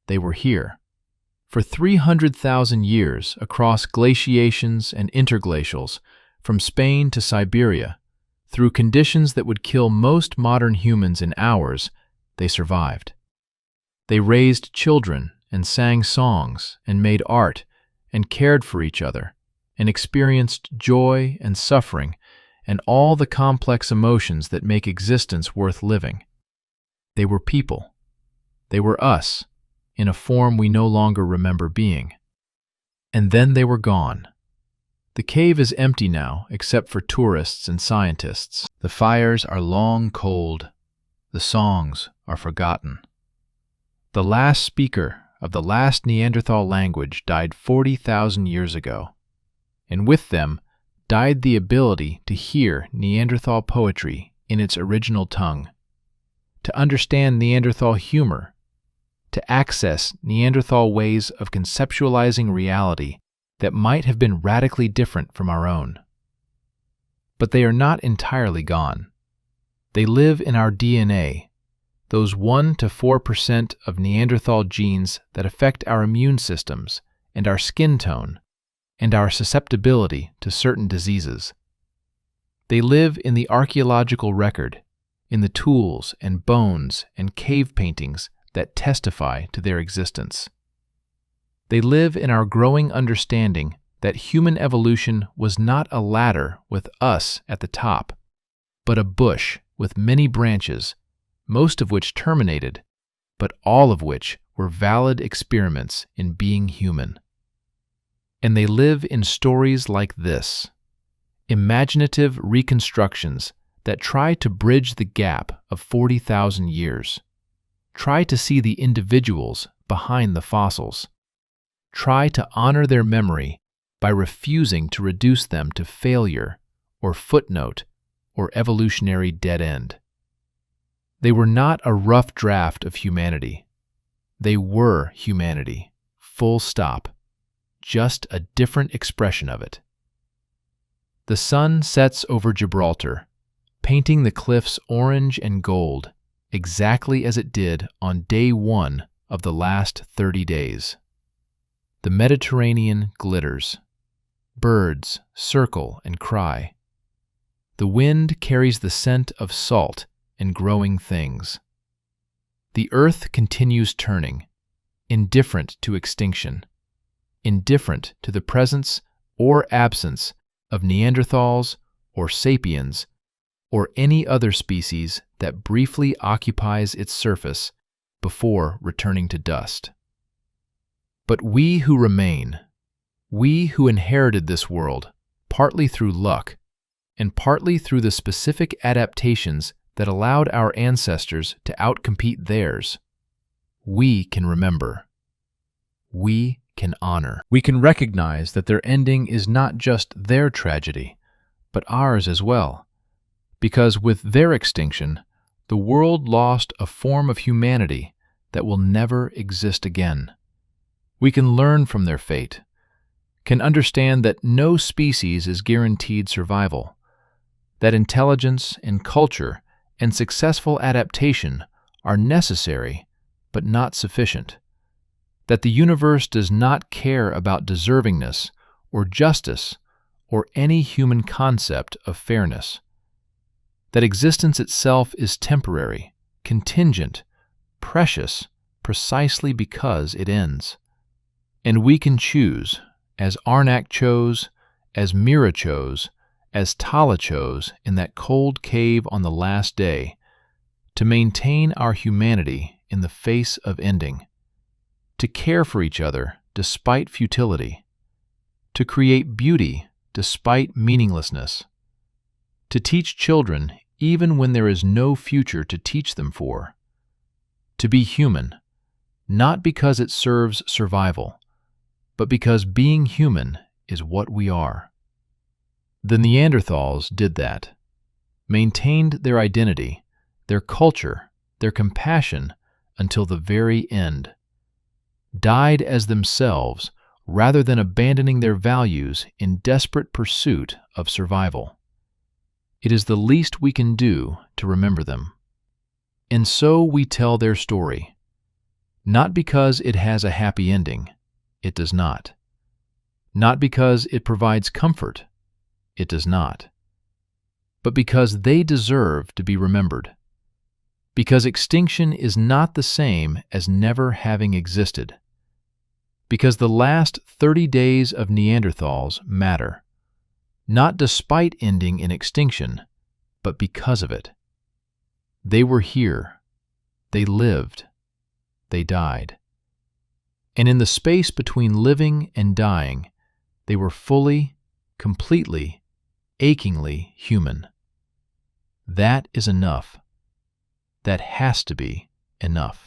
they were here. For 300,000 years, across glaciations and interglacials, from Spain to Siberia, through conditions that would kill most modern humans in hours, they survived. They raised children and sang songs and made art and cared for each other and experienced joy and suffering and all the complex emotions that make existence worth living. They were people. They were us, in a form we no longer remember being. And then they were gone. The cave is empty now, except for tourists and scientists. The fires are long cold. The songs are forgotten. The last speaker of the last Neanderthal language died 40,000 years ago, and with them died the ability to hear Neanderthal poetry in its original tongue, to understand Neanderthal humor, to access Neanderthal ways of conceptualizing reality that might have been radically different from our own. But they are not entirely gone. They live in our DNA, those 1 to 4% of Neanderthal genes that affect our immune systems and our skin tone and our susceptibility to certain diseases. They live in the archaeological record, in the tools and bones and cave paintings that testify to their existence. They live in our growing understanding that human evolution was not a ladder with us at the top, but a bush with many branches, most of which terminated, but all of which were valid experiments in being human. And they live in stories like this, imaginative reconstructions that try to bridge the gap of 40,000 years, try to see the individuals behind the fossils, try to honor their memory by refusing to reduce them to failure or footnote or evolutionary dead end. They were not a rough draft of humanity. They were humanity, full stop, just a different expression of it. The sun sets over Gibraltar, painting the cliffs orange and gold, exactly as it did on day 1 of the last 30 days. The Mediterranean glitters. Birds circle and cry. The wind carries the scent of salt and growing things. The earth continues turning, indifferent to extinction, indifferent to the presence or absence of Neanderthals or sapiens or any other species that briefly occupies its surface before returning to dust. But we who remain, we who inherited this world, partly through luck and partly through the specific adaptations that allowed our ancestors to outcompete theirs, we can remember. We can honor. We can recognize that their ending is not just their tragedy, but ours as well. Because with their extinction, the world lost a form of humanity that will never exist again. We can learn from their fate, can understand that no species is guaranteed survival, that intelligence and culture and successful adaptation are necessary but not sufficient, that the universe does not care about deservingness or justice or any human concept of fairness, that existence itself is temporary, contingent, precious, precisely because it ends. And we can choose, as Arnak chose, as Mira chose, as Tala chose in that cold cave on the last day, to maintain our humanity in the face of ending, to care for each other despite futility, to create beauty despite meaninglessness, to teach children even when there is no future to teach them for, to be human, not because it serves survival, but because being human is what we are. The Neanderthals did that, maintained their identity, their culture, their compassion until the very end, died as themselves rather than abandoning their values in desperate pursuit of survival. It is the least we can do to remember them. And so we tell their story, not because it has a happy ending, it does not. Not because it provides comfort, it does not. But because they deserve to be remembered. Because extinction is not the same as never having existed. Because the last 30 days of Neanderthals matter, not despite ending in extinction, but because of it. They were here. They lived. They died. And in the space between living and dying, they were fully, completely, achingly human. That is enough. That has to be enough.